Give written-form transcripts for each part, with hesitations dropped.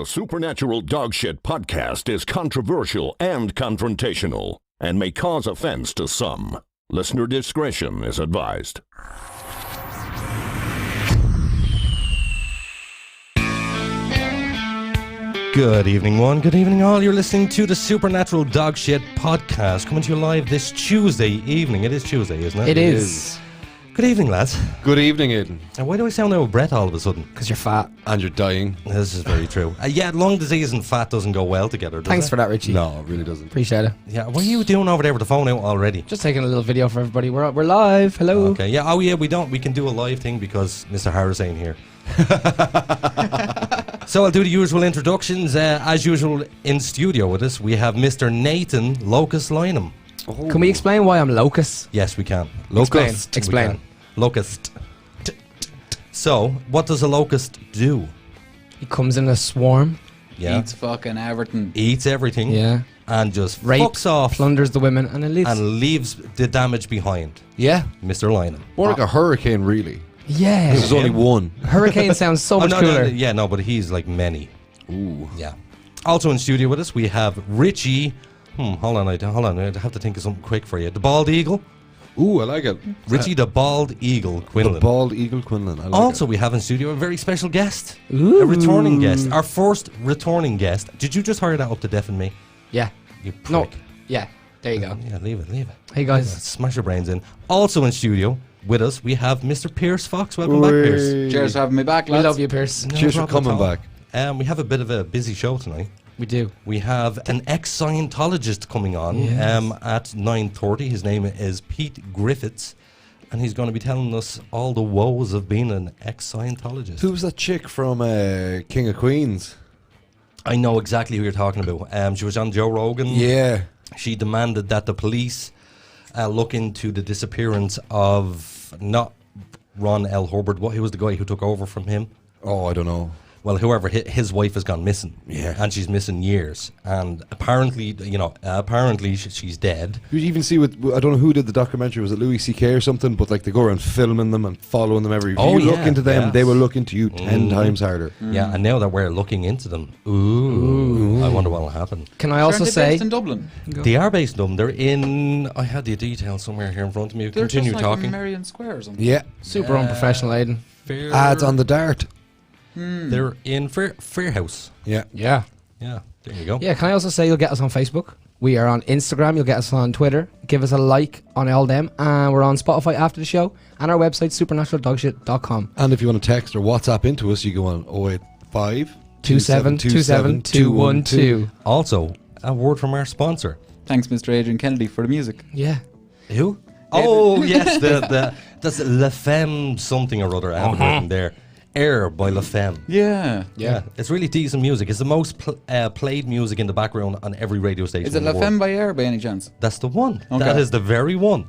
The Supernatural Dogshit podcast is controversial and confrontational and may cause offense to some. Listener discretion is advised. Good evening, one. Good evening, all. You're listening to the Supernatural Dogshit podcast, coming to you live this Tuesday evening. It is Tuesday, isn't it? It is. Good evening, lads. Good evening, Aiden. And why do I sound out of breath all of a sudden? Because you're fat. And you're dying. This is very true. Yeah, lung disease and fat doesn't go well together, does Thanks it? for that, Richie. No, it really doesn't. Appreciate it. Yeah, what are you doing over there with the phone out already? Just taking a little video for everybody. We're live. Hello. Okay, yeah. Oh, yeah, we can do a live thing because Mr. Harris ain't here. So I'll do the usual introductions. As usual, in studio with us, we have Mr. Nathan Locust Lynham. Oh. Can we explain why I'm Locust? Yes, we can. Locust. Explain. We can. Locust. So, what does a locust do? He comes in a swarm. Yeah. Eats fucking everything. Eats everything. Yeah. And just Rapes, fucks off plunders the women, and then leaves. and leaves the damage behind. Yeah. Mr. Lynham. More like a hurricane, really. Yeah. There's only one. Hurricane sounds so much no, cooler. No, but he's like many. Ooh. Yeah. Also in studio with us, we have Richie. Hold on. I have to think of something quick for you. The Bald Eagle. Ooh, I like it. Richie the Bald Eagle Quinlan. The Bald Eagle Quinlan. I like Also, it. we have in studio a very special guest. Ooh. A returning guest. Our first returning guest. Did you just hire that up to deafen me? Yeah. You prick. No. Yeah. There you go. Yeah, leave it. Hey, guys. Smash your brains in. Also in studio with us, we have Mr. Pierce Fox. Welcome back, Pierce. Cheers for having me back, We lads. love you, Pierce. No Cheers for problem coming at all. back. We have a bit of a busy show tonight. We do. We have an ex-Scientologist coming on at 9:30. His name is Pete Griffiths, and he's going to be telling us all the woes of being an ex-Scientologist. Who was that chick from King of Queens? I know exactly who you're talking about. She was on Joe Rogan. Yeah. She demanded that the police look into the disappearance of not Ron L. Hubbard. Who was the guy who took over from him? Oh, I don't know. Well, whoever, his wife has gone missing. Yeah. And she's missing years. And apparently, she's dead. You even see I don't know who did the documentary. Was it Louis C.K. or something? But like they go around filming them and following them every. If you look into them, they will look into you 10 times harder. Yeah, and now that we're looking into them, I wonder what will happen. Can I also say... based in Dublin. They are based in Dublin. They're in... I had the details somewhere here in front of me. They're Continue just like talking. Marion Square or something. Yeah. Super unprofessional, Aiden. Ads on the dart. They're in Fairhouse. Yeah. Yeah. Yeah, there you go. Yeah, can I also say you'll get us on Facebook. We are on Instagram. You'll get us on Twitter. Give us a like on all them. And we're on Spotify after the show. And our website, supernaturaldogshit.com. And if you want to text or WhatsApp into us, you go on 085 2727 212. Also, a word from our sponsor. Thanks, Mr. Adrian Kennedy, for the music. Yeah. Who? Oh, yes, that's La Femme something or other. I have it written there. Air by La Femme. Yeah. Yeah, it's really decent music. It's the most played music in the background on every radio station. Is it in the La world. Femme by Air by any chance? That's the one. Okay. That is the very one.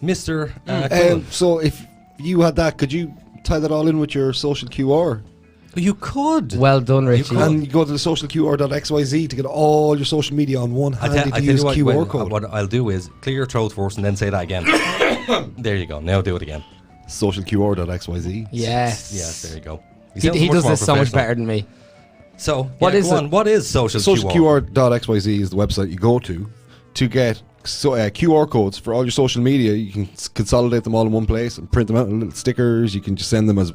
Mr. Quinlan. So if you had that, could you tie that all in with your social QR? You could. Well done, Richie. And you go to the socialqr.xyz to get all your social media on one handy-to-use QR code. What I'll do is clear your throat first and then say that again. There you go. Now do it again. Socialqr.xyz. Yes. Yes, there you go. He does this so much better than me. So, what is it? What is social QR? Socialqr.xyz is the website you go to get QR codes for all your social media. You can consolidate them all in one place and print them out in little stickers. You can just send them as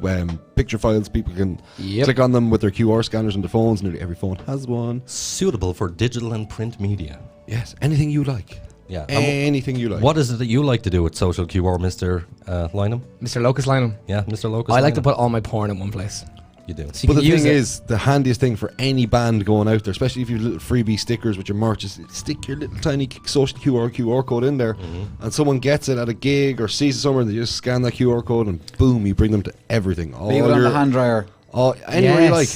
picture files. People can click on them with their QR scanners on their phones. Nearly every phone has one. Suitable for digital and print media. Yes, anything you like. Yeah, anything you like. What is it that you like to do with social QR, Mr. Lynham? Mr. Locust Lynham. Yeah, Mr. Locust. I like to put all my porn in one place. You do. So but the thing is, the handiest thing for any band going out there, especially if you have little freebie stickers with your merch, is stick your little tiny social QR code in there, and someone gets it at a gig or sees it somewhere, and they just scan that QR code, and boom, you bring them to everything. Leave it on the hand dryer. Anywhere you like.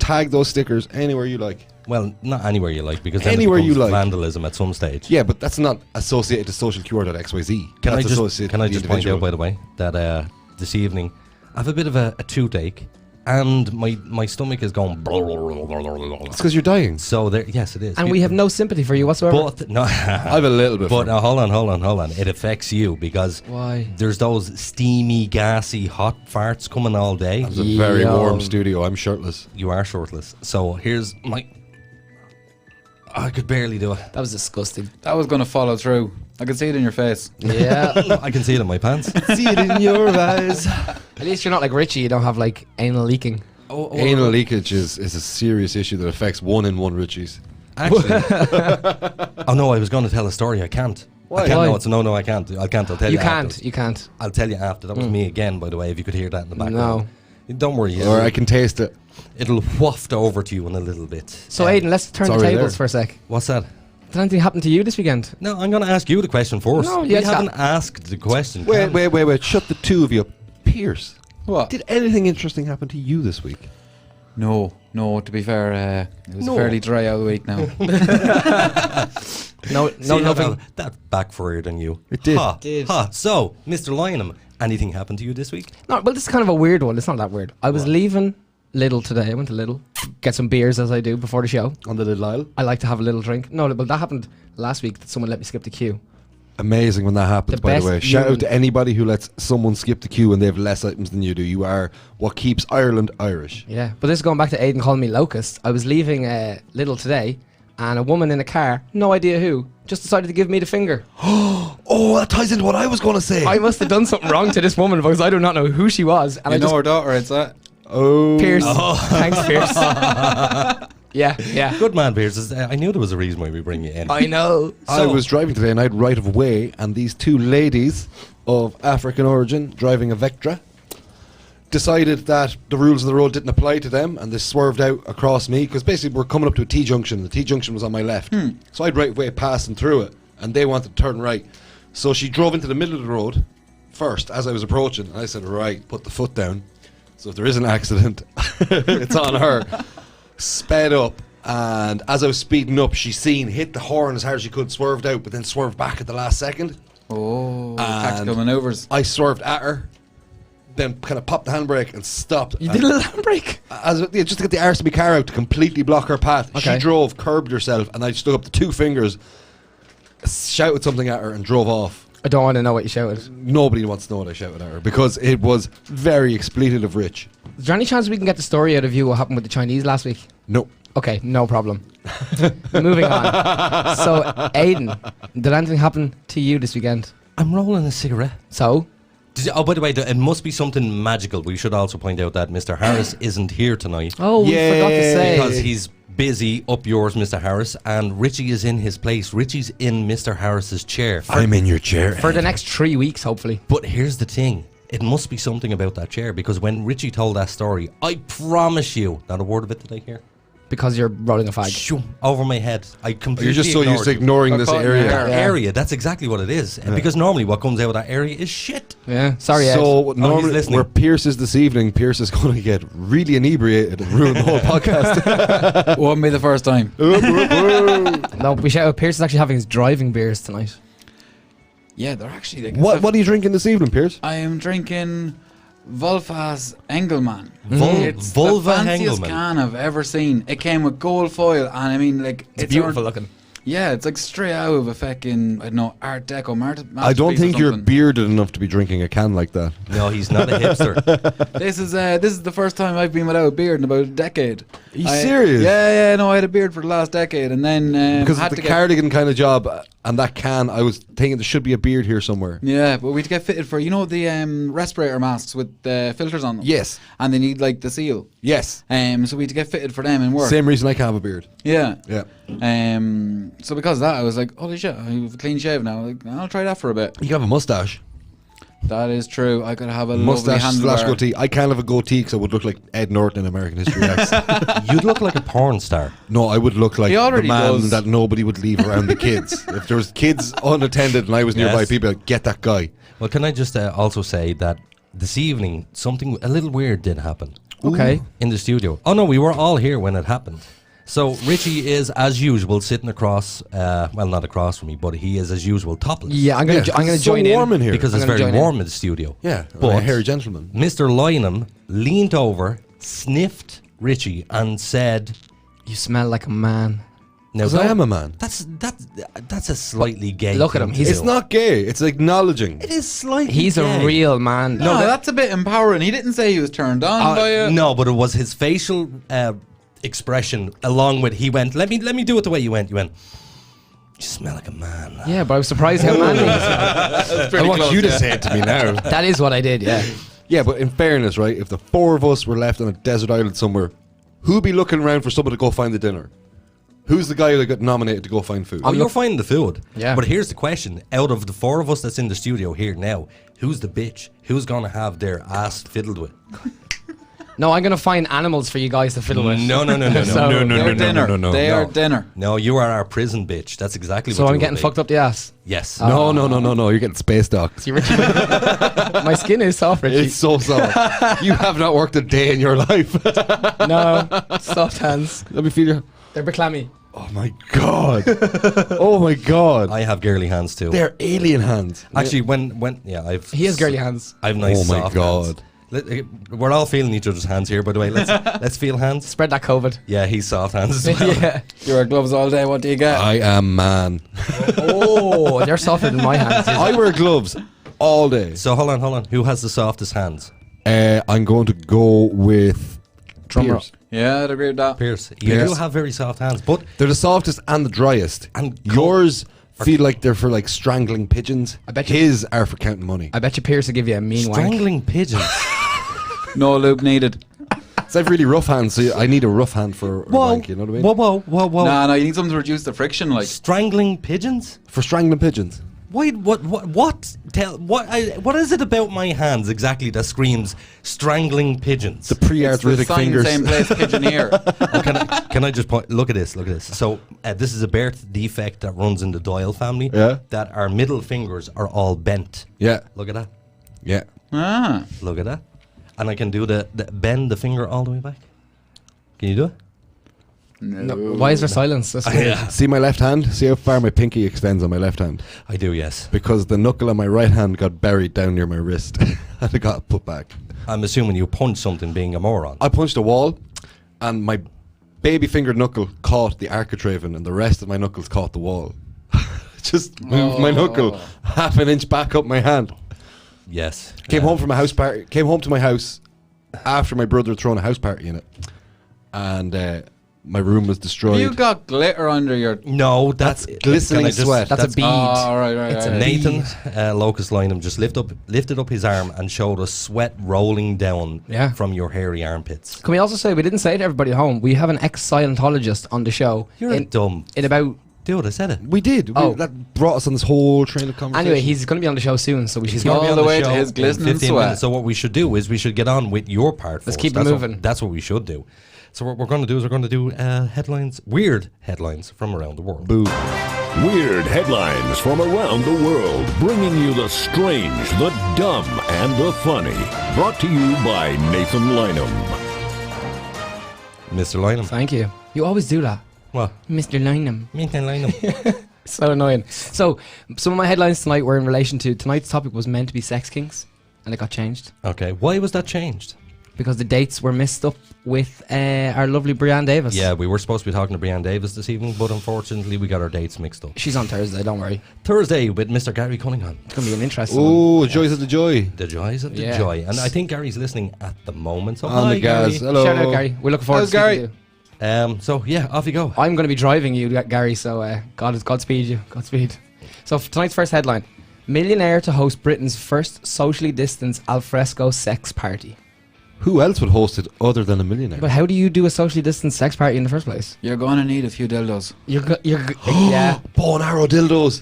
Tag those stickers anywhere you like. Well, not anywhere you like, because then anywhere it becomes you like. vandalism at some stage. Yeah, but that's not associated to socialqr.xyz. Can I just point out, by the way, that this evening I have a bit of a toothache. And my stomach is going. It's because you're dying. So there, yes, it is. And we have no sympathy for you whatsoever. But no, I have a little bit. But hold on. It affects you because why? There's those steamy, gassy, hot farts coming all day. It's a very warm studio. I'm shirtless. You are shirtless. So here's my. I could barely do it. That was disgusting. That was going to follow through. I can see it in your face. Yeah. I can see it in my pants. See it in your eyes. At least you're not like Richie. You don't have like anal leaking. Anal leakage is a serious issue that affects 1 in 1 Richies. Actually. Oh no, I was going to tell a story. I can't. Why? I can't. Why? No, I can't. I'll tell you. You can't. I'll tell you after. That was me again, by the way, if you could hear that in the background. No. Don't worry. Or I can taste it. It'll waft over to you in a little bit. So Aiden, let's turn the tables for a sec. What's that? Did anything happen to you this weekend? No, I'm going to ask you the question first. No, you haven't asked the question. Wait. Shut the two of you up. Pierce. What? Did anything interesting happen to you this week? No. To be fair, it was fairly dry out of the week now. nothing. That backfired on you. It did. So, Mr. Lynham, anything happened to you this week? No, well, this is kind of a weird one. It's not that weird. I was leaving Lidl today. I went to Lidl, get some beers as I do before the show. On the little aisle? I like to have a little drink. No, but that happened last week that someone let me skip the queue. Amazing when that happens, by the way. Shout out to anybody who lets someone skip the queue and they have less items than you do. You are what keeps Ireland Irish. Yeah, but this is going back to Aiden calling me locust. I was leaving Lidl today, and a woman in a car, no idea who, just decided to give me the finger. Oh, that ties into what I was going to say. I must have done something wrong to this woman because I do not know who she was. And You know her daughter, it's that. Oh. Pierce. Thanks, Pierce. Yeah. Good man, Pierce. I knew there was a reason why we bring you in. I know. I was driving today and I had right of way, and these two ladies of African origin driving a Vectra decided that the rules of the road didn't apply to them, and they swerved out across me because basically we're coming up to a T-junction. The T-junction was on my left. So I'd right of way passing through it, and they wanted to turn right. So she drove into the middle of the road first as I was approaching, and I said, right, put the foot down. So if there is an accident, it's on her. Sped up, and as I was speeding up, she hit the horn as hard as she could, swerved out, but then swerved back at the last second. Oh, tactical manoeuvres. I swerved at her, then kind of popped the handbrake and stopped. You did a little handbrake? Just to get the arse of my car out to completely block her path. Okay. She drove, curbed herself, and I stuck up the 2 fingers, shouted something at her, and drove off. I don't want to know what you shouted. Nobody wants to know what I shouted at her because it was very expletive rich. Is there any chance we can get the story out of you what happened with the Chinese last week? No. Okay, no problem. Moving on. So, Aiden, did anything happen to you this weekend? I'm rolling a cigarette. So? By the way, it must be something magical. We should also point out that Mr. Harris isn't here tonight. Oh, we forgot to say. Because he's busy up yours, Mr. Harris, and Richie is in his place. Richie's in Mr. Harris's chair. I'm in your chair. For the next 3 weeks, hopefully. But here's the thing. It must be something about that chair, because when Richie told that story, I promise you, not a word of it did I hear. Because you're rolling a fag. Shoo, over my head. I completely You're just so used to ignoring this area. That area, that's exactly what it is. Yeah. Because normally what comes out of that area is shit. Yeah, sorry, Ed. So normally where Pierce is this evening, Pierce is going to get really inebriated and ruin the whole podcast. Won't be the first time. No, Pierce is actually having his driving beers tonight. Yeah, they're actually... What are you drinking this evening, Pierce? I am drinking Wolfas Engelmann. It's Vulva the fanciest Engelmann. can I've ever seen. It came with gold foil, and I mean, like, It's beautiful looking. Yeah, it's like straight out of a fucking, I don't know, Art Deco I don't masterpiece think or you're something. bearded enough to be drinking a can like that. No, he's not a hipster. This is the first time I've been without a beard in about a decade. Are you serious? Yeah, no, I had a beard for the last decade, and then Because had of the to get, cardigan kind of job and that can, I was thinking there should be a beard here somewhere. yeah, but we had to get fitted for, you know, the respirator masks with the filters on them. Yes. And they need like the seal. Yes. So we had to get fitted for them in work. Same reason I can't have a beard. Yeah. Yeah. So because of that, I was like, holy shit, I have a clean shave now. Like, I'll try that for a bit. You can have a mustache. That is true. I could have a Mustache lovely slash handlebar. goatee. I can't have a goatee because I would look like Ed Norton in American History X. You'd look like a porn star. No, I would look like He the already man does. that nobody would leave around the kids. If there was kids unattended and I was nearby, Yes. people would like, get that guy. Well, can I just also say that this evening, something a little weird did happen. Okay. In the studio. Oh, no, we were all here when it happened. So Richie is, as usual, sitting across, well, not across from me, but he is, as usual, topless. Yeah, I'm gonna it's join so in. warm in here. Because I'm it's gonna very join in. warm in the studio. Yeah, But a hairy gentleman. Mr. Lynham leaned over, sniffed Richie, and said, You smell like a man. "Now, Because I don't- am a man. That's a slightly gay. Look at thing him, to he's- do. It's not gay. It's acknowledging. It is slightly. He's gay. a real man. No, that's a bit empowering. He didn't say he was turned on by it. No, but it was his facial expression along with he went. Let me do it the way you went. You went. You smell like a man. Yeah, but I was surprised how manly he was. I want you to say it to me now. That is what I did, yeah. Yeah, but in fairness, right, if the four of us were left on a desert island somewhere, who'd be looking around for someone to go find the dinner? Who's the guy that got nominated to go find food? Oh, you're finding the food. Yeah. But here's the question: out of the four of us that's in the studio here now, who's the bitch? Who's gonna have their ass fiddled with? No, I'm going to find animals for you guys to fiddle with. No. So- They're dinner. They are dinner. No, you are our prison bitch. That's exactly So what I'm you getting will be. fucked up the ass. Yes. No. You're getting space docked. See, Richie, my skin is soft, Richie. It's so soft. You have not worked a day in your life. No, soft hands. Let me feel your... They're a bit clammy. Oh my god. Oh my god. I have girly hands too. They're alien hands. Actually, when I've He has girly hands. I've nice. Oh my soft God. hands. We're all feeling each other's hands here, by the way. Let's feel hands. Spread that COVID. Yeah, he's soft hands as well. Yeah. You wear gloves all day. What do you get? I am man. Oh, they're softer than my hands. I wear gloves all day. So hold on. Who has the softest hands? I'm going to go with Drummer. Pierce. Yeah, I'd agree with that. Pierce. You Pierce. do have very soft hands, but They're the softest and the driest. And yours feel like they're for like strangling pigeons. I bet you- His are for counting money. I bet you Pierce will give you a mean wank. strangling pigeons. No lube needed. So I have really rough hands, so I need a rough hand for a wank, you know what I mean? Whoa. No, you need something to reduce the friction, like. Strangling pigeons? For strangling pigeons. Why? What? What is it about my hands exactly that screams strangling pigeons? The pre-arthritic sign, fingers. same place, pigeoneer. Oh, can I just point? Look at this. So this is a birth defect that runs in the Doyle family. Yeah. That our middle fingers are all bent. Yeah. Look at that. Yeah. Ah. Look at that. And I can do the bend the finger all the way back. Can you do it? No. Why is there silence? That's weird. Yeah. See my left hand? See how far my pinky extends on my left hand? I do. Yes. Because the knuckle on my right hand got buried down near my wrist. And it got put back. I'm assuming you punched something, being a moron. I punched a wall, and my baby fingered knuckle caught the architraven, and the rest of my knuckles caught the wall. Just moved my knuckle half an inch back up my hand. Yes. Came home from a house party. Came home to my house after my brother had thrown a house party in it, and my room was destroyed. You got glitter under your. No, that's glistening can I just- sweat. That's a bead. Oh, right. It's a right. Nathan Locust Lynham just lifted up his arm and showed us sweat rolling down from your hairy armpits. Can we also say, we didn't say to everybody at home, we have an ex-Scientologist on the show. You're dumb. In about... Dude, I said it. We did. That brought us on this whole train of conversation. Anyway, he's going to be on the show soon, so we should He's go going to be all on the way to show his in glistening 15 sweat. minutes. So what we should do is we should get on with your part Let's first. keep it That's moving. That's what we should do. So what we're going to do is we're going to do headlines, weird headlines from around the world. Boo. Weird headlines from around the world, bringing you the strange, the dumb, and the funny. Brought to you by Nathan Lynham. Mr. Lynham. Thank you. You always do that. What? Mr. Lynham. Nathan Lynham. So annoying. So, some of my headlines tonight were in relation to... Tonight's topic was meant to be sex kinks. and it got changed Okay, why was that changed? because the dates were messed up with our lovely Brianne Davis. Yeah, we were supposed to be talking to Brianne Davis this evening, but unfortunately we got our dates mixed up. She's on Thursday, don't worry. Thursday with Mr. Gary Cunningham. It's going to be an interesting one. Oh, joys of the joy. The joys of the Yeah. joy. And I think Gary's listening at the moment. So On hi, the gas. Gary. Hello. Shout out, Gary. We're looking forward to How's speaking Gary? to you. So yeah, off you go. I'm going to be driving you, Gary, so Godspeed you. Godspeed. So for tonight's first headline, millionaire to host Britain's first socially distanced alfresco sex party. Who else would host it other than a millionaire? But how do you do a socially distanced sex party in the first place? You're going to need a few dildos. Yeah. Bow and arrow dildos.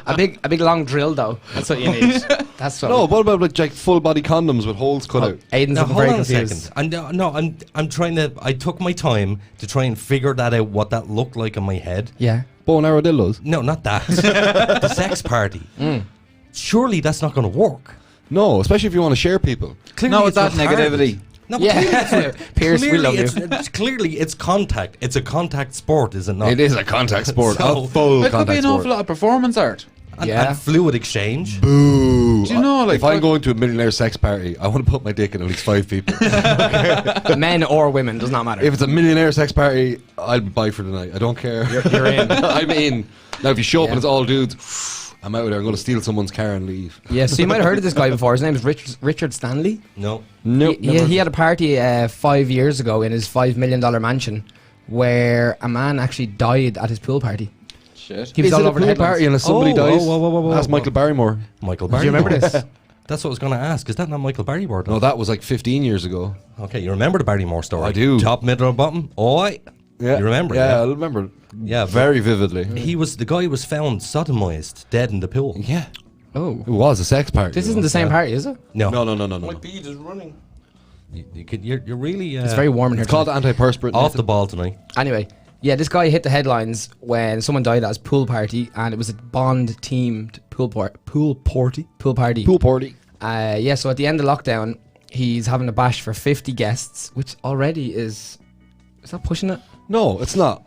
A big long drill though. That's what you need. That's what. No, what about like full body condoms with holes cut out? Aiden's Now looking hold very on a confused. second. I'm trying to. I took my time to try and figure that out. What that looked like in my head. Yeah. Bow and arrow dildos? No, not that. The sex party. Surely that's not going to work. No, especially if you want to share people. Clearly No, with it's that retarded. negativity. No, but Yeah. Pierce, we love you. Clearly, it's contact. It's a contact sport, is it not? It is a contact sport. So- a full It could be contact an awful sport. lot of performance art. And, Yeah. and fluid exchange. Boo. Do you know, like, if I'm like- going to a millionaire sex party, I want to put my dick in at least 5 people. Men or women does not matter. If it's a millionaire sex party, I'll buy for the night. I don't care. You're in. I'm in. Now, if you show up Yeah. and it's all dudes, I'm out there. I'm going to steal someone's car and leave. Yeah, so you might have heard of this guy before. His name is Richard Stanley. No. Nope. He had a party 5 years ago in his $5 million mansion where a man actually died at his pool party. Shit. He was Is all it a over the pool headlines. party unless somebody Oh, dies? whoa. That's Michael Barrymore. Michael Do Barrymore. you remember this? That's what I was going to ask. Is that not Michael Barrymore? No, that was like 15 years ago. Okay, you remember the Barrymore story? I do. Top, middle, or bottom? Oi. Yeah. You remember? Yeah, I remember. Yeah, Very vividly. the guy was found sodomized, dead in the pool. Yeah. Oh. It was a sex party. This isn't the same party, is it? No. No. bead is running. You're really It's very warm in here. It's called tonight. antiperspirant. off the ball tonight. Anyway, yeah, this guy hit the headlines when someone died at his pool party, and it was a Bond-themed pool party. Pool party. Yeah, so at the end of lockdown, he's having a bash for 50 guests, which already is that pushing it? No, it's not.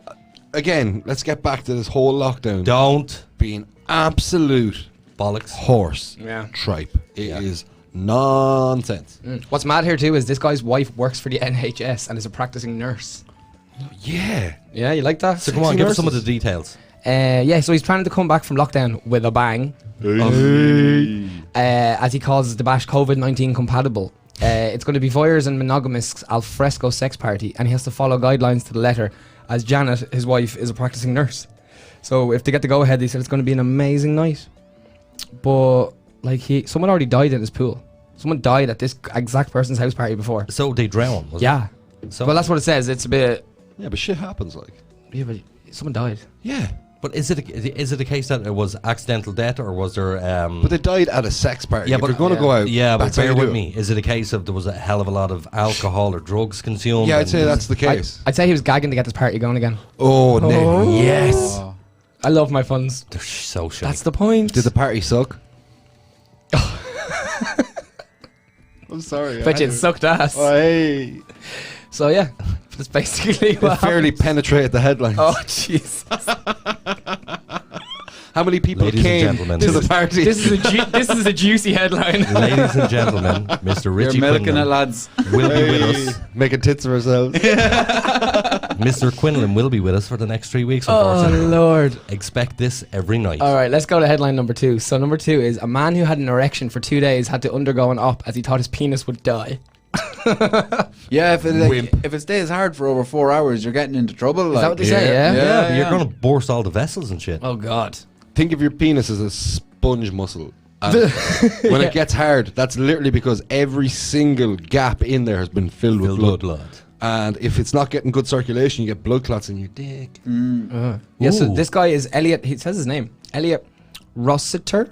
Again, let's get back to this whole lockdown Don't being absolute bollocks. horse Yeah. tripe. It is nonsense. What's mad here too is this guy's wife works for the NHS and is a practicing nurse. Yeah. Yeah, you like that? So come on, give us some of the details. Yeah, so he's planning to come back from lockdown with a bang. As he calls the bash COVID-19 compatible. It's going to be voyeurs and monogamists alfresco sex party, and he has to follow guidelines to the letter, as Janet, his wife, is a practicing nurse. So if they get the go-ahead, they said it's going to be an amazing night. But like someone already died in his pool. Someone died at this exact person's house party before. So they drown. Was Yeah. It? So, Well, that's what it says. It's a bit. Yeah, but shit happens like. Yeah, but someone died. Yeah. but is it a case that it was accidental death, or was there? But they died at a sex party. Yeah, If but- you're going to yeah. go out. yeah, but that's how bear you with do it. me. Is it a case of there was a hell of a lot of alcohol or drugs consumed? Yeah, I'd and- say that's the case. I'd say he was gagging to get this party going again. Oh, no. Yes. Oh. I love my funds. They're so shit. That's the point. Did the party suck? I'm sorry. Bet you it sucked ass. Hey. So yeah, that's basically It what fairly happened. penetrated the headlines. Oh Jesus! How many people Ladies and came gentlemen, to the this is- party? This is a juicy headline. Ladies and gentlemen, Mr. You're Richie milking it, Quinlan lads. will be with us. Making tits of ourselves. Mr. Quinlan will be with us for the next 3 weeks, Oh unfortunately. Lord! Expect this every night. All right, let's go to headline number 2. So number 2 is a man who had an erection for 2 days had to undergo an op as he thought his penis would die. Yeah, if it stays hard for over 4 hours, you're getting into trouble. Is that what they say? Yeah. Yeah, but you're going to burst all the vessels and shit. Oh God! Think of your penis as a sponge muscle. And when it gets hard, that's literally because every single gap in there has been filled with blood. And if it's not getting good circulation, you get blood clots in your dick. Yeah. So Ooh. this guy is Elliot. He says his name. Elliot Rossiter,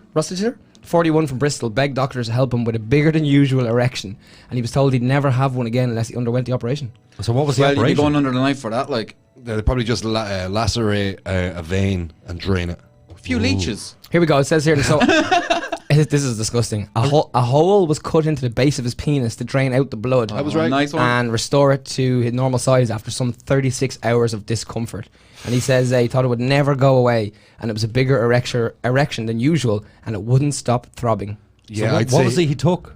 41 from Bristol, begged doctors to help him with a bigger than usual erection, and he was told he'd never have one again unless he underwent the operation. So what was the Well, you'd be operation? going under the knife for that, like They probably just lacerate a vein and drain it. a few leeches. Here we go. It says here. So This is disgusting. A hole was cut into the base of his penis to drain out the blood. I was right. Nice one. And restore it to his normal size after some 36 hours of discomfort. And he says he thought it would never go away, and it was a bigger erection than usual, and it wouldn't stop throbbing. Yeah, So I'd what say was it he took?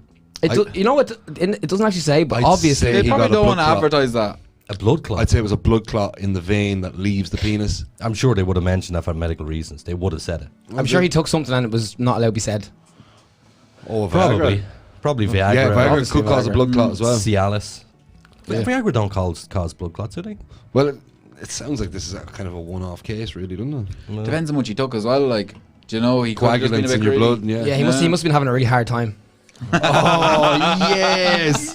You know what? It doesn't actually say, but I'd obviously say They he probably got a don't blood want to clot. advertise that. A blood clot. I'd say it was a blood clot in the vein that leaves the penis. I'm sure they would have mentioned that for medical reasons. They would have said it. I'm sure he took something and it was not allowed to be said. Oh, Probably. Viagra. Probably Viagra. Yeah, Viagra obviously could cause a Viagra. blood clot as well. Cialis. Yeah. Viagra don't cause blood clots, do they? Well, it sounds like this is a kind of a one-off case, really, doesn't it? Depends on what you took as well. Like, do you know he could have just been a Coagulants bit in your greedy. blood, yeah. Yeah, he must have been having a really hard time. Oh, yes!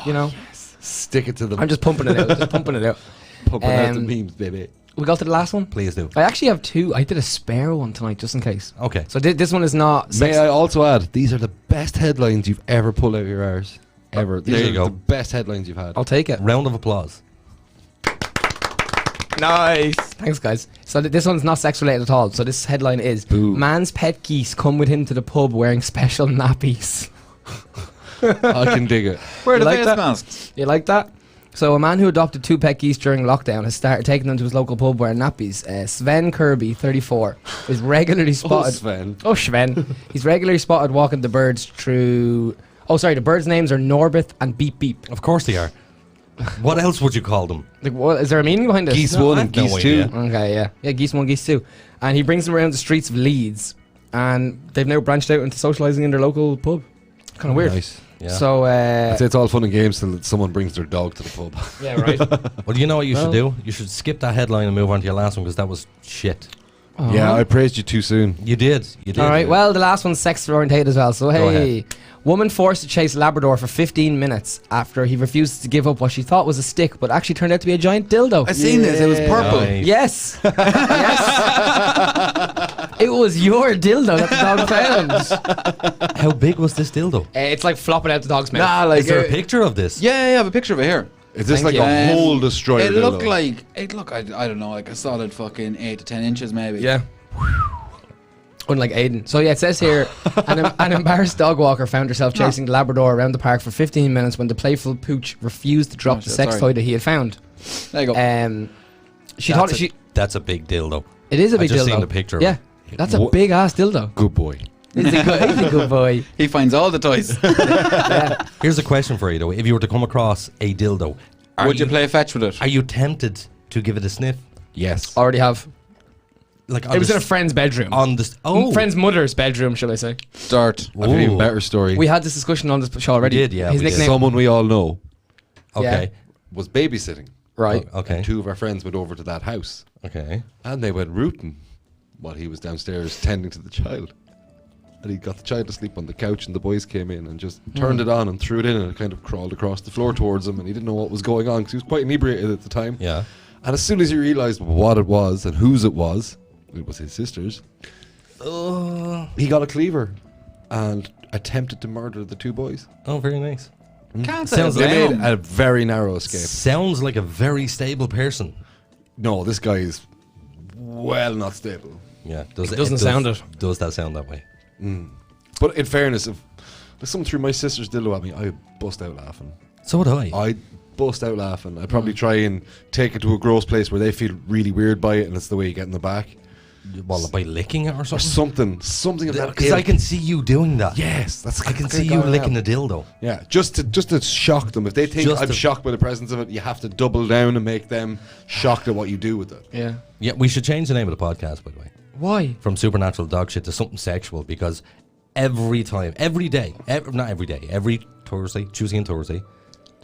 You know, Stick it to the I'm just pumping it out. Just pumping it out. pumping out the um, memes, baby. We go to the last one. Please do. I actually have two. I did a spare one tonight just in case. Okay. So this one is not. May I also add, these are the best headlines you've ever pulled out of your arse. Ever. These there are you go. the best headlines you've had. I'll take it. Round of applause. Nice. Thanks, guys. So this one's not sex related at all. So this headline is: Boo. Man's pet geese come with him to the pub wearing special nappies. I can dig it. Where are the Like face that? masks? You like that? So a man who adopted 2 pet geese during lockdown has started taking them to his local pub wearing nappies. Sven Kirby, 34, is regularly Oh, spotted. Sven. Oh, Sven. He's regularly spotted walking the birds through. Oh, sorry. The birds' names are Norbith and Beep Beep. Of course they are. What else would you call them? Like, what is there a meaning behind this? Geese No, 1 I and have no Geese idea. 2. Okay, yeah, yeah. Geese 1, Geese 2, and he brings them around the streets of Leeds, and they've now branched out into socialising in their local pub. Kind of weird. Nice. Yeah. So, I'd say it's all fun and games till someone brings their dog to the pub. yeah, right. Well, you know what you should Well- do? You should skip that headline and move on to your last one because that was shit. Yeah, I praised you too soon. You did. You did. All right. Well, the last one's sex orientated as well. So Go hey, woman forced to chase Labrador for 15 minutes after he refused to give up what she thought was a stick, but actually turned out to be a giant dildo. I seen this. It was purple. Nice. Yes. Yes. It was your dildo that the dog found. How big was this dildo? It's like flopping out the dog's mouth. Nah, like Is there a picture of this? Yeah, I have a picture of it here. Is this Thank like you. a whole destroyer? It looked dildo? like I don't know, like a solid fucking 8 to 10 inches maybe. Yeah. Unlike Aiden. So yeah, it says here, an embarrassed dog walker found herself chasing the Labrador around the park for 15 minutes when the playful pooch refused to drop Oh, the shit, sex sorry. toy that he had found. There you go. She thought That's a big dildo. it is a I big just dildo. seen the picture of Yeah, it. that's a What- big ass dildo. Good boy. He's a good boy. He finds all the toys. Yeah. Here's a question for you though: if you were to come across a dildo, Would you play fetch with it? Are you tempted to give it a sniff? Yes. Already have. Like It was in a friend's bedroom. on the Friend's mother's bedroom, shall I say? Dirt. I have an even better story. We had this discussion on this show already. We did, yeah, His we did. nickname. Someone we all know Okay. was babysitting. Right. Okay. And 2 of our friends went over to that house. Okay. And they went rooting while he was downstairs tending to the child. And he got the child to sleep on the couch, and the boys came in and just turned it on and threw it in, and it kind of crawled across the floor towards him, and he didn't know what was going on because he was quite inebriated at the time. Yeah. And as soon as he realised what it was and whose it was his sister's, he got a cleaver and attempted to murder the 2 boys. Oh, very nice. Can't say Sounds I They blame made him. a very narrow escape. Sounds like a very stable person. No, this guy is well not stable. Yeah. Doesn't sound it. Does that sound that way? But in fairness, if someone threw my sister's dildo at me, I'd bust out laughing. So would I. I'd bust out laughing. I'd probably try and take it to a gross place where they feel really weird by it, and it's the way you get in the back. Well, by licking it or Or something? something of that. Because I can see you doing that. Yes, that's I can see you licking a dildo. Yeah, just to shock them. If they think Just I'm to- shocked by the presence of it, you have to double down and make them shocked at what you do with it. Yeah. Yeah, we should change the name of the podcast, by the way. Why? From Supernatural Dogshit to something sexual, because every time, every day, not every day, every Thursday, Tuesday and Thursday,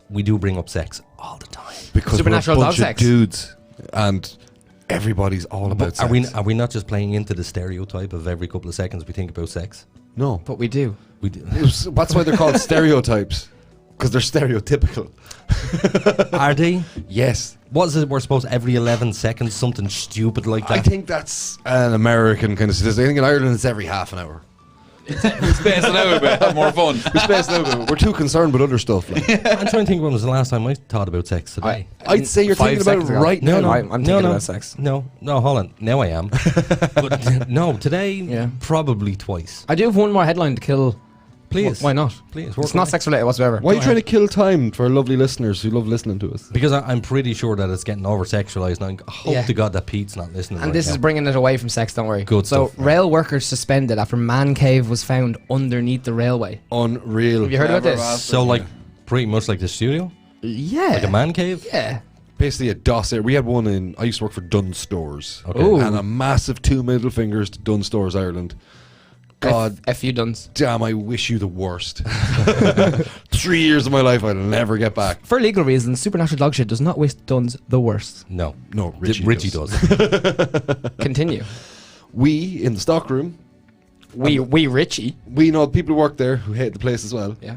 we do bring up sex all the time. Because Supernatural we're a bunch dog of sex. dudes, and everybody's all about But sex. are we not just playing into the stereotype of every couple of seconds we think about sex? No. But we do. We do. That's why they're called stereotypes. Because they're stereotypical. Are they? Yes. What is it? We're supposed every 11 seconds something stupid like that. I think that's an American kind of statistic. I think in Ireland it's every half an hour. We space it out a bit, have more fun. We space it out a bit. We're too concerned with other stuff. Like. I'm trying to think when was the last time I thought about sex today. I'd say you're 5 thinking about it seconds ago. right now. No, I'm thinking about sex. No, hold on. Now I am. But no, today, Yeah. probably twice. I do have one more headline to kill. Please. Why not? Please. It's not sex related whatsoever. Why are you trying to kill time for lovely listeners who love listening to us? Because I'm pretty sure that it's getting over-sexualized. And I hope Yeah. to God that Pete's not listening And right this now. is bringing it away from sex, don't worry. Good so, stuff. rail workers suspended after man cave was found underneath the railway. Unreal. Have you heard about Clever this? bastard. So, like, pretty much like the studio? Yeah. Like a man cave? Yeah. Basically a DOS area. We had one in, I used to work for Dunn Stores. Okay. Ooh. And a massive 2 middle fingers to Dunn Stores Ireland. God F you duns. damn, I wish you the worst. 3 years of my life I'll never get back. For legal reasons, Supernatural Dogshit does not wish duns the worst. No. No, Richie does. Continue. We, in the stockroom, We Richie. we know people who work there who hate the place as well. Yeah.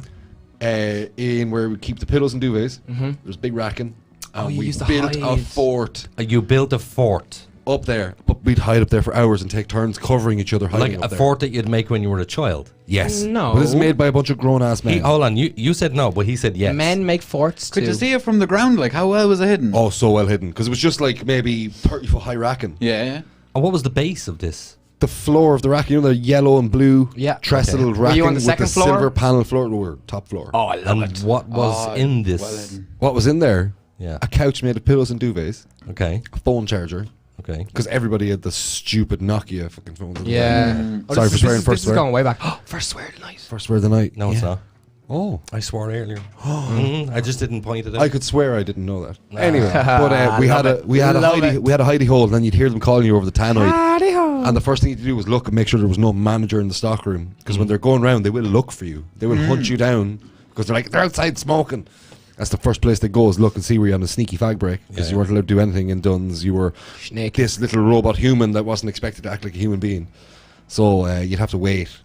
In where we keep the pillows and duvets, there's a big racking. And you we used to built a hide. fort You built a fort. up there. But we'd hide up there for hours and take turns covering each other hiding Like up a there. fort that you'd make when you were a child. Yes. No. But this is made by a bunch of grown-ass men. Hold on. You said no, but he said yes. Men make forts Could too. you see it from the ground? Like, how well was it hidden? Oh, so well hidden. Because it was just like maybe 30-foot high racking. Yeah. And what was the base of this? The floor of the racking, you know, the yellow and blue Yeah. trestle Okay. Were racking you on the with second the floor? silver panel floor. No, we're top floor. Oh, I love And it. what was in this? Well hidden. What was in there? Yeah. A couch made of pillows and duvets, Okay. a phone charger, Okay. because everybody had the stupid Nokia fucking phones. Yeah. Oh, Sorry this for is- swearing this first is swear. going way back. First swear tonight. First swear of the night. No, it's Yeah. not. Oh. I swore earlier. I just didn't point it out. I could swear I didn't know that. Anyway, but we had a Love hidey hole, and then you'd hear them calling you over the tannoy. And the first thing you do was look and make sure there was no manager in the stockroom, because when they're going around, they will look for you. They will hunt you down because they're like, they're outside smoking. That's the first place they go, is look and see where you're on a sneaky fag break, because you weren't allowed to do anything in Dunn's. You were Snake. this little robot human that wasn't expected to act like a human being. So you'd have to wait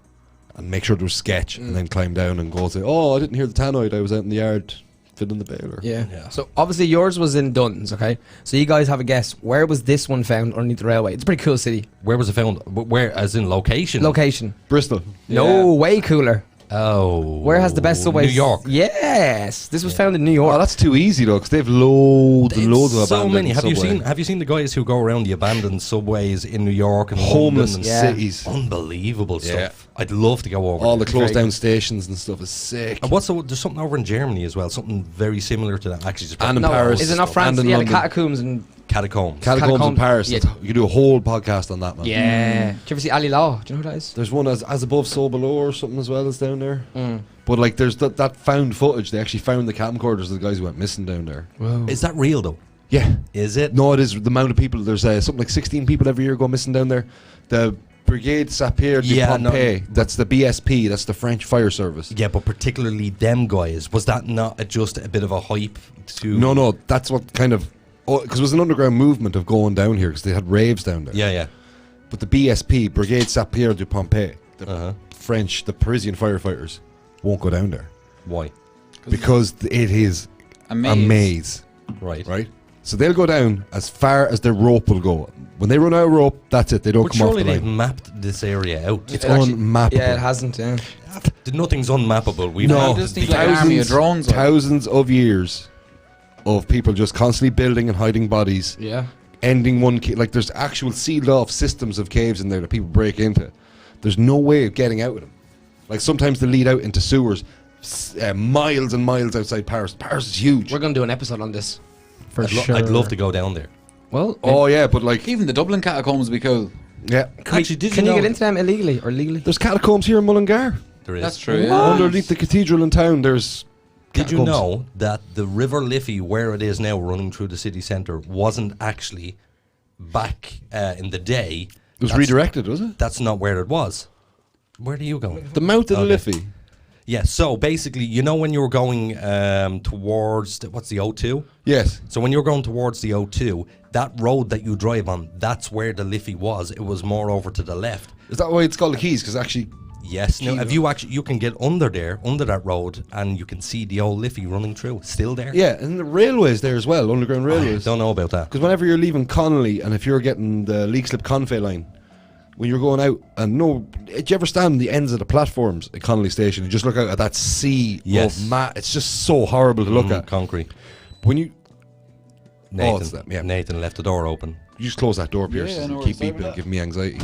and make sure there was sketch, and then climb down and go and say, oh, I didn't hear the tannoid, I was out in the yard filling the baler. Yeah. Yeah. So obviously yours was in Duns, okay? So you guys have a guess. Where was this one found underneath the railway? It's a pretty cool city. Where was it found? Where, as in location? Location. Bristol. No, way cooler. Oh. Where has the best subway? New York. Yes. This was found in New York. Oh, that's too easy though, because they've loads and loads of so abandoned many. Have subway. you seen the guys who go around the abandoned subways in New York and homeless London? Yeah. cities? Unbelievable Yeah. stuff. I'd love to go over. All there. the closed Very down stations and stuff is sick. And there's something over in Germany as well. Something very similar to that. Actually, it's And in no, Paris. is it not and France? in Yeah, the London. catacombs and catacombs. Catacombs in Catacombs, Paris. yeah. You could do a whole podcast on that, man. yeah. Do you ever see Ali Law? Do you know who that is? There's one as above, so below, or something as well as down there. But like, there's that found footage. They actually found the camcorders of the guys who went missing down there. Whoa. Is that real though? Yeah. Is it? No, it is the amount of people. There's something like 16 people every year go missing down there. The Brigade Sapir du Yeah, no. Pompey. That's the BSP. That's the French fire service. Yeah, but particularly them guys. Was that not just a bit of a hype to? No, that's what kind of. Because it was an underground movement of going down here, because they had raves down there. Yeah, yeah. But the BSP, Brigade Sapir du Pompey, the French, the Parisian firefighters, won't go down there. Why? Because it is a maze, Right. right? So they'll go down as far as their rope will go. When they run out of rope, that's it. They don't But come off surely the they've line. mapped this area out. It's It actually- unmappable. Yeah, it hasn't. Yeah. Nothing's unmappable. We've No, I just think like an thousands, army of drones. Like. thousands of years of people just constantly building and hiding bodies. Yeah. Ending one like there's actual sealed off systems of caves in there that people break into. There's no way of getting out of them. Like sometimes they lead out into sewers miles and miles outside Paris. Paris is huge. We're gonna do an episode on this. For I'd, sure. I'd love to go down there. Well, Oh yeah, but like Even the Dublin catacombs would be cool. yeah, Actually, did can you you know get into them illegally or legally? there's catacombs here in Mullingar. there is? That's true. Yeah. Underneath the cathedral in town, there's. Did you catacombs. know that the River Liffey, where it is now, running through the city centre, wasn't actually back in the day? It was That's- redirected, was it? That's not where it was. Where do you go? The mouth of the Okay. Liffey. Yeah, so basically, you know when you were going towards, what's the O2? Yes. So when you're going towards the O2, that road that you drive on, that's where the Liffey was. It was more over to the left. Is that why it's called the Keys? Because actually, Yes. Now, if you actually, you can get under there, under that road, and you can see the old Liffey running through. Still there. yeah, and the railways there as well, underground I railways. don't know about that. Because whenever you're leaving Connolly, and if you're getting the Leak Slip Confe line, when you're going out, and do you ever stand on the ends of the platforms at Connolly Station and just look out at that sea of it's just so horrible to look at. Concrete. When you... Nathan left the door open. You just close that door, Pierce. Yeah, no keep worries, beeping, give me anxiety.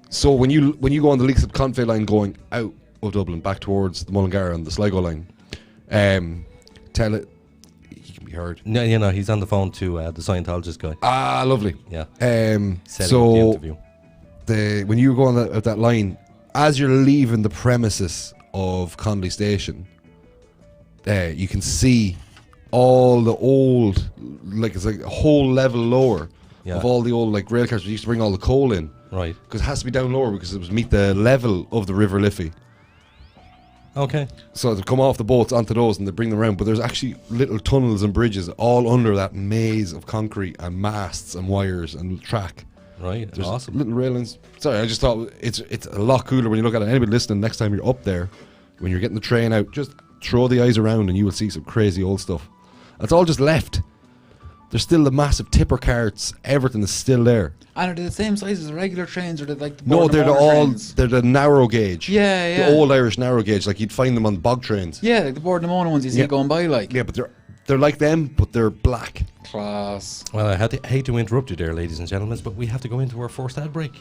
So when you go on the Leaks Confe line going out of Dublin back towards the Mullingar and the Sligo line, tell it he can be heard. No, he's on the phone to the Scientologist guy. Ah, lovely. Yeah. So the interview. When you go on that line, as you're leaving the premises of Connolly Station, you can see all the old, like it's like a whole level lower of all the old like rail cars. We used to bring all the coal in, right? Because it has to be down lower because it was meet the level of the River Liffey. Okay. So they come off the boats onto those and they bring them around, but there's actually little tunnels and bridges all under that maze of concrete and masts and wires and track. Right. There's awesome. little railings. Sorry, I just thought it's a lot cooler when you look at it. Anybody listening, next time you're up there, when you're getting the train out, just throw the eyes around and you will see some crazy old stuff. It's all just left. There's still the massive tipper carts. Everything is still there. And are they the same size as the regular trains, or are they like the No, they're trains? they're the narrow gauge. Yeah. The old Irish narrow gauge, like you'd find them on bog trains. Yeah, like the Board and Mona ones you see going by, like. Yeah, but they're like them, but they're black. Class. Well, I hate to interrupt you there, ladies and gentlemen, but we have to go into our first ad break.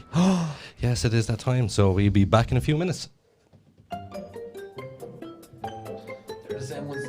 Yes, it is that time. So we'll be back in a few minutes. They're the same ones.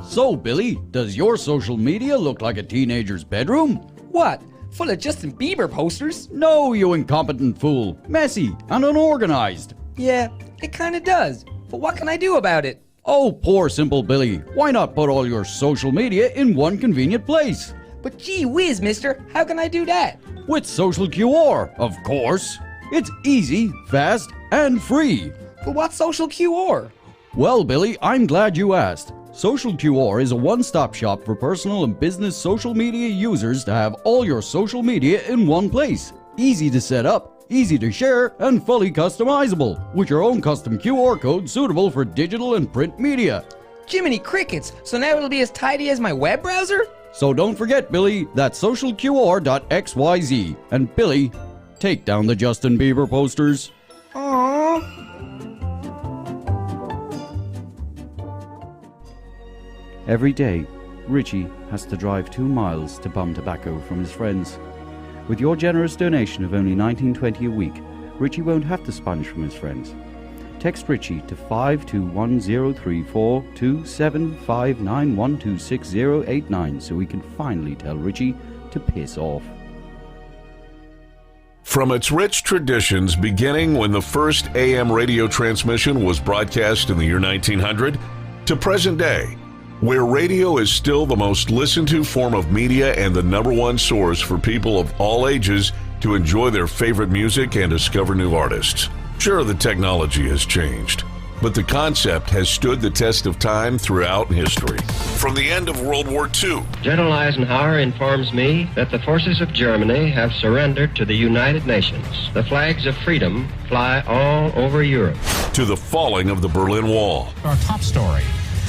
So, Billy, does your social media look like a teenager's bedroom? What? Full of Justin Bieber posters? No, you incompetent fool. Messy and unorganized. Yeah, it kinda does. But what can I do about it? Oh, poor simple Billy. Why not put all your social media in one convenient place? But gee whiz, mister, how can I do that? With Social QR, of course. It's easy, fast, and free. But what's social QR? Well, Billy, I'm glad you asked. Social QR is a one-stop shop for personal and business social media users to have all your social media in one place. Easy to set up, easy to share, and fully customizable, with your own custom QR code suitable for digital and print media. Jiminy crickets, so now it'll be as tidy as my web browser? So don't forget, Billy, that's socialqr.xyz. And Billy, take down the Justin Bieber posters. Aww. Every day, Richie has to drive 2 miles to bum tobacco from his friends. With your generous donation of only $19.20 a week, Richie won't have to sponge from his friends. Text Richie to 5210342 to 759126089 so we can finally tell Richie to piss off. From its rich traditions beginning when the first AM radio transmission was broadcast in the year 1900 to present day, where radio is still the most listened to form of media and the #1 source for people of all ages to enjoy their favorite music and discover new artists. Sure, the technology has changed, but the concept has stood the test of time throughout history. From the end of World War II, General Eisenhower informs me that the forces of Germany have surrendered to the United Nations. The flags of freedom fly all over Europe. to the falling of the Berlin Wall. Our top story.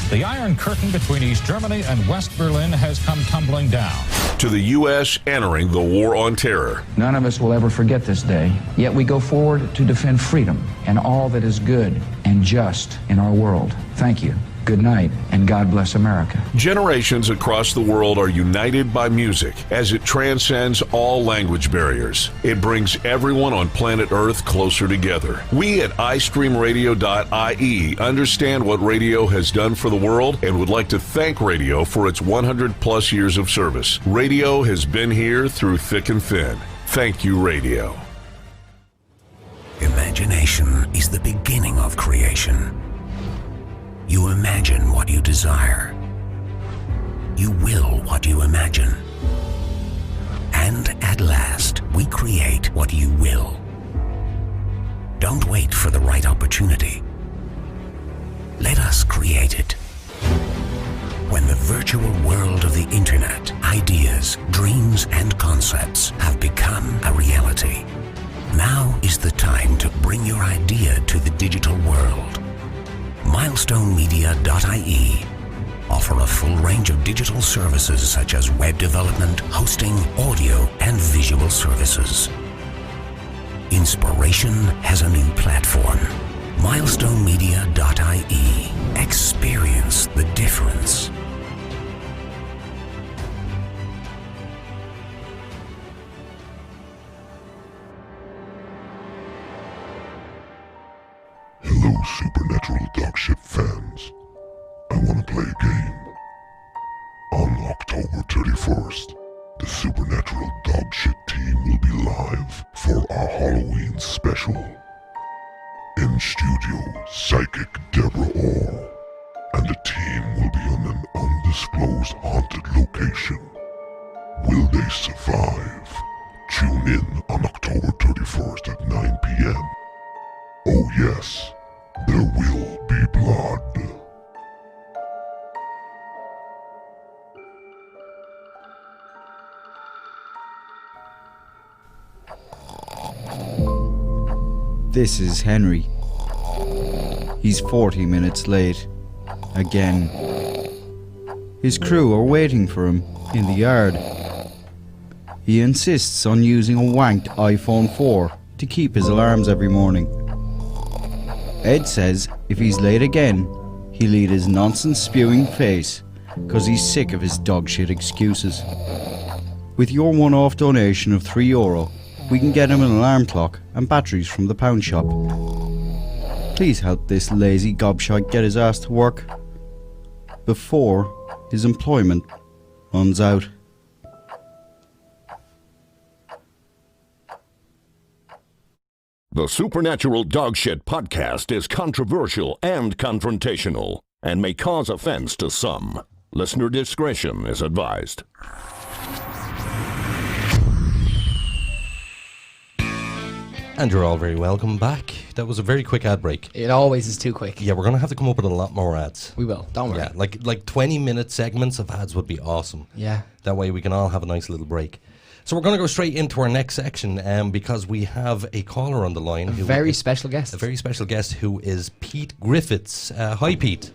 The Iron Curtain between East Germany and West Berlin has come tumbling down. To the U.S. entering the War on Terror. None of us will ever forget this day, yet we go forward to defend freedom and all that is good and just in our world. Thank you. Good night, and God bless America. Generations across the world are united by music as it transcends all language barriers. It brings everyone on planet Earth closer together. We at iStreamRadio.ie understand what radio has done for the world and would like to thank radio for its 100+ years of service. Radio has been here through thick and thin. Thank you, radio. Imagination is the beginning of creation. You imagine what you desire. You will what you imagine. And at last, we create what you will. Don't wait for the right opportunity. Let us create it. When the virtual world of the internet, ideas, dreams, and concepts have become a reality, now is the time to bring your idea to the digital world. MilestoneMedia.ie offer a full range of digital services such as web development, hosting, audio, and visual services. Inspiration has a new platform, milestonemedia.ie. Experience the difference. Hello, Supernatural Dogshit fans. I want to play a game. On October 31st, the Supernatural Dogshit team will be live for our Halloween special. In studio, Psychic Deborah Orr and the team will be on an undisclosed haunted location. Will they survive? Tune in on October 31st at 9 p.m. Oh yes, there will be blood. This is Henry. He's 40 minutes late. Again. His crew are waiting for him in the yard. He insists on using a wanked iPhone 4 to keep his alarms every morning. Ed says if he's late again, he'll eat his nonsense-spewing face, because he's sick of his dogshit excuses. With your one-off donation of €3, we can get him an alarm clock and batteries from the pound shop. Please help this lazy gobshite get his ass to work before his employment runs out. The Supernatural Dogshit podcast is controversial and confrontational and may cause offense to some. Listener discretion is advised. And you're all very welcome back. That was a very quick ad break. It always is too quick. Yeah, we're going to have to come up with a lot more ads. We will, don't worry. Yeah, like 20-minute segments of ads would be awesome. Yeah. That way we can all have a nice little break. So we're going to go straight into our next section because we have a caller on the line. A very special guest who is Pete Griffiths. Hi, Pete.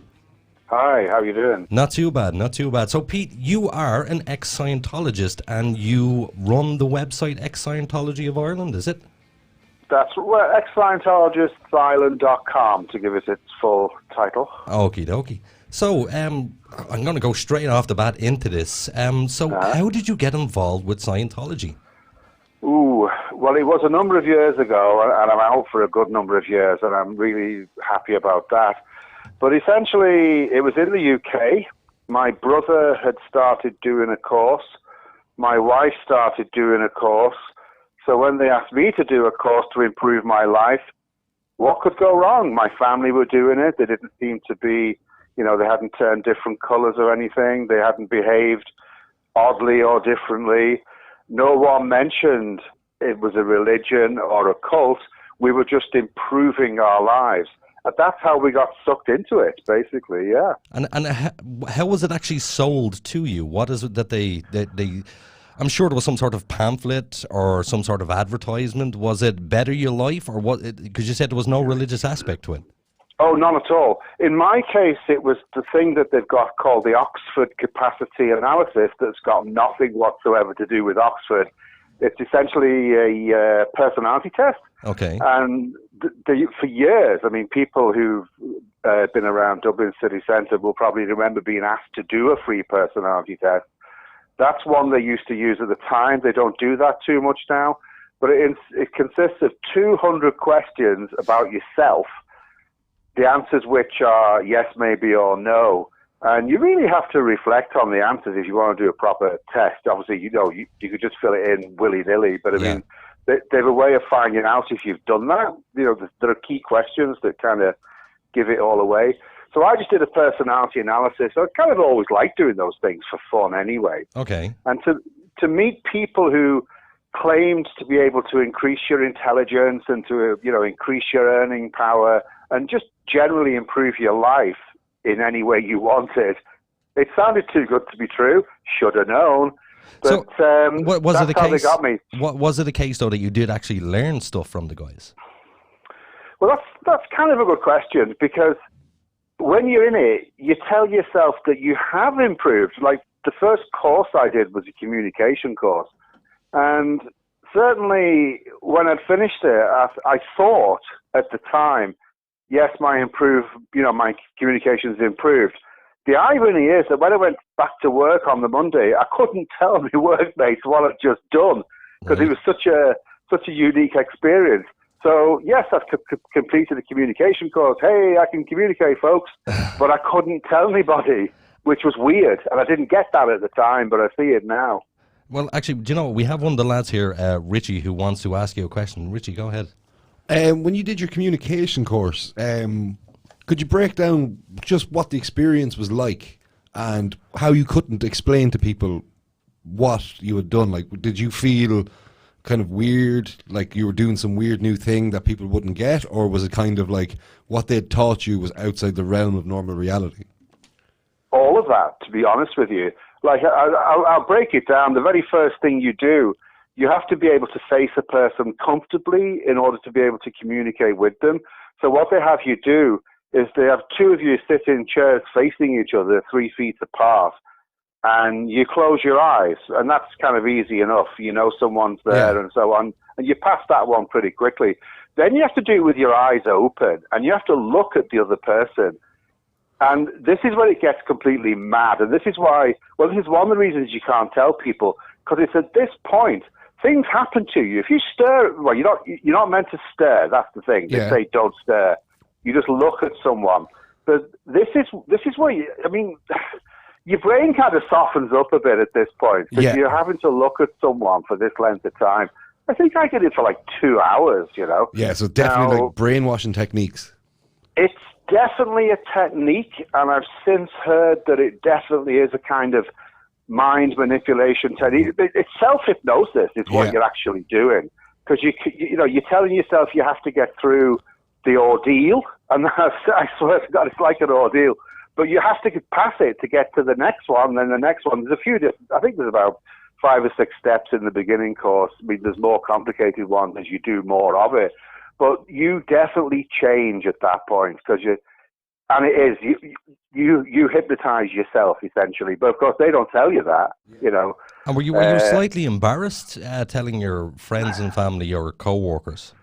Hi, how you doing? Not too bad, not too bad. So, Pete, you are an ex-Scientologist and you run the website Ex-Scientology of Ireland, is it? That's ex-Scientologistsilent.com to give it its full title. Okie dokie. So, I'm going to go straight off the bat into this. How did you get involved with Scientology? Ooh, well, it was a number of years ago, and I'm out for a good number of years, and I'm really happy about that. But essentially, it was in the UK. My brother had started doing a course. My wife started doing a course. So when they asked me to do a course to improve my life, what could go wrong? My family were doing it. They didn't seem to be, they hadn't turned different colours or anything. They hadn't behaved oddly or differently. No one mentioned it was a religion or a cult. We were just improving our lives. And that's how we got sucked into it, basically, yeah. And how was it actually sold to you? What is it that they I'm sure there was some sort of pamphlet or some sort of advertisement. Was it better your life, or what? Because you said there was no religious aspect to it. Oh, none at all. In my case, it was the thing that they've got called the Oxford Capacity Analysis that's got nothing whatsoever to do with Oxford. It's essentially a personality test. Okay. And for years, people who've been around Dublin City Centre will probably remember being asked to do a free personality test. That's one they used to use at the time. They don't do that too much now. But it consists of 200 questions about yourself, the answers which are yes, maybe, or no. And you really have to reflect on the answers if you want to do a proper test. Obviously, you could just fill it in willy-nilly. But, they have a way of finding out if you've done that. There are key questions that kind of give it all away. So I just did a personality analysis. I kind of always liked doing those things for fun anyway. Okay. And to meet people who claimed to be able to increase your intelligence and to, increase your earning power and just generally improve your life in any way you wanted, it sounded too good to be true. Should have known. But was that's it a how case, they got me. Was it a case, though, that you did actually learn stuff from the guys? Well, that's kind of a good question, because when you're in it, you tell yourself that you have improved. Like the first course I did was a communication course. And certainly when I'd finished it, I thought at the time, yes, my communications improved. The irony is that when I went back to work on the Monday, I couldn't tell my workmates what I'd just done because it was such a unique experience. So, yes, I've completed a communication course. Hey, I can communicate, folks. But I couldn't tell anybody, which was weird. And I didn't get that at the time, but I see it now. Well, actually, do you know, we have one of the lads here, Richie, who wants to ask you a question. Richie, go ahead. When you did your communication course, could you break down just what the experience was like and how you couldn't explain to people what you had done? Like, did you feel kind of weird, like you were doing some weird new thing that people wouldn't get, or was it kind of like what they'd taught you was outside the realm of normal reality? All of that, to be honest with you. Like, I'll break it down. The very first thing you do, you have to be able to face a person comfortably in order to be able to communicate with them. So what they have you do is they have two of you sit in chairs facing each other 3 feet apart, and you close your eyes, and that's kind of easy enough. You know someone's there and so on, and you pass that one pretty quickly. Then you have to do it with your eyes open, and you have to look at the other person. And this is where it gets completely mad, and this is why, well, this is one of the reasons you can't tell people, because it's at this point, things happen to you. If you stare, well, you're not meant to stare, that's the thing. They say don't stare. You just look at someone. But this is where your brain kind of softens up a bit at this point, because you're having to look at someone for this length of time. I think I did it for like 2 hours, you know. Yeah, so definitely like brainwashing techniques. It's definitely a technique, and I've since heard that it definitely is a kind of mind manipulation technique. It's self-hypnosis is what you're actually doing, because you're telling yourself you have to get through the ordeal, and I swear to God, it's like an ordeal. But you have to pass it to get to the next one, then the next one. There's a few different, I think there's about 5 or 6 steps in the beginning course. I mean, there's more complicated ones as you do more of it. But you definitely change at that point, because you hypnotize yourself essentially. But of course, they don't tell you that, you know. And were you slightly embarrassed telling your friends and family or co-workers?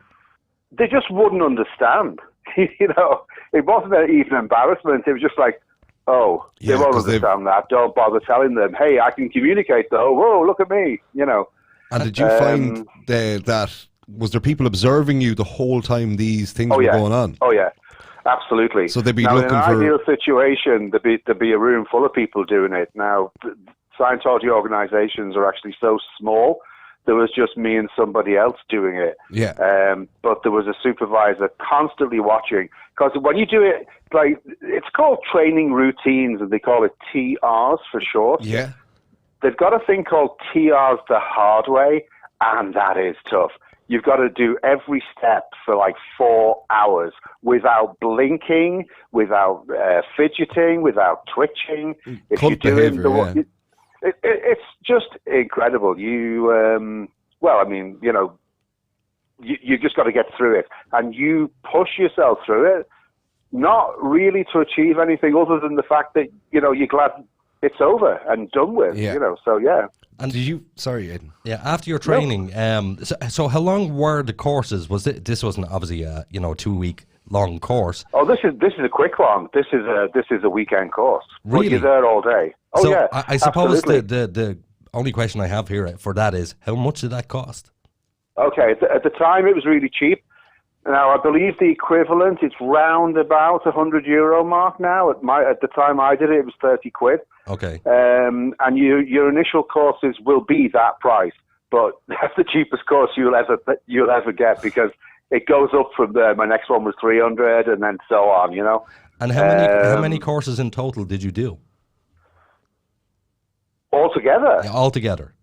They just wouldn't understand. You know, it wasn't even embarrassment. It was just like, oh, they won't understand that. Don't bother telling them. Hey, I can communicate though. Whoa, look at me. You know. And did you find that was there people observing you the whole time these things were going on? Oh yeah, absolutely. So they'd be now, looking in an for ideal situation, there'd be a room full of people doing it. Now, Scientology organizations are actually so small. There was just me and somebody else doing it. Yeah. But there was a supervisor constantly watching. Because when you do it, like, it's called training routines, and they call it TRs for short. Yeah. They've got a thing called TRs the hard way, and that is tough. You've got to do every step for like 4 hours without blinking, without fidgeting, without twitching. If you're doing the it's just incredible. You, you just got to get through it, and you push yourself through it, not really to achieve anything other than the fact that, you know, you're glad it's over and done with, you know, so yeah. And did you, sorry, Aiden. Yeah, after your training, so how long were the courses? This wasn't obviously a 2-week long course. Oh, this is a quick one. This is a weekend course. Really? But you're there all day. Oh so yeah. I suppose absolutely. the only question I have here for that is, how much did that cost? Okay, at the time it was really cheap. Now I believe the equivalent is round about €100 mark now. At the time I did it, it was 30 quid. Okay. And your initial courses will be that price, but that's the cheapest course you'll ever get, because it goes up from there. My next one was 300, and then so on. You know. And how many courses in total did you do? Altogether? Yeah, altogether.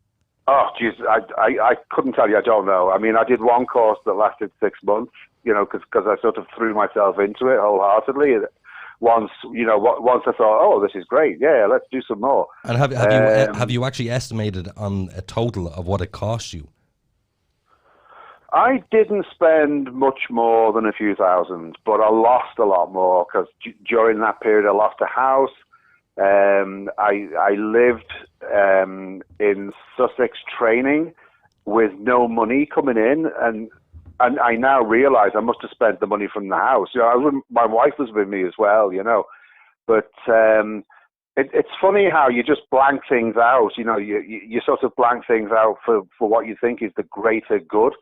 Oh, geez, I couldn't tell you. I don't know. I mean, I did one course that lasted 6 months, you know, because I sort of threw myself into it wholeheartedly. Once I thought, oh, this is great. Yeah, let's do some more. And have you actually estimated on a total of what it cost you? I didn't spend much more than a few thousand, but I lost a lot more because during that period I lost a house. I lived in Sussex training with no money coming in, and I now realize I must have spent the money from the house. My wife was with me as well, but it's funny how you just blank things out. You sort of blank things out for what you think is the greater good.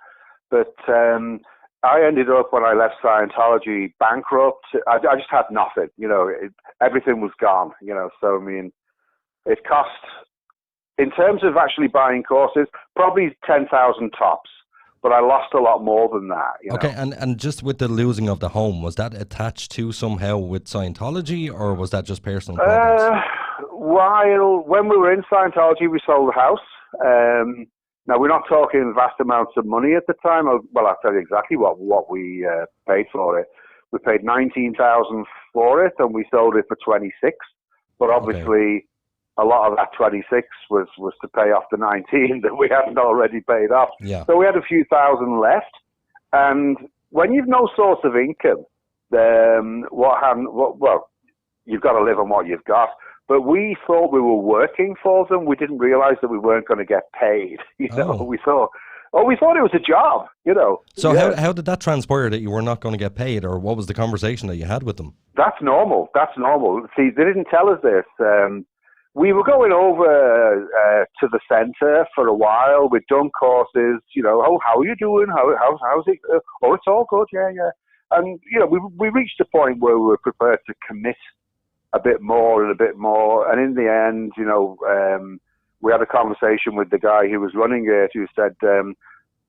But I ended up, when I left Scientology, bankrupt. I just had nothing, everything was gone, so I mean, it cost, in terms of actually buying courses, probably 10,000 tops, but I lost a lot more than that. Okay, and just with the losing of the home, was that attached to somehow with Scientology, or was that just personal problems? When we were in Scientology, we sold the house. Now, we're not talking vast amounts of money at the time. Well, I'll tell you exactly what we paid for it. We paid $19,000 for it, and we sold it for $26,000. But obviously, a lot of that $26,000 was to pay off the $19,000 that we hadn't already paid off. Yeah. So we had a few thousand left. And when you've no source of income, then what happened? Well, you've got to live on what you've got. But we thought we were working for them. We didn't realize that we weren't going to get paid. We thought it was a job, So how did that transpire that you were not going to get paid, or what was the conversation that you had with them? That's normal. See, they didn't tell us this. We were going over to the center for a while. We'd done courses, how are you doing? How's it? Oh, it's all good, yeah. And, we reached a point where we were prepared to commit a bit more. And in the end, we had a conversation with the guy who was running it, who said,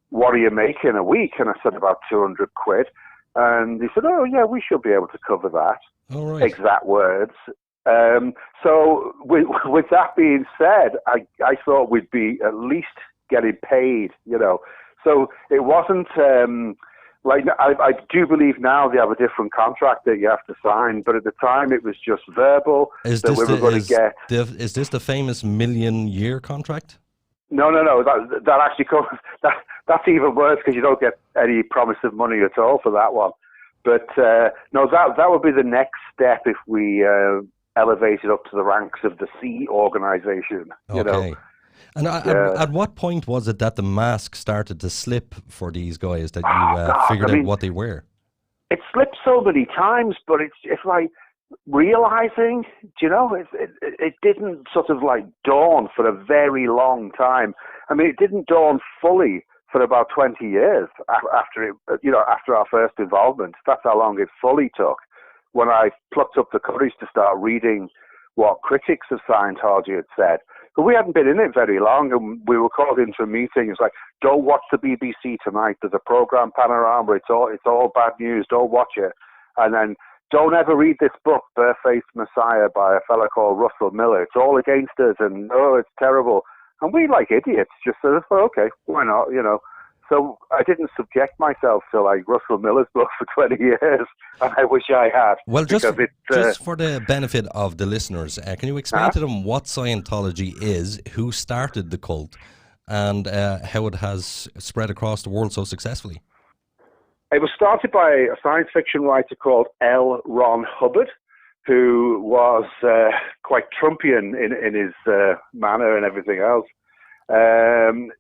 what are you making a week? And I said, about 200 quid. And he said, oh, yeah, we should be able to cover that. All right. Exact words. So with that being said, I thought we'd be at least getting paid, So it wasn't... I do believe now they have a different contract that you have to sign, but at the time it was just verbal Is that we were going to get. Is this the famous million-year contract? No. That actually covers that's even worse because you don't get any promise of money at all for that one. But no, that would be the next step if we elevated up to the ranks of the C organization. Okay. And at what point was it that the mask started to slip for these guys, that you figured out what they were? It slipped so many times, but it's like realizing, it didn't sort of like dawn for a very long time. I mean, it didn't dawn fully for about 20 years after our first involvement. That's how long it fully took. When I plucked up the courage to start reading what critics of Scientology had said. But we hadn't been in it very long, and we were called into a meeting. It's like, don't watch the BBC tonight. There's a program Panorama. It's all bad news. Don't watch it. And then don't ever read this book, Barefaced Messiah, by a fella called Russell Miller. It's all against us, and it's terrible. And we, like idiots, just said, okay, why not? So I didn't subject myself to like Russell Miller's book for 20 years, and I wish I had. Well, just for the benefit of the listeners, can you explain to them what Scientology is, who started the cult, and how it has spread across the world so successfully? It was started by a science fiction writer called L. Ron Hubbard, who was quite Trumpian in his manner and everything else.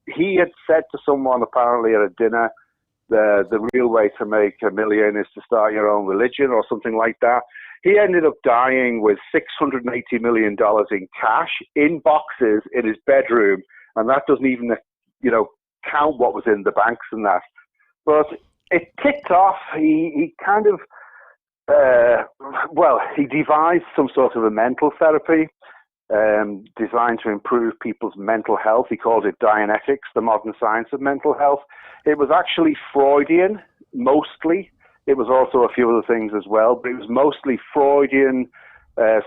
He had said to someone apparently at a dinner, the real way to make $1 million is to start your own religion or something like that. He ended up dying with $680 million in cash in boxes in his bedroom, and that doesn't even, count what was in the banks and that. But it kicked off. He kind of, he devised some sort of a mental therapy designed to improve people's mental health. He called it Dianetics, the modern science of mental health. It was actually Freudian, mostly. It was also a few other things as well, but it was mostly Freudian,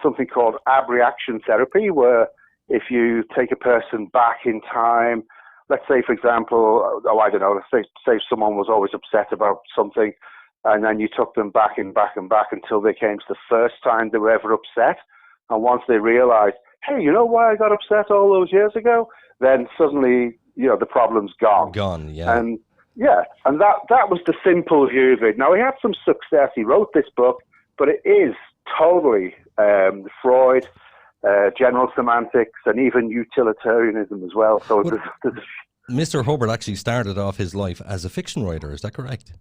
something called abreaction therapy, where if you take a person back in time, let's say, for example, let's say someone was always upset about something, and then you took them back and back and back until they came to the first time they were ever upset. And once they realized, hey, you know why I got upset all those years ago? Then suddenly, the problem's gone. Gone, yeah. And Yeah, and that was the simple view of it. Now, he had some success. He wrote this book, but it is totally Freud, general semantics, and even utilitarianism as well. So there's Mr. Hubbard actually started off his life as a fiction writer, is that correct?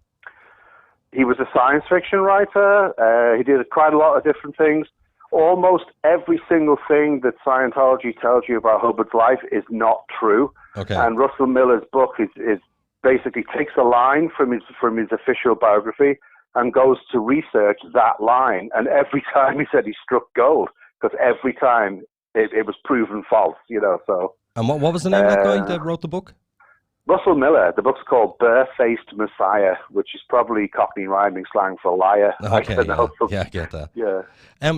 He was a science fiction writer. He did quite a lot of different things. Almost every single thing that Scientology tells you about Hubbard's life is not true. Okay. And Russell Miller's book is basically takes a line from his official biography and goes to research that line. And every time he said he struck gold, because every time it was proven false, so. And what was the name of that guy that wrote the book? Russell Miller. The book's called Bare-Faced Messiah, which is probably Cockney rhyming slang for liar. Okay, yeah, I get that. Yeah.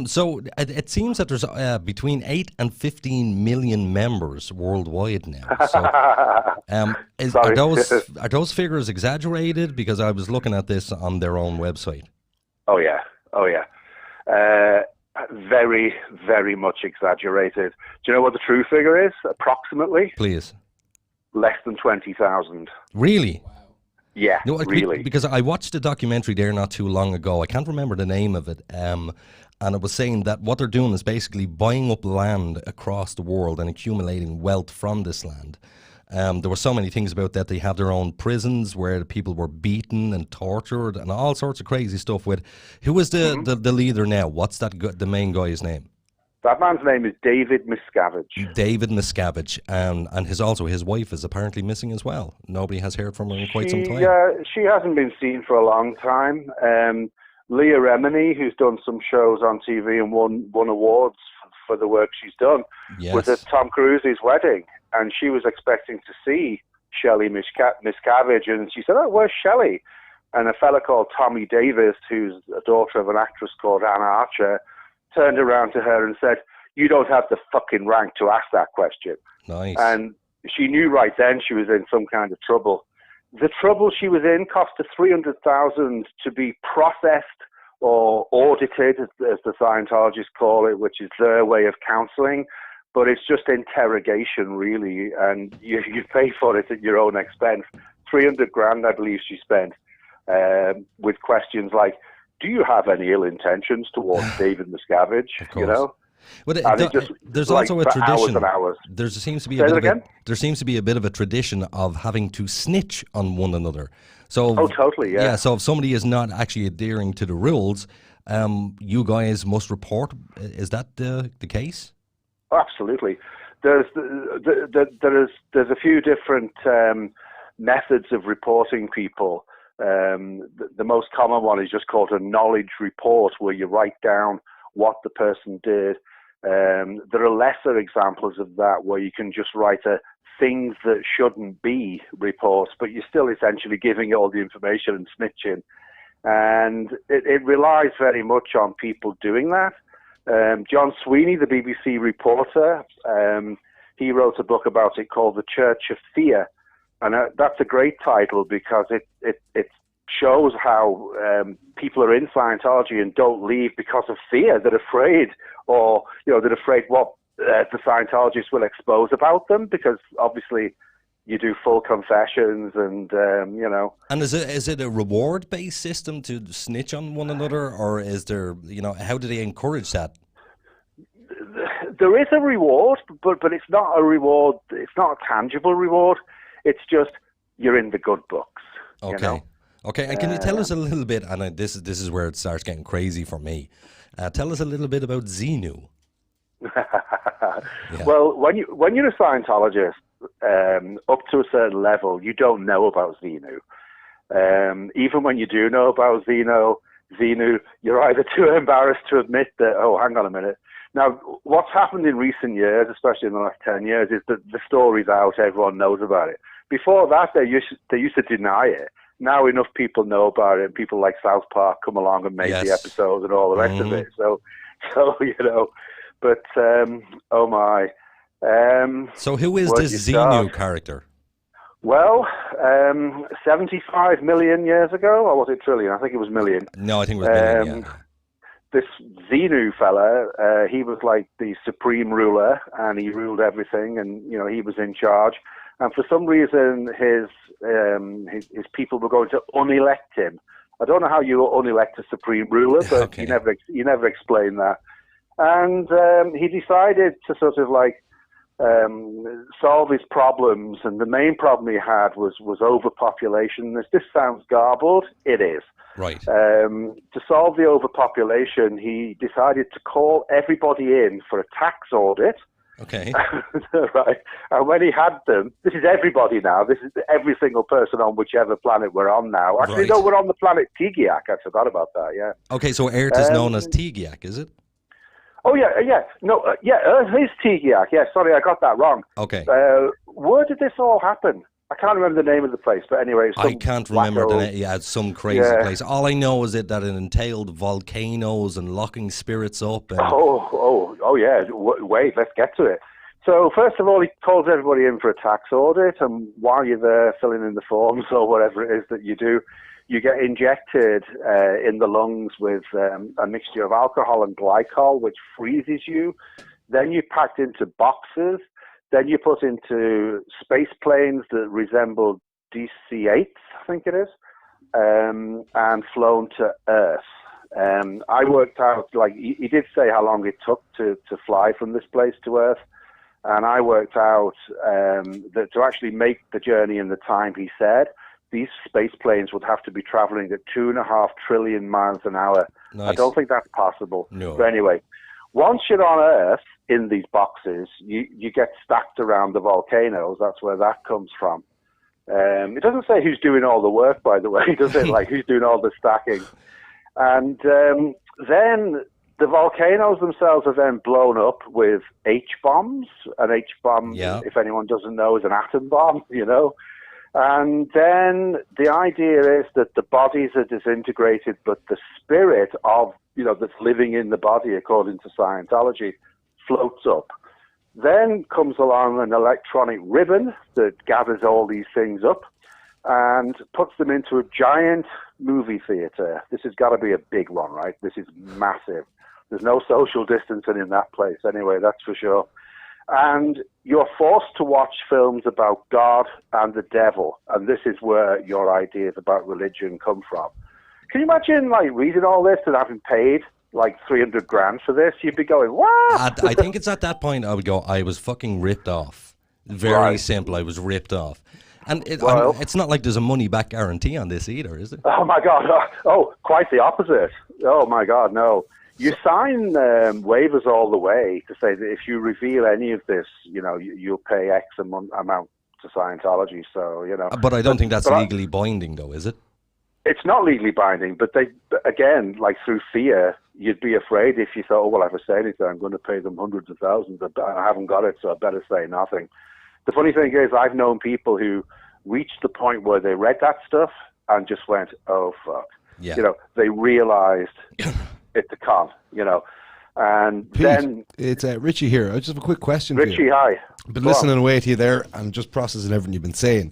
So it seems that there's between 8 and 15 million members worldwide now. So, are those figures exaggerated? Because I was looking at this on their own website. Oh yeah. Very, very much exaggerated. Do you know what the true figure is, approximately? Please. Less than 20,000. Really? Yeah, no, really. Because I watched a documentary there not too long ago. I can't remember the name of it. And it was saying that what they're doing is basically buying up land across the world and accumulating wealth from this land. There were so many things about that. They have their own prisons where the people were beaten and tortured and all sorts of crazy stuff. Who is the leader now? What's the main guy's name? That man's name is David Miscavige. David Miscavige, and his wife is apparently missing as well. Nobody has heard from her in quite some time. She hasn't been seen for a long time. Leah Remini, who's done some shows on TV and won awards for the work she's done, was at Tom Cruise's wedding, and she was expecting to see Shelley Miscavige, and she said, "Oh, where's Shelley?" And a fella called Tommy Davis, who's a daughter of an actress called Anna Archer, turned around to her and said, "You don't have the fucking rank to ask that question." Nice. And she knew right then she was in some kind of trouble. The trouble she was in cost her $300,000 to be processed or audited, as the Scientologists call it, which is their way of counseling. But it's just interrogation, really, and you pay for it at your own expense. $300,000, I believe she spent, with questions like, "Do you have any ill intentions towards David Miscavige?" But there's like also a tradition. Hours and hours. There seems to be a bit of a tradition of having to snitch on one another. So, totally, yeah. Yeah. So if somebody is not actually adhering to the rules, you guys must report. Is that the case? Absolutely. There's a few different methods of reporting people. The most common one is just called a knowledge report, where you write down what the person did. There are lesser examples of that, where you can just write a things that shouldn't be report, but you're still essentially giving all the information and snitching. And it relies very much on people doing that. John Sweeney, the BBC reporter, he wrote a book about it called The Church of Fear. And that's a great title, because it shows how people are in Scientology and don't leave because of fear. They're afraid, or they're afraid what the Scientologists will expose about them, because obviously you do full confessions and And is it a reward based system to snitch on one another, or is there how do they encourage that? There is a reward, but it's not a reward. It's not a tangible reward. It's just you're in the good books. Okay. Okay, and can you tell us a little bit, and this is where it starts getting crazy for me, tell us a little bit about Xenu. Yeah. Well, when you're a Scientologist, up to a certain level, you don't know about Xenu. Even when you do know about Xenu, you're either too embarrassed to admit that, oh, hang on a minute. Now, what's happened in recent years, especially in the last 10 years, is that the story's out, everyone knows about it. Before that, they used to deny it. Now enough people know about it, and people like South Park come along and make the episodes and all the rest of it. So but oh my. So who is this Xenu character? Well, 75 million years ago, or was it trillion? I think it was million. No, I think it was million, yeah. This Xenu fella, he was like the supreme ruler, and he ruled everything, and he was in charge. and for some reason his people were going to unelect him. I don't know how you unelect a supreme ruler, but he never explained that. And he decided to sort of like solve his problems, and the main problem he had was overpopulation. This sounds garbled. It is. Right. To solve the overpopulation, he decided to call everybody in for a tax audit. Okay. Right. And when he had them, this is everybody now. This is every single person on whichever planet we're on now. Actually, Right. no, we're on the planet Tigiak. I forgot about that, yeah. Okay, so Earth is known as Tigiak, is it? Oh, yeah. No, Earth is Tigiak. Yeah, sorry, I got that wrong. Okay. Where did this all happen? I can't remember the name of the place, but anyway. I can't remember the name. Yeah, it's some crazy place. All I know is that it entailed volcanoes and locking spirits up. And Oh, yeah. Wait, let's get to it. So, first of all, he calls everybody in for a tax audit, and while you're there filling in the forms or whatever it is that you do, you get injected in the lungs with a mixture of alcohol and glycol, which freezes you. Then you're packed into boxes. Then you're put into space planes that resemble DC-8s, I think it is, and flown to Earth. I worked out, like, he did say how long it took to fly from this place to Earth, and I worked out that to actually make the journey in the time he said, these space planes would have to be traveling at 2.5 trillion miles an hour. Nice. I don't think that's possible. No. But anyway, once you're on Earth in these boxes, you get stacked around the volcanoes. That's where that comes from. It doesn't say who's doing all the work, by the way, does it? Like, who's doing all the stacking? And then the volcanoes themselves are then blown up with H-bombs. An H-bomb, if anyone doesn't know, is an atom bomb, you know. And then the idea is that the bodies are disintegrated, but the spirit of, that's living in the body, according to Scientology, floats up. Then comes along an electronic ribbon that gathers all these things up and puts them into a giant movie theater. This has got to be a big one, right? This is massive. There's no social distancing in that place anyway, that's for sure. And you're forced to watch films about God and the devil, and this is where your ideas about religion come from. Can you imagine, like, reading all this and having paid like 300 grand for this? You'd be going, what? I think it's at that point I would go, I was fucking ripped off. Very simple, I was ripped off. And it's not like there's a money-back guarantee on this either, is it? Oh, my God. Oh, quite the opposite. Oh, my God, no. You sign waivers all the way to say that if you reveal any of this, you'll pay X amount to Scientology. So, But I don't think that's legally binding, though, is it? It's not legally binding, but they, again, like through fear, you'd be afraid if you thought, oh, well, if I say anything, I'm going to pay them hundreds of thousands. I haven't got it, so I better say nothing. The funny thing is, I've known people who reached the point where they read that stuff and just went, oh, fuck. Yeah. They realized it's a con, and Pete, then... It's Richie here. I just have a quick question Richie, for you. hi. I've been listening away to you there and just processing everything you've been saying.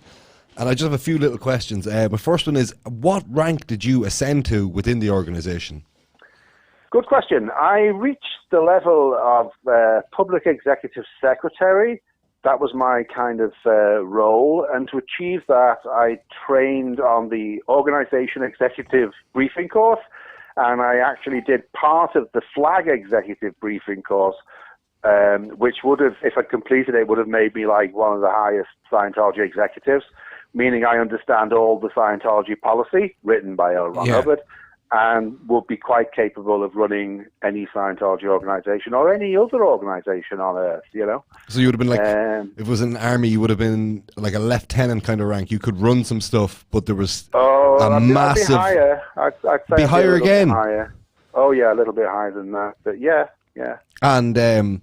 And I just have a few little questions. My first one is, what rank did you ascend to within the organization? Good question. I reached the level of public executive secretary. That was my kind of role. And to achieve that, I trained on the organization executive briefing course. And I actually did part of the flag executive briefing course, which would have, if I'd completed it, would have made me like one of the highest Scientology executives, meaning I understand all the Scientology policy written by L. Ron Hubbard, and would be quite capable of running any Scientology organization or any other organization on Earth, So you would have been like, if it was in an army, you would have been like a lieutenant kind of rank. You could run some stuff, but there was massive... I'd be higher. I'd say be higher again? Higher. Oh, yeah, a little bit higher than that. But yeah. And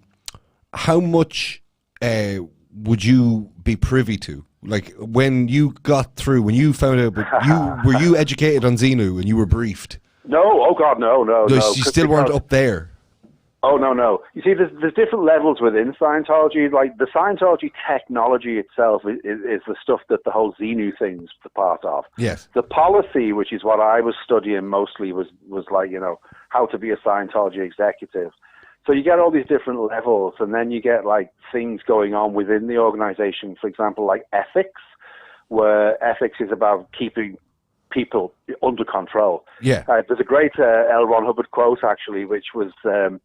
how much would you be privy to? Like, when you got through, when you found out, were you educated on Xenu and you were briefed? No, oh God, no. You still weren't up there? Oh, no. You see, there's different levels within Scientology. Like, the Scientology technology itself is the stuff that the whole Xenu thing's the part of. Yes. The policy, which is what I was studying mostly, was like, how to be a Scientology executive. So you get all these different levels, and then you get like things going on within the organization. For example, like ethics, where ethics is about keeping people under control. Yeah. There's a great L. Ron Hubbard quote, actually, which was the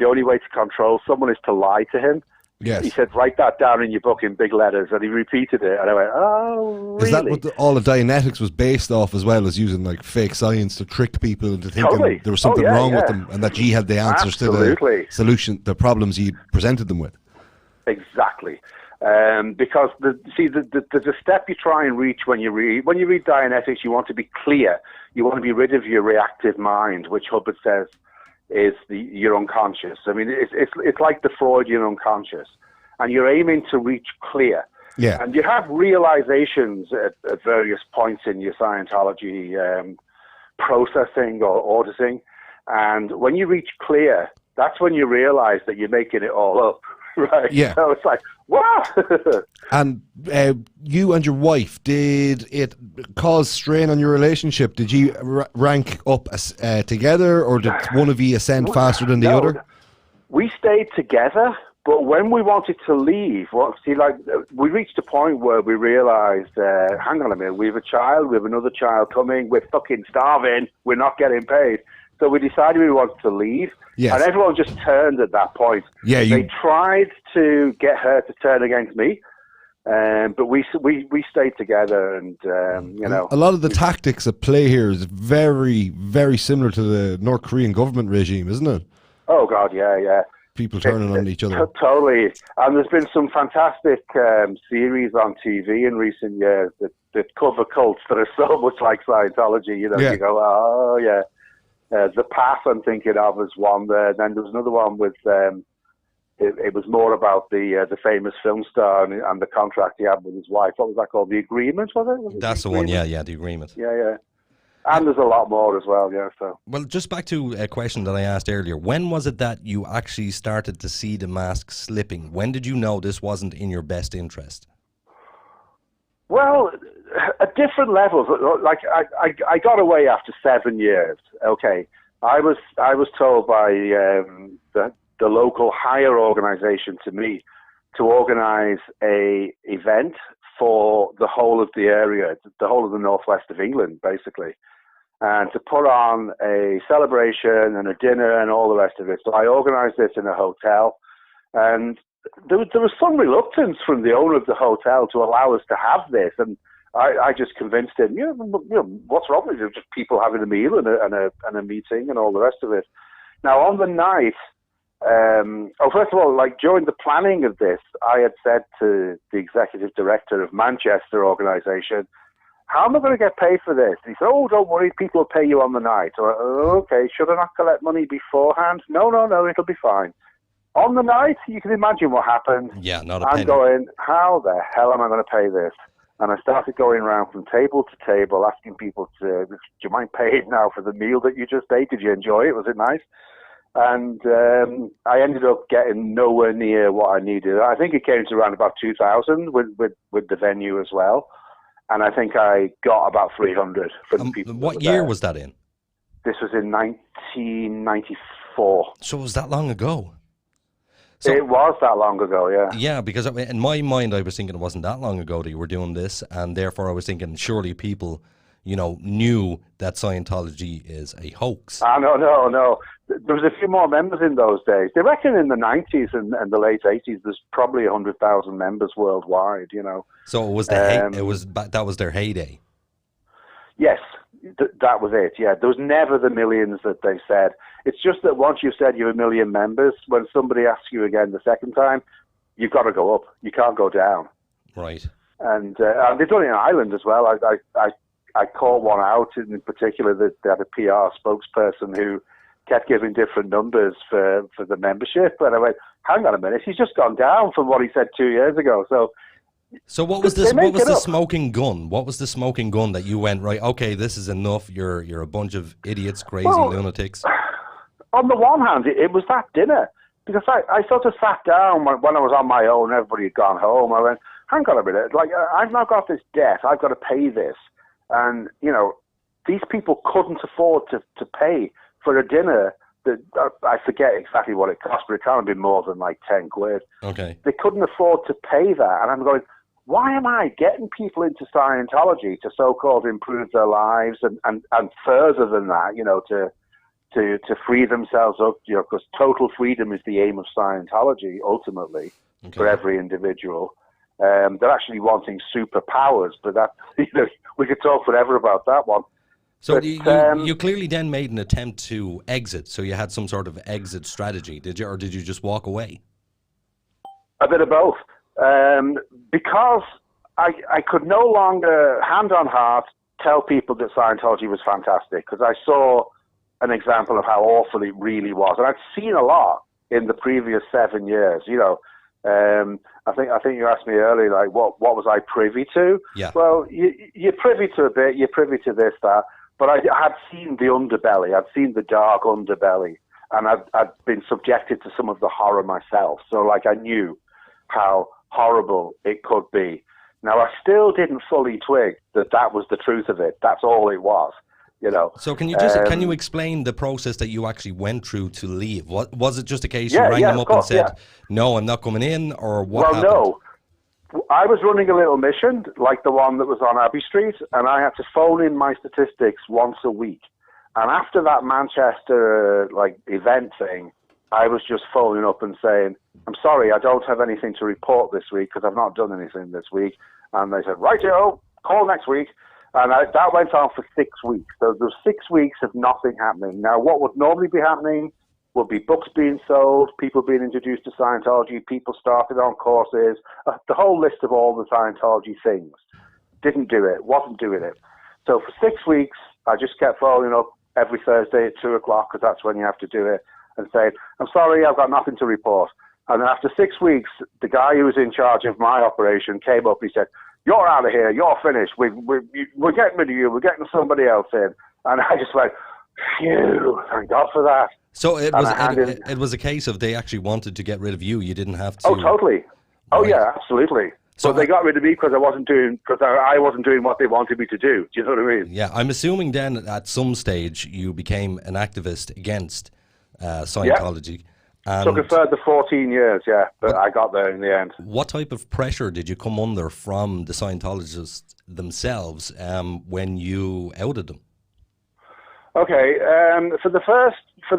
only way to control someone is to lie to him. Yes. He said, write that down in your book in big letters, and he repeated it, and I went, oh, really? Is that what all of Dianetics was based off, as well as using like fake science to trick people into thinking there was something wrong with them, and that G had the answers to the solution, the problems he presented them with? Exactly. Because there's a step you try and reach when you read Dianetics. You want to be clear. You want to be rid of your reactive mind, which Hubbard says is your unconscious. I mean, it's like the Freudian unconscious, and you're aiming to reach clear. Yeah. And you have realizations at various points in your Scientology processing or auditing, and when you reach clear, that's when you realize that you're making it all up. Right. Yeah. So it's like, what? And you and your wife, did it cause strain on your relationship? Did you rank up together, or did one of you ascend faster than the other? We stayed together, but when we wanted to leave, we reached a point where we realized, hang on a minute, we have a child, we have another child coming, we're fucking starving, we're not getting paid. So we decided we wanted to leave, and everyone just turned at that point. Yeah, they tried to get her to turn against me, but we stayed together, and you know, a lot of the tactics at play here is very, very similar to the North Korean government regime, isn't it? Oh God, yeah. People turning on each other. Totally, and there's been some fantastic series on TV in recent years that cover cults that are so much like Scientology. You know, you go, oh yeah. The Path, I'm thinking of, as one there. Then there was another one with, it was more about the famous film star and the contract he had with his wife. What was that called? The Agreement, was it? That's the one, yeah, The Agreement. Yeah. And there's a lot more as well, yeah. So. Well, just back to a question that I asked earlier. When was it that you actually started to see the mask slipping? When did you know this wasn't in your best interest? Well, at different levels. Like I got away after 7 years. Okay, I was told by the local higher organization to me to organize a event for the whole of the area, the whole of the northwest of England, basically, and to put on a celebration and a dinner and all the rest of it. So I organized this in a hotel, and there was some reluctance from the owner of the hotel to allow us to have this, and I just convinced him, you know, what's wrong with it? Just people having a meal and a meeting and all the rest of it. Now, on the night, first of all, like during the planning of this, I had said to the executive director of Manchester organisation, how am I going to get paid for this? And he said, oh, don't worry, people will pay you on the night. So, okay, should I not collect money beforehand? No, it'll be fine. On the night, you can imagine what happened. Yeah, not a penny. I'm going, how the hell am I going to pay this? And I started going around from table to table, asking people do you mind paying now for the meal that you just ate? Did you enjoy it? Was it nice? And I ended up getting nowhere near what I needed. I think it came to around about 2,000 with the venue as well. And I think I got about 300 from the people. What year was that in? This was in 1994. So it was that long ago? It was that long ago, yeah. Yeah, because in my mind I was thinking it wasn't that long ago that you were doing this, and therefore I was thinking surely people, you know, knew that Scientology is a hoax. No. There was a few more members in those days. They reckon in the 90s and the late 80s there's probably 100,000 members worldwide, you know. So it was that was their heyday. Yes, that was it, yeah. There was never the millions that they said. It's just that once you've said you have 1 million members, when somebody asks you again the second time, you've got to go up. You can't go down. Right. And they've done it in Ireland as well. I caught one out in particular that they had a PR spokesperson who kept giving different numbers for the membership. And I went, hang on a minute, he's just gone down from what he said 2 years ago. So what was this? What was the smoking gun? What was the smoking gun that you went, right, okay, this is enough, you're a bunch of idiots, crazy lunatics? On the one hand, it was that dinner. Because I sort of sat down when I was on my own, everybody had gone home. I went, hang on a minute, like, I've now got this debt, I've got to pay this. And, you know, these people couldn't afford to pay for a dinner I forget exactly what it cost, but it can't have been more than like 10 quid. Okay. They couldn't afford to pay that. And I'm going, why am I getting people into Scientology to so-called improve their lives and further than that, you know, to free themselves up, you know, because total freedom is the aim of Scientology, ultimately, for every individual. They're actually wanting superpowers, but that, you know, we could talk forever about that one. So but, you clearly then made an attempt to exit, so you had some sort of exit strategy, did you, or did you just walk away? A bit of both. Because I could no longer, hand on heart, tell people that Scientology was fantastic, because I saw an example of how awful it really was. And I'd seen a lot in the previous 7 years, you know. I think you asked me earlier, like, what was I privy to? Yeah. Well, you're privy to a bit, you're privy to this, that, but I had seen the underbelly, I'd seen the dark underbelly, and I'd been subjected to some of the horror myself. So, like, I knew how horrible it could be. Now, I still didn't fully twig that was the truth of it. That's all it was, you know. So can you explain the process that you actually went through to leave? What was it? Just a case you rang them up and said, "No, I'm not coming in," or what? Well, happened? no. I was running a little mission, like the one that was on Abbey Street, and I had to phone in my statistics once a week. And after that Manchester event thing, I was just phoning up and saying, "I'm sorry, I don't have anything to report this week because I've not done anything this week." And they said, "Rightio, call next week." And that went on for 6 weeks. So there was 6 weeks of nothing happening. Now, what would normally be happening would be books being sold, people being introduced to Scientology, people started on courses, the whole list of all the Scientology things. Didn't do it, wasn't doing it. So for 6 weeks, I just kept phoning up every Thursday at 2 o'clock, because that's when you have to do it, and saying, "I'm sorry, I've got nothing to report." And then after 6 weeks, the guy who was in charge of my operation came up, he said, "You're out of here, you're finished, we're getting rid of you, we're getting somebody else in." And I just went, phew, thank God for that. So it was a case of they actually wanted to get rid of you. You didn't have to. Oh, totally. Oh, yeah, absolutely. So they got rid of me because I wasn't doing what they wanted me to do. Do you know what I mean? Yeah, I'm assuming then at some stage you became an activist against Scientology. Yeah. Took a further 14 years, yeah, but I got there in the end. What type of pressure did you come under from the Scientologists themselves when you outed them? Okay, for the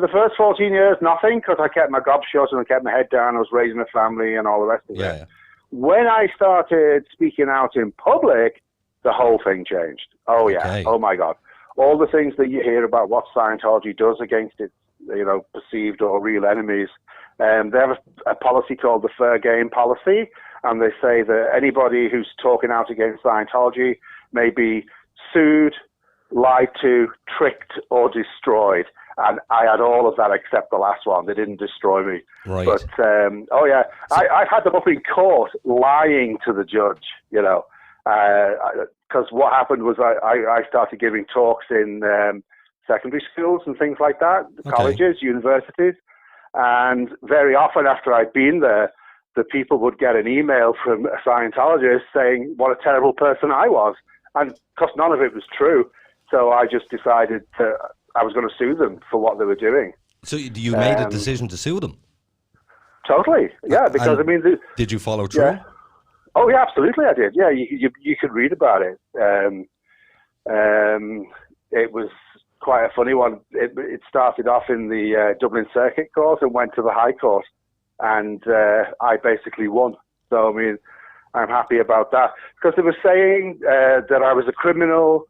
first 14 years, nothing, because I kept my gob shut and I kept my head down. I was raising a family and all the rest of it. Yeah. When I started speaking out in public, the whole thing changed. Oh yeah, okay. Oh my God, all the things that you hear about what Scientology does against its, you know, perceived or real enemies. They have a policy called the fair game policy, and they say that anybody who's talking out against Scientology may be sued, lied to, tricked, or destroyed. And I had all of that except the last one. They didn't destroy me. Right. But, oh yeah, I've had them up in court lying to the judge, you know. Because what happened was I started giving talks in secondary schools and things like that, colleges, universities. And very often after I'd been there, the people would get an email from a Scientologist saying what a terrible person I was. And because none of it was true, so I just decided I was going to sue them for what they were doing. So you made a decision to sue them? Totally, yeah, because, I mean... Did you follow through? Yeah. Oh, yeah, absolutely I did. Yeah, you could read about it. It was quite a funny one. It started off in the Dublin Circuit Court and went to the High Court, and I basically won. So, I mean, I'm happy about that. Because they were saying that I was a criminal,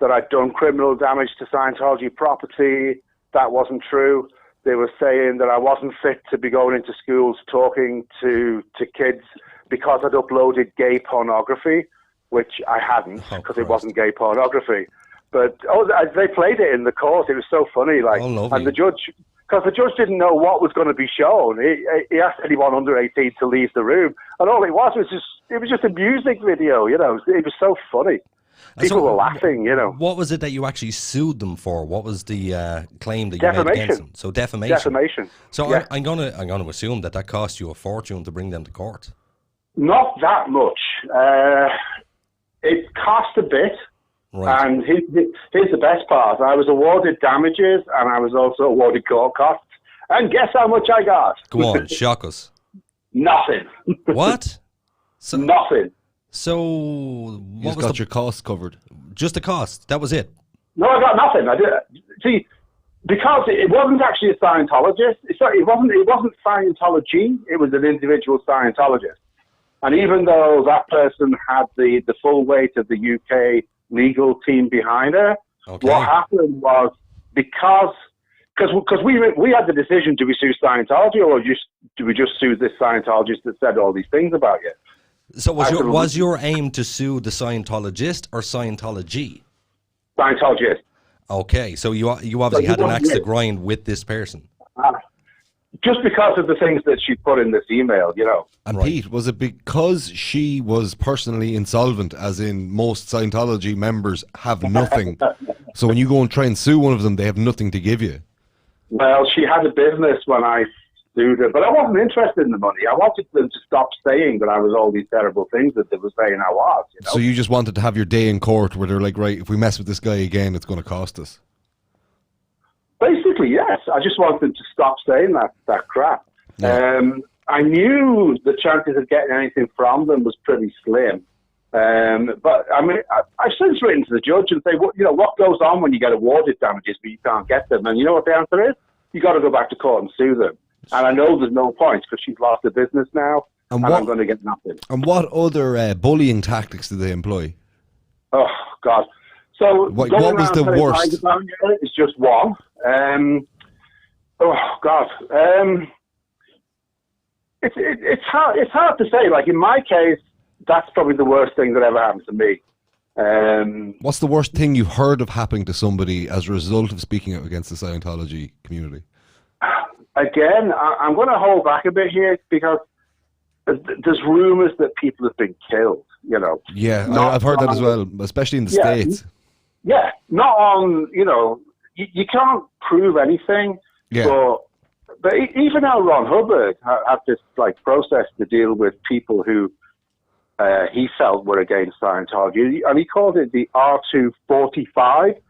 that I'd done criminal damage to Scientology property. That wasn't true. They were saying that I wasn't fit to be going into schools talking to kids because I'd uploaded gay pornography, which I hadn't, because it wasn't gay pornography. But they played it in the court. It was so funny. And the judge, because the judge didn't know what was going to be shown, he asked anyone under 18 to leave the room, and all it was just a music video. You know, it was so funny. People were laughing, you know. What was it that you actually sued them for? What was the claim that you made against them? So defamation. Defamation. So yeah. I'm gonna assume that cost you a fortune to bring them to court. Not that much. It cost a bit, Right. And here's the best part. I was awarded damages, and I was also awarded court costs. And guess how much I got? Go on, shock us. Nothing. What? Nothing. So, You what just was got your costs covered. just the cost? That was it? No, I got nothing. I did. See, because it wasn't actually a Scientologist. It wasn't Scientology. It was an individual Scientologist. And even though that person had the full weight of the UK legal team behind her, what happened was because we had the decision: do we sue Scientology or do we just sue this Scientologist that said all these things about you? So was your aim to sue the Scientologist or Scientology? Scientologist. Okay, so you obviously had an axe to grind with this person. Just because of the things that she put in this email, you know. And Pete, was it because she was personally insolvent, as in most Scientology members have nothing? So when you go and try and sue one of them, they have nothing to give you. Well, she had a business when I sued her, but I wasn't interested in the money. I wanted them to stop saying that I was all these terrible things that they were saying I was. You know? So you just wanted to have your day in court where they're like, right, if we mess with this guy again, it's going to cost us. Basically, yes. I just wanted to stop saying that crap. Yeah. I knew the chances of getting anything from them was pretty slim. But I mean, I've since written to the judge and say, what goes on when you get awarded damages but you can't get them? And you know what the answer is? You got to go back to court and sue them. And I know there's no point because she's lost her business now, and I'm going to get nothing. And what other bullying tactics did they employ? Oh God! So what was the worst? It's just one. Oh God! It's hard to say. Like in my case, that's probably the worst thing that ever happened to me. What's the worst thing you've heard of happening to somebody as a result of speaking out against the Scientology community? Again, I'm going to hold back a bit here because there's rumors that people have been killed, you know. Yeah, I've heard that as well, especially in the States. Yeah, not on, you can't prove anything. Yeah. But even L. Ron Hubbard had this process to deal with people who he felt were against Scientology, and he called it the R245.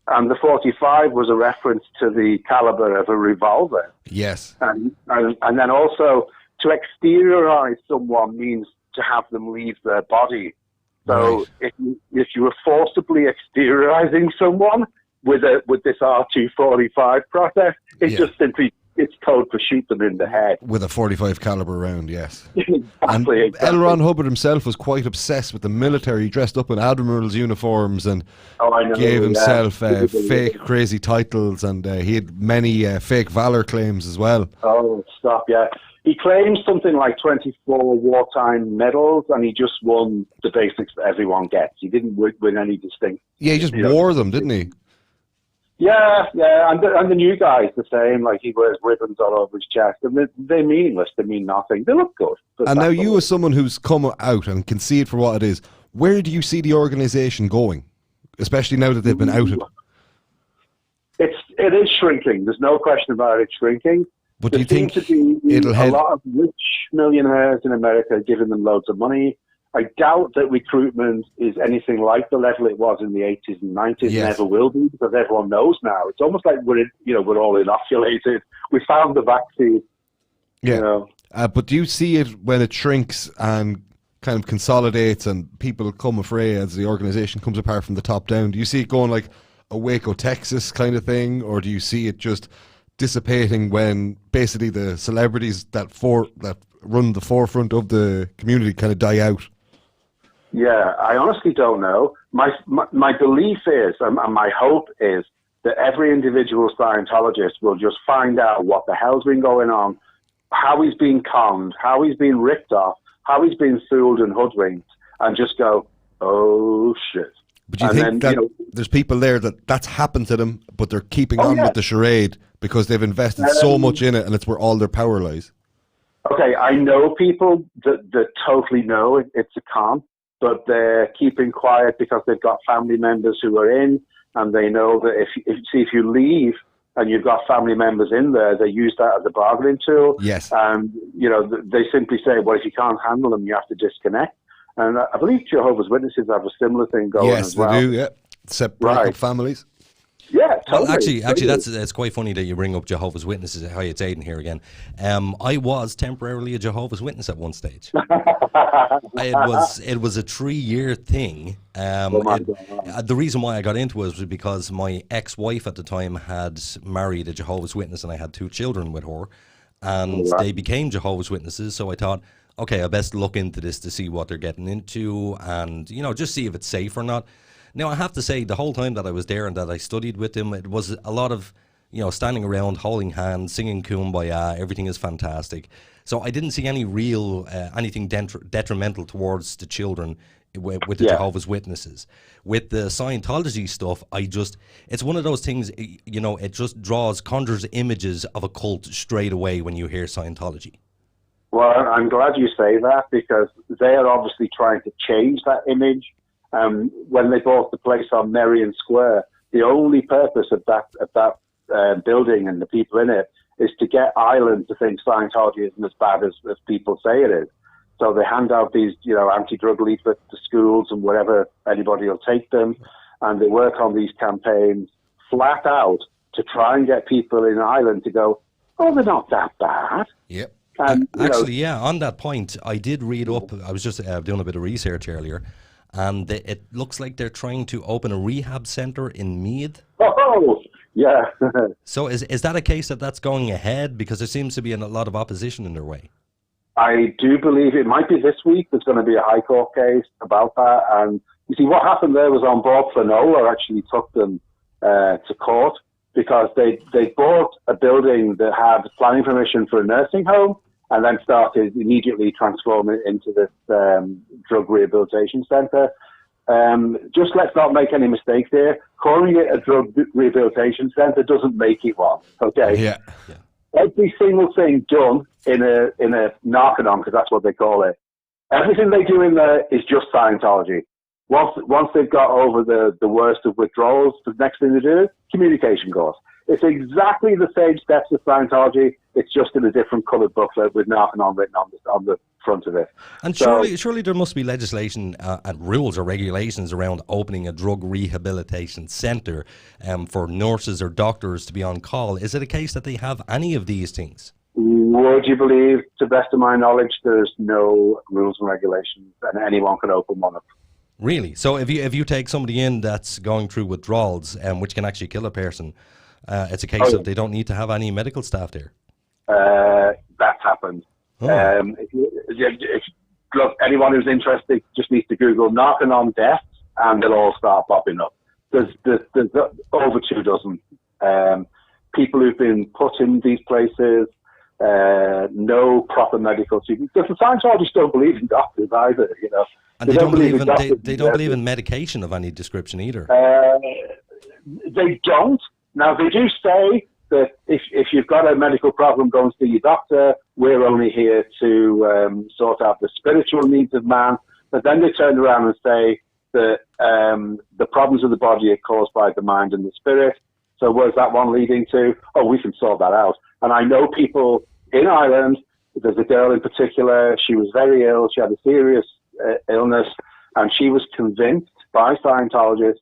And the 45 was a reference to the caliber of a revolver. Yes. And then also to exteriorize someone means to have them leave their body. So if you were forcibly exteriorizing someone with this R245 process, just simply, it's code for shoot them in the head. With a 45 caliber round, yes. Exactly. L. Ron Hubbard himself was quite obsessed with the military. He dressed up in admiral's uniforms and gave himself fake crazy titles, and he had many fake valor claims as well. Oh, stop, yeah. He claims something like 24 wartime medals, and he just won the basics that everyone gets. He didn't win any distinct. Yeah, he just wore them, didn't he? Yeah, and the new guy's the same. Like he wears ribbons all over his chest, and they're meaningless. They mean nothing. They look good. And now you, as someone who's come out and can see it for what it is, where do you see the organisation going, especially now that they've been outed? It is shrinking. There's no question about it shrinking. But do you think it'll a lot of rich millionaires in America giving them loads of money? I doubt that recruitment is anything like the level it was in the 80s and 90s. Yes. Never will be, because everyone knows now. It's almost like we're all inoculated. We found the vaccine. Yeah. But do you see it when it shrinks and kind of consolidates and people come afray as the organisation comes apart from the top down? Do you see it going like a Waco, Texas kind of thing, or do you see it just dissipating when basically the celebrities that run the forefront of the community kind of die out? Yeah, I honestly don't know. My belief is, and my hope is, that every individual Scientologist will just find out what the hell's been going on, how he's been conned, how he's been ripped off, how he's been fooled and hoodwinked, and just go, oh shit. But do you think that there's people there that's happened to them, but they're keeping on with the charade because they've invested so much in it, and it's where all their power lies? Okay, I know people that totally know it's a con, but they're keeping quiet because they've got family members who are in, and they know that if you leave and you've got family members in there, they use that as a bargaining tool. Yes. And, they simply say, well, if you can't handle them, you have to disconnect. And I believe Jehovah's Witnesses have a similar thing going as well. Yes, they do, yeah. break up families. Yeah, Well, totally. actually, it's quite funny that you bring up Jehovah's Witnesses. Hi, it's Aiden here again. I was temporarily a Jehovah's Witness at one stage. It was a 3-year thing. The reason why I got into it was because my ex-wife at the time had married a Jehovah's Witness, and I had 2 children with her, and they became Jehovah's Witnesses. So I thought, okay, I best look into this to see what they're getting into, and just see if it's safe or not. Now, I have to say, the whole time that I was there and that I studied with them, it was a lot of, standing around, holding hands, singing Kumbaya, everything is fantastic. So I didn't see any real, anything detrimental towards the children with the Jehovah's Witnesses. With the Scientology stuff, it's one of those things, it just conjures images of a cult straight away when you hear Scientology. Well, I'm glad you say that, because they are obviously trying to change that image. When they bought the place on Merrion Square, the only purpose of that building and the people in it is to get Ireland to think Scientology isn't as bad as people say it is. So they hand out these, anti-drug leaflets to schools and wherever anybody will take them, and they work on these campaigns flat out to try and get people in Ireland to go, oh, they're not that bad. Yep. Actually, on that point, I did read up. I was just doing a bit of research earlier, and it looks like they're trying to open a rehab centre in Meath. Oh, yeah. So is that a case that's going ahead? Because there seems to be a lot of opposition in their way. I do believe it might be this week. There's going to be a High Court case about that. And you see, what happened there was on board Planola actually took them to court because they bought a building that had planning permission for a nursing home, and then started immediately transforming it into this drug rehabilitation centre. Just let's not make any mistakes here. Calling it a drug rehabilitation centre doesn't make it one, okay? Yeah. Every single thing done in a Narconon, because that's what they call it, everything they do in there is just Scientology. Once they've got over the worst of withdrawals, the next thing they do is communication course. It's exactly the same steps as Scientology. It's just in a different coloured booklet with Narconon written on the front of it. And surely there must be legislation and rules or regulations around opening a drug rehabilitation centre for nurses or doctors to be on call. Is it a case that they have any of these things? Would you believe, to the best of my knowledge, there's no rules and regulations, and anyone can open one up. Really? So if you take somebody in that's going through withdrawals, which can actually kill a person, it's a case of they don't need to have any medical staff there. That's happened. Look, anyone who's interested just needs to Google Narconon deaths, and they'll all start popping up. There's over 24 people who've been put in these places. No proper medical treatment. Because the Scientologists don't believe in doctors either, And they don't believe in medication of any description either. They don't. Now, they do say that if you've got a medical problem, go and see your doctor. We're only here to sort out the spiritual needs of man. But then they turn around and say that the problems of the body are caused by the mind and the spirit. So where's that one leading to? Oh, we can sort that out. And I know people in Ireland, there's a girl in particular, she was very ill, she had a serious illness, and she was convinced by Scientologists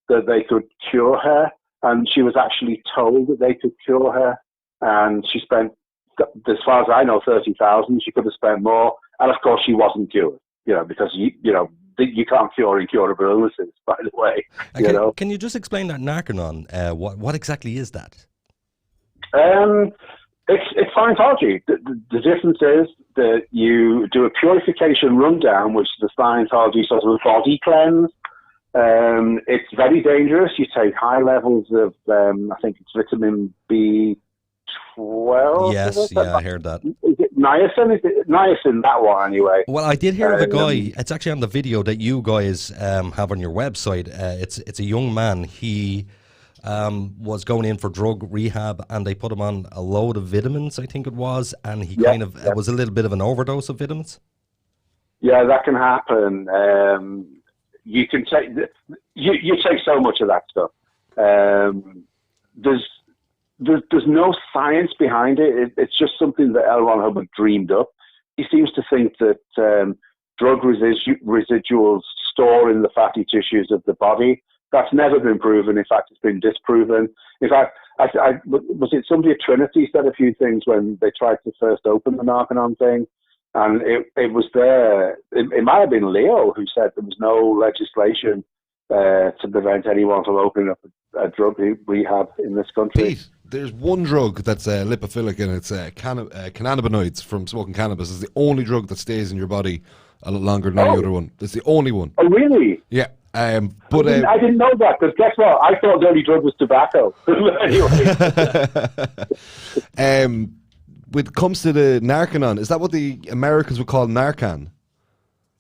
that they could cure her, and she was actually told that they could cure her, and she spent, as far as I know, 30,000. She could have spent more, and of course she wasn't cured, because you can't cure incurable illnesses, by the way. Can you just explain that Narconon? What exactly is that? It's Scientology. The difference is that you do a purification rundown, which is the Scientology sort of a body cleanse. It's very dangerous. You take high levels of, I think it's vitamin B12. Yes, I heard that. Is it niacin? Is it niacin, that one anyway? Well, I did hear of a guy, it's actually on the video that you guys have on your website. It's a young man. He was going in for drug rehab, and they put him on a load of vitamins, I think it was, and he it was a little bit of an overdose of vitamins. Yeah, that can happen. You can take you take so much of that stuff. There's no science behind it. It's just something that L. Ron Hubbard dreamed up. He seems to think that drug residuals store in the fatty tissues of the body, That's never been proven. In fact, it's been disproven. In fact, was it somebody at Trinity said a few things when they tried to first open the Narconon thing, and it was there. It might have been Leo who said there was no legislation to prevent anyone from opening up a drug rehab in this country. Pete, there's one drug that's lipophilic, and it's cannabinoids from smoking cannabis. It's the only drug that stays in your body a lot longer than any other one. It's the only one. Oh, really? Yeah. But I didn't know that, because guess what? I thought the only drug was tobacco. Anyway. When it comes to the Narconon, is that what the Americans would call Narcan?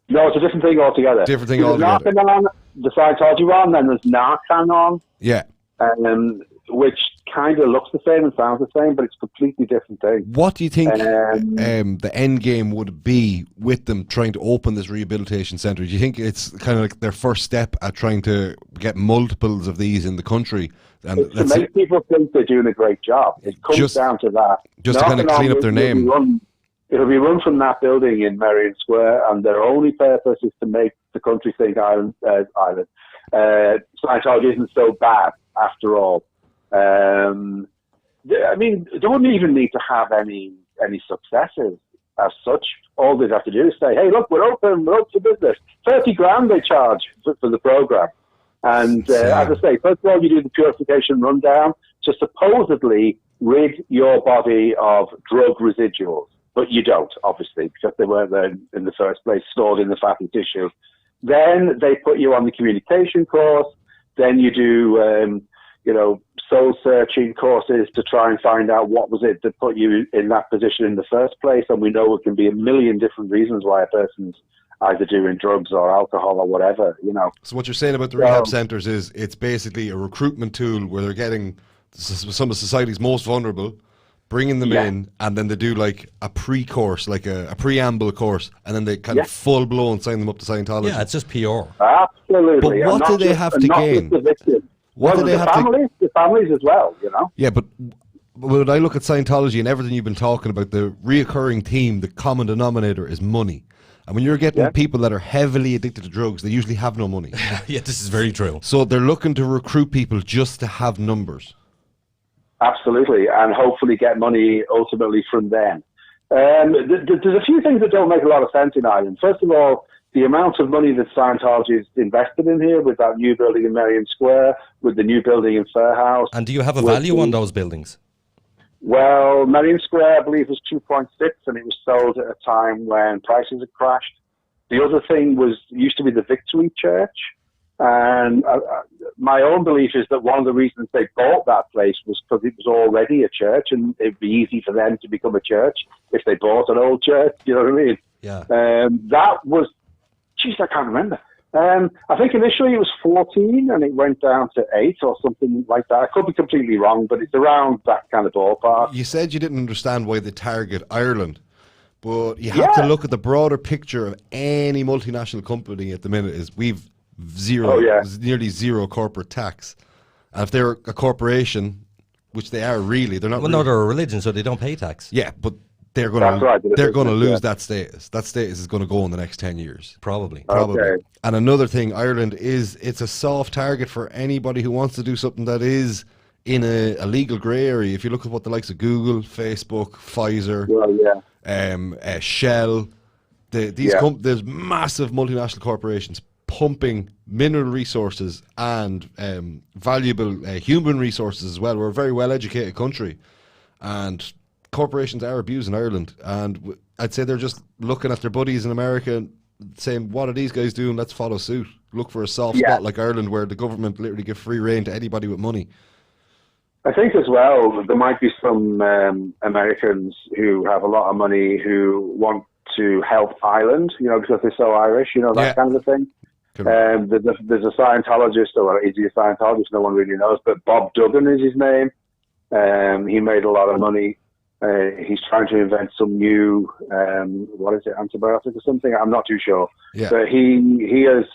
No, it's a different thing altogether. Different thing altogether. There's Narcanon, the Scientology one, then there's Narcanon. Yeah. Which kind of looks the same and sounds the same, but it's a completely different thing. What do you think the end game would be with them trying to open this rehabilitation centre? Do you think it's kind of like their first step at trying to get multiples of these in the country? And to make people think they're doing a great job. It comes down to that. Just to kind of clean up their name. It'll be run from that building in Merrion Square, and their only purpose is to make the country think Scientology isn't so bad after all. I mean, they wouldn't even need to have any successes as such. All they'd have to do is say, "Hey, look, we're open for business." $30,000 they charge for the program, and as I say, first of all, you do the purification rundown to supposedly rid your body of drug residuals, but you don't, obviously, because they weren't there in the first place, stored in the fatty tissue. Then they put you on the communication course. Then you do, soul-searching courses to try and find out what was it that put you in that position in the first place. And we know it can be a million different reasons why a person's either doing drugs or alcohol or whatever, So what you're saying about the rehab centres is it's basically a recruitment tool where they're getting some of society's most vulnerable, bringing them in, and then they do like a pre-course, like a preamble course, and then they kind of full-blown sign them up to Scientology. Yeah, it's just PR. Absolutely. But what do they have to gain? The families as well, Yeah, but when I look at Scientology and everything you've been talking about, the reoccurring theme, the common denominator is money. And when you're getting people that are heavily addicted to drugs, they usually have no money. Yeah, this is very true. So they're looking to recruit people just to have numbers. Absolutely, and hopefully get money ultimately from them. There's a few things that don't make a lot of sense in Ireland. First of all, the amount of money that Scientology has invested in here with that new building in Merrion Square, with the new building in Fairhouse. And do you have a value on those buildings? Well, Merrion Square, I believe, was 2.6, and it was sold at a time when prices had crashed. The other thing used to be the Victory Church. And my own belief is that one of the reasons they bought that place was because it was already a church, and it'd be easy for them to become a church if they bought an old church. You know what I mean? Yeah. That was, I can't remember. I think initially it was 14, and it went down to 8 or something like that. I could be completely wrong, but it's around that kind of ballpark. You said you didn't understand why they target Ireland, but you have to look at the broader picture of any multinational company at the minute. We've nearly zero corporate tax. And if they're a corporation, which they are really, they're not. Well, no, they're a religion, so they don't pay tax. Yeah, but they're going to lose that status. That status is going to go in the next 10 years. Probably. Okay. And another thing, Ireland it's a soft target for anybody who wants to do something that is in a legal grey area. If you look at what the likes of Google, Facebook, Pfizer, Shell, there's massive multinational corporations pumping mineral resources and valuable human resources as well. We're a very well-educated country, and corporations are abusing Ireland. And I'd say they're just looking at their buddies in America and saying, what are these guys doing? Let's follow suit. Look for a soft spot like Ireland, where the government literally give free rein to anybody with money. I think as well, there might be some Americans who have a lot of money who want to help Ireland, because they're so Irish, that kind of a thing. There's a Scientologist, or is he a Scientologist? No one really knows, but Bob Duggan is his name. He made a lot of money. He's trying to invent some new, antibiotic or something? I'm not too sure. Yeah. But he has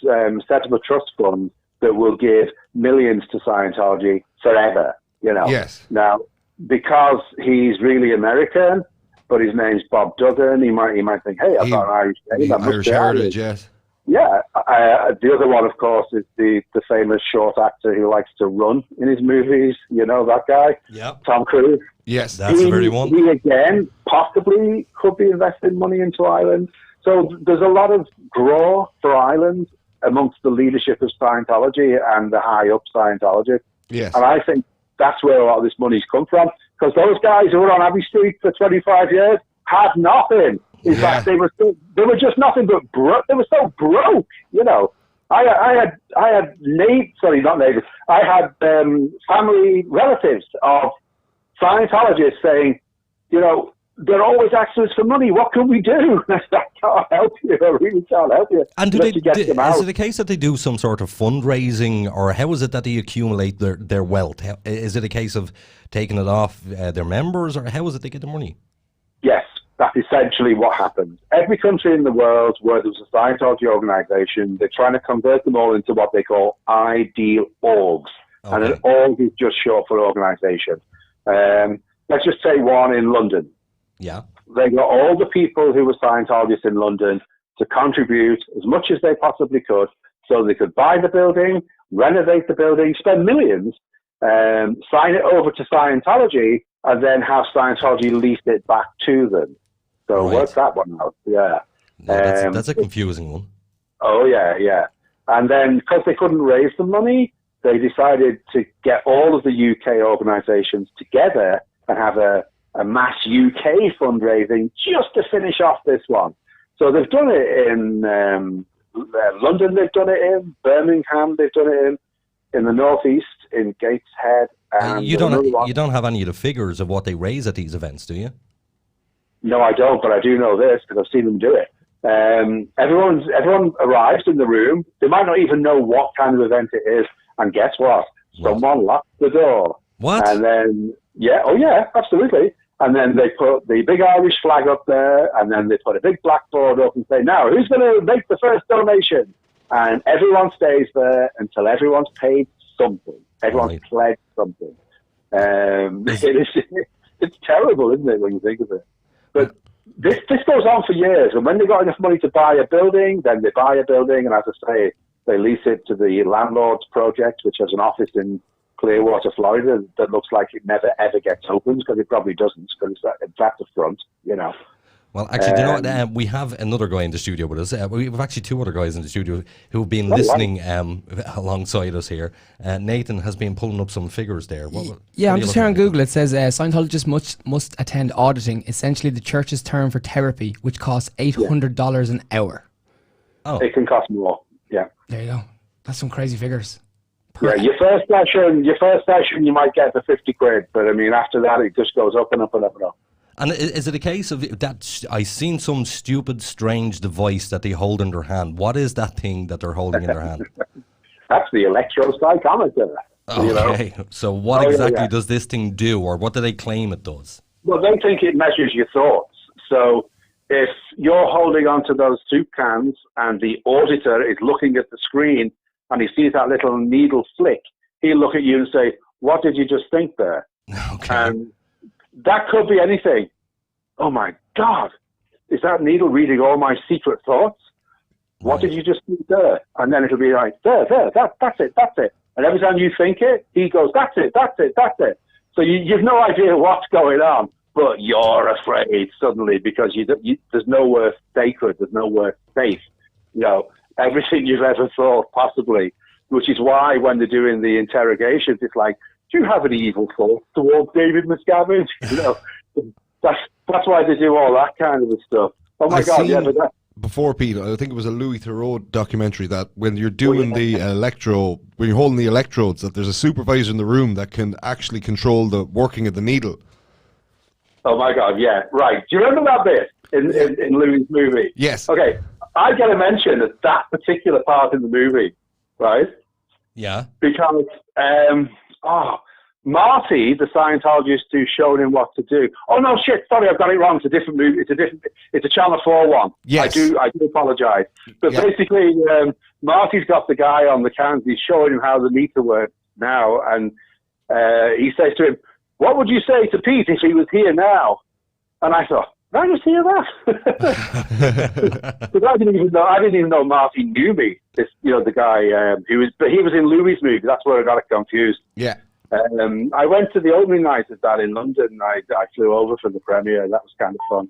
set up a trust fund that will give millions to Scientology forever, Yes. Now, because he's really American, but his name's Bob Duggan, he might think, hey, I've got an Irish name. Irish heritage, yes. Yeah. The other one, of course, is the famous short actor who likes to run in his movies. You know that guy? Yeah. Tom Cruise. Yes. That's the very one. He, again, possibly could be investing money into Ireland. So there's a lot of draw for Ireland amongst the leadership of Scientology and the high-up Scientologists. Yes. And I think that's where a lot of this money's come from. Because those guys who were on Abbey Street for 25 years had nothing. In fact, they were just nothing but broke. They were so broke, you know. I had family relatives of Scientologists saying, you know, they're always asking us for money. What can we do? I can't help you. I really can't help you. And is it a case that they do some sort of fundraising, or how is it that they accumulate their wealth? Is it a case of taking it off their members, or how is it they get the money? Yes, that's essentially what happens. Every country in the world where there's a Scientology organization, they're trying to convert them all into what they call ideal orgs. Okay. And an org is just short for organization. Let's just say one in London. Yeah. They got all the people who were Scientologists in London to contribute as much as they possibly could so they could buy the building, renovate the building, spend millions, sign it over to Scientology, and then have Scientology lease it back to them. So work that one out. Yeah. No, that's a confusing one. Oh, yeah. And then because they couldn't raise the money, they decided to get all of the UK organisations together and have a mass UK fundraising just to finish off this one. So they've done it in London, they've done it in Birmingham, they've done it in the northeast, in Gateshead. And you don't have any of the figures of what they raise at these events, do you? No, I don't, but I do know this because I've seen them do it. Everyone arrives in the room. They might not even know what kind of event it is. And guess what? Someone locked the door. What? And then, absolutely. And then they put the big Irish flag up there, and then they put a big blackboard up and say, now, who's going to make the first donation? And everyone stays there until everyone's paid something. Everyone's pledged something. It's terrible, isn't it, when you think of it? But this goes on for years. And when they got enough money to buy a building, then they buy a building, and as I say, they lease it to the Landlords Project, which has an office in Clearwater, Florida, that looks like it never ever gets opened, because it probably doesn't, because it's at the front, you know. Well, actually, you know what? We have another guy in the studio with us. We've actually two other guys in the studio who've been listening alongside us here. Nathan has been pulling up some figures there. I'm just here on Google. It says Scientologists must attend auditing, essentially the church's term for therapy, which costs $800 an hour. Oh, it can cost more. Yeah. There you go. That's some crazy figures. Yeah, your first session, you might get the 50 quid, but I mean, after that, it just goes up and up and up and up. And is it a case of that? I've seen some stupid, strange device that they hold in their hand. What is that thing that they're holding in their hand? That's the electropsychometer. Okay. You know? So what exactly does this thing do, or what do they claim it does? Well, they think it measures your thoughts. So if you're holding onto those soup cans and the auditor is looking at the screen and he sees that little needle flick, he'll look at you and say, "What did you just think there?" Okay. And that could be anything. Oh my God, is that needle reading all my secret thoughts? What did you just think there? And then it'll be like, that's it. And every time you think it, he goes, that's it. So you've no idea what's going on, but you're afraid suddenly because there's nowhere sacred, there's nowhere safe. You know, everything you've ever thought possibly, which is why when they're doing the interrogations, it's like, do you have any evil thoughts towards David Miscavige? You know, that's why they do all that kind of stuff. Oh my God, yeah, but before, Pete, I think it was a Louis Theroux documentary that when you're doing when you're holding the electrodes, that there's a supervisor in the room that can actually control the working of the needle. Oh my God, yeah, right. Do you remember that bit in Louis' movie? Yes. Okay, I get a mention at that particular part in the movie, right? Yeah. Because Marty, the Scientologist who showed him what to do. Oh no, shit! Sorry, I've got it wrong. It's a different movie. It's a Channel 4 one. Yes. I do apologise. But basically, Marty's got the guy on the cans. He's showing him how the meter works now, and he says to him, "What would you say to Pete if he was here now?" And I thought, I just hear that. Because I didn't even know Marty knew me. This, the guy he was in Louis' movie. That's where I got it confused. Yeah. I went to the opening night of that in London. I flew over for the premiere. That was kind of fun.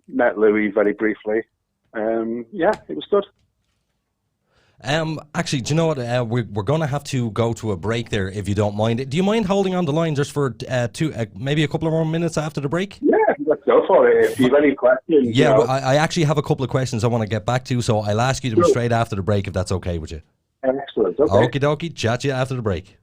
Met Louis very briefly. Yeah, it was good. Actually, do you know what? We're going to have to go to a break there, if you don't mind. Do you mind holding on the line just for maybe a couple of more minutes after the break? Yeah, let's go for it. If you have any questions. Yeah, well, I actually have a couple of questions I want to get back to, so I'll ask you them straight after the break, if that's okay with you. Excellent. Okay. Okie dokie. Chat to you after the break.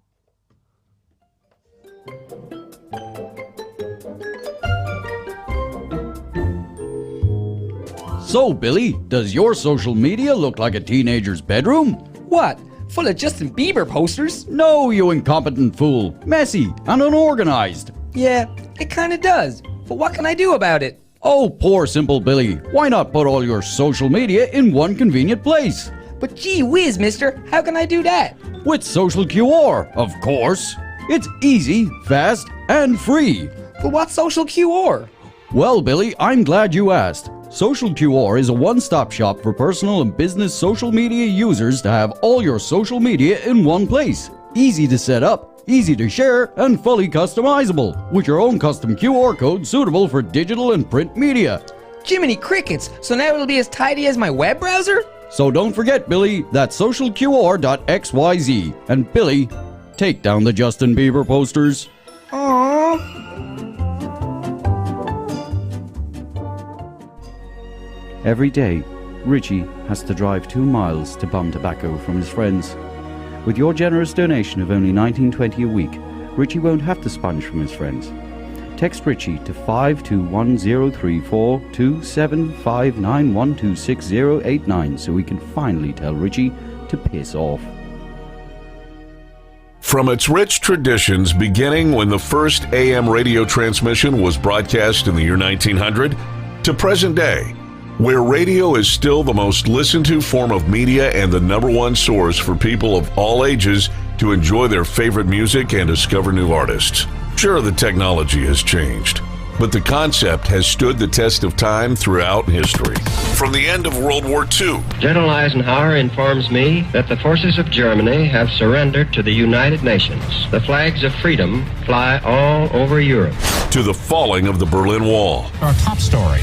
So, Billy, does your social media look like a teenager's bedroom? What? Full of Justin Bieber posters? No, you incompetent fool. Messy and unorganized. Yeah, it kind of does. But what can I do about it? Oh, poor simple Billy. Why not put all your social media in one convenient place? But gee whiz, mister, how can I do that? With Social QR, of course. It's easy, fast, and free. But what's Social QR? Well, Billy, I'm glad you asked. Social QR is a one-stop shop for personal and business social media users to have all your social media in one place. Easy to set up, easy to share, and fully customizable, with your own custom QR code suitable for digital and print media. Jiminy crickets, so now it'll be as tidy as my web browser? So don't forget, Billy, that's socialqr.xyz. And Billy, take down the Justin Bieber posters. Aww. Every day, Richie has to drive 2 miles to bum tobacco from his friends. With your generous donation of only $19.20 a week, Richie won't have to sponge from his friends. Text Richie to 521034 to 759126089 so we can finally tell Richie to piss off. From its rich traditions beginning when the first AM radio transmission was broadcast in the year 1900 to present day, where radio is still the most listened to form of media and the number one source for people of all ages to enjoy their favorite music and discover new artists. Sure, the technology has changed, but the concept has stood the test of time throughout history. From the end of World War II, General Eisenhower informs me that the forces of Germany have surrendered to the United Nations. The flags of freedom fly all over Europe. to the falling of the Berlin Wall. Our top story.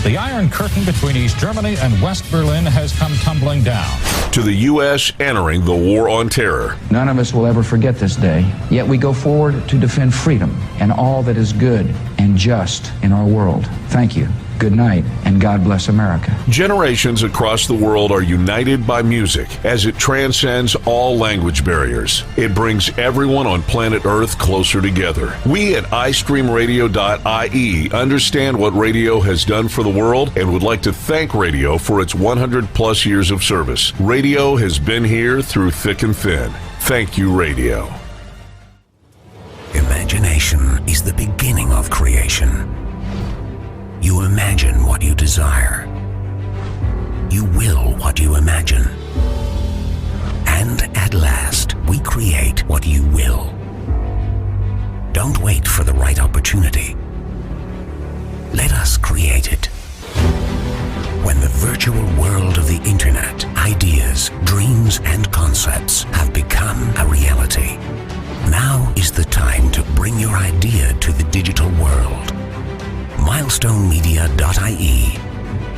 The Iron Curtain between East Germany and West Berlin has come tumbling down. To the U.S. entering the War on Terror. None of us will ever forget this day, yet we go forward to defend freedom and all that is good and just in our world. Thank you. Good night, and God bless America. Generations across the world are united by music as it transcends all language barriers. It brings everyone on planet Earth closer together. We at iStreamRadio.ie understand what radio has done for the world and would like to thank radio for its 100 plus years of service. Radio has been here through thick and thin. Thank you, radio. Imagination is the beginning of creation. You imagine what you desire. You will what you imagine. And at last, we create what you will. Don't wait for the right opportunity. Let us create it. When the virtual world of the internet, ideas, dreams, and concepts have become a reality, now is the time to bring your idea to the digital world. MilestoneMedia.ie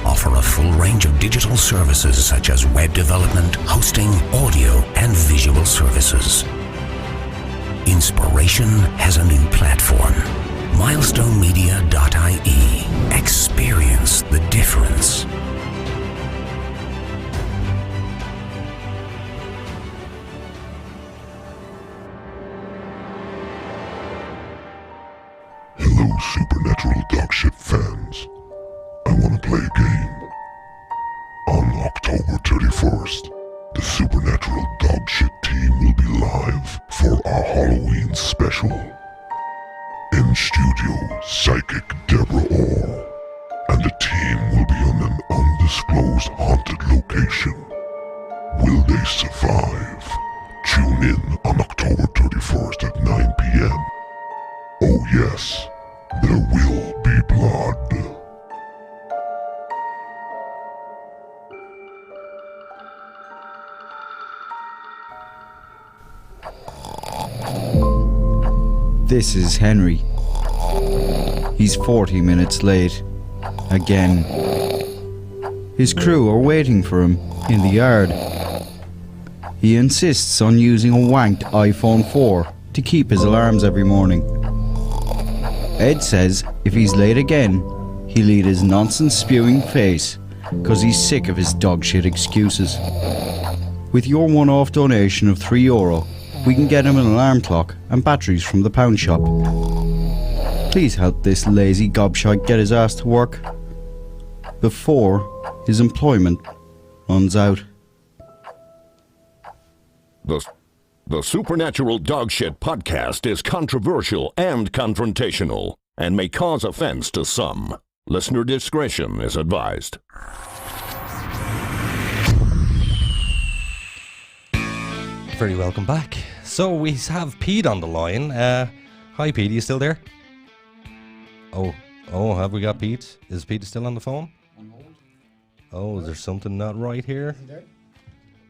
offer a full range of digital services such as web development, hosting, audio, and visual services. Inspiration has a new platform. MilestoneMedia.ie. Experience the difference. Hello, Supernatural Dogshit fans. I want to play a game. On October 31st, the Supernatural Dogshit team will be live for our Halloween special. In studio, Psychic Deborah Orr and the team will be on an undisclosed haunted location. Will they survive? Tune in on October 31st at 9 p.m. Oh yes, there will be blood. This is Henry. He's 40 minutes late. Again. His crew are waiting for him in the yard. He insists on using a wanked iPhone 4 to keep his alarms every morning. Ed says if he's late again, he'll eat his nonsense-spewing face, because he's sick of his dogshit excuses. With your one-off donation of €3, we can get him an alarm clock and batteries from the pound shop. Please help this lazy gobshite get his ass to work before his employment runs out. The Supernatural Dogshit podcast is controversial and confrontational and may cause offense to some. Listener discretion is advised. Very welcome back. So we have Pete on the line. Hi Pete, are you still there? Oh, have we got Pete? Is Pete still on the phone? Oh, is there something not right here?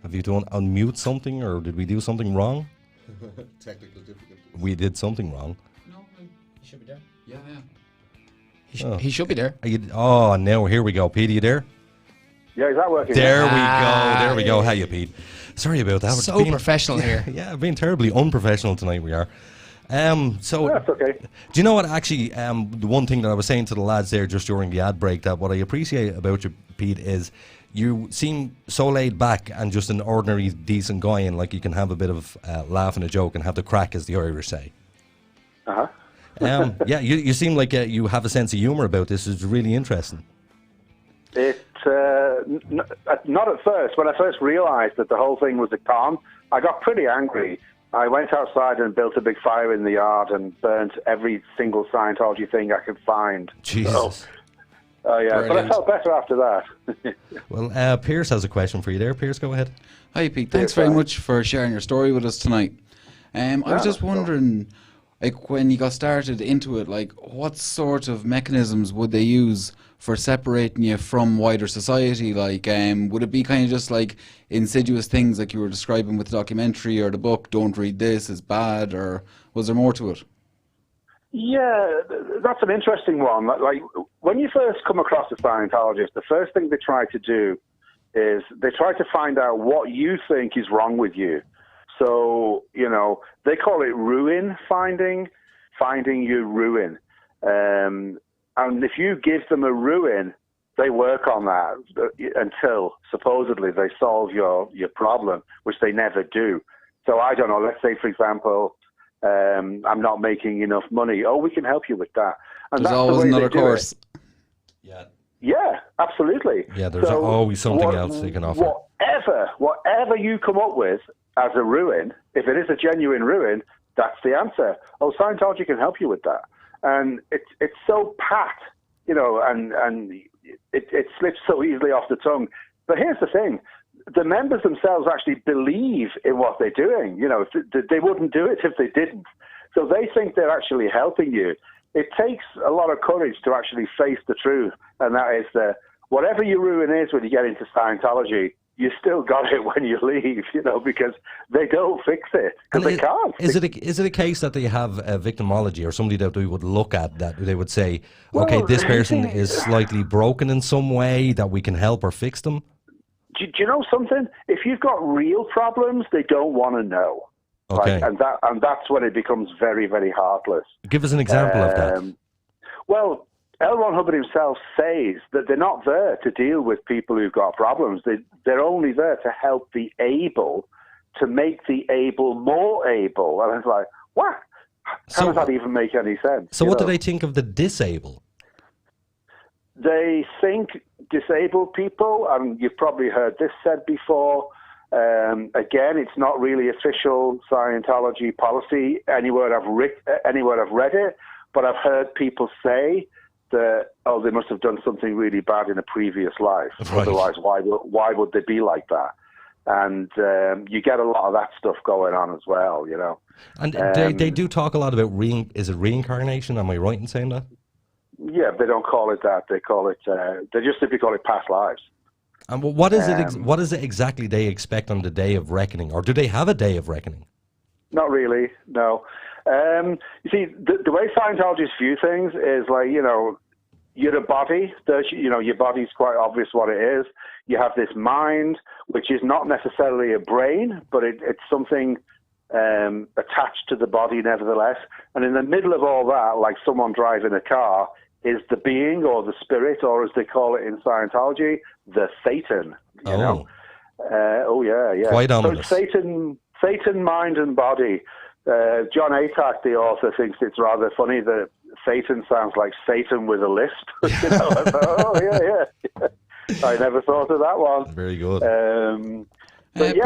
Have you done unmute something, or did we do something wrong? Technical difficulties. We did something wrong. No, he should be there. Yeah. He should be there. Now here we go. Pete, are you there? Yeah, is that working? There we go. How you, Pete? Sorry about that. So professional here. Yeah, being terribly unprofessional tonight we are. So that's okay. Do you know what, actually, the one thing that I was saying to the lads there just during the ad break, that what I appreciate about you, Pete, is you seem so laid back and just an ordinary, decent guy, and like you can have a bit of laugh and a joke and have the crack, as the Irish say. Yeah, you seem like you have a sense of humour about this. It's really interesting. Not at first. When I first realised that the whole thing was a con, I got pretty angry. I went outside and built a big fire in the yard and burnt every single Scientology thing I could find. Jesus. Yeah, but I felt better after that. Well, Pierce has a question for you there. Pierce, go ahead. Hi, Pete. Thanks very much for sharing your story with us tonight. I was just wondering, like, when you got started into it, like, what sort of mechanisms would they use for separating you from wider society? Like, would it be kind of just like insidious things like you were describing with the documentary or the book, don't read this, it's bad, or was there more to it? Yeah, that's an interesting one. Like, when you first come across a Scientologist, the first thing they try to do is they try to find out what you think is wrong with you. So, they call it ruin finding your ruin. And if you give them a ruin, they work on that until supposedly they solve your problem, which they never do. So I don't know, let's say, for example, I'm not making enough money. Oh, we can help you with that. And there's always another course. Yeah, absolutely. Yeah, there's always something else they can offer. Whatever you come up with as a ruin, if it is a genuine ruin, that's the answer. Oh, Scientology can help you with that. And it's so pat, and it slips so easily off the tongue. But here's the thing. The members themselves actually believe in what they're doing. They wouldn't do it if they didn't. So they think they're actually helping you. It takes a lot of courage to actually face the truth, and that is that whatever your ruin is when you get into Scientology, you still got it when you leave, because they don't fix it, because they can't. Is it a case that they have a victimology or somebody that we would look at that they would say, okay, this person is slightly broken in some way that we can help or fix them? Do you know something? If you've got real problems, they don't want to know. Okay. And that's when it becomes very, very heartless. Give us an example of that. Well, L. Ron Hubbard himself says that they're not there to deal with people who've got problems. They're only there to help the able, to make the able more able. And it's like, what? How does that even make any sense? So what do they think of the disabled? They think disabled people, and you've probably heard this said before, again, it's not really official Scientology policy anywhere I've read it, but I've heard people say that, they must have done something really bad in a previous life. Right. Otherwise, why would they be like that? And you get a lot of that stuff going on as well, And they do talk a lot about is it reincarnation? Am I right in saying that? Yeah, they don't call it that. They call it. They just simply call it past lives. And what is it? What is it exactly they expect on the day of reckoning, or do they have a day of reckoning? Not really. No. You see, the way Scientologists view things is like, you're a body. Your body's quite obvious what it is. You have this mind, which is not necessarily a brain, but it's something attached to the body nevertheless. And in the middle of all that, like someone driving a car, is the being or the spirit, or as they call it in Scientology, the Satan. You know? Yeah. Quite so ominous. it's Satan, mind and body. John Atack, the author, thinks it's rather funny that Satan sounds like Satan with a lisp. I thought, yeah. I never thought of that one. Very good. But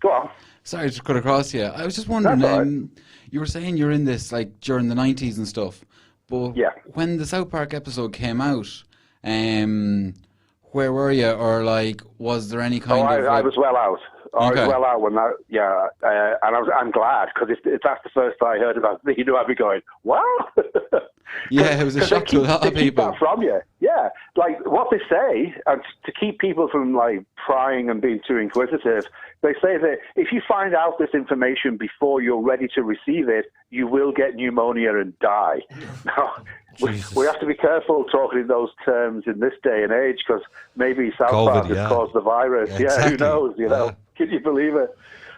go on. Sorry to cut across you. I was just wondering, you were saying you're in this like during the 90s and stuff, but when the South Park episode came out, where were you, or like was there any kind of? I was well out. I was well out when that, and I'm glad, because if that's the first I heard about it, I'd be going, what? Yeah, it was a shock to a lot of people. That from you, yeah. Like what they say, and to keep people from like prying and being too inquisitive, they say that if you find out this information before you're ready to receive it, you will get pneumonia and die. Now, we have to be careful talking in those terms in this day and age, because maybe South Park has caused the virus. Exactly. Who knows? Can you believe it?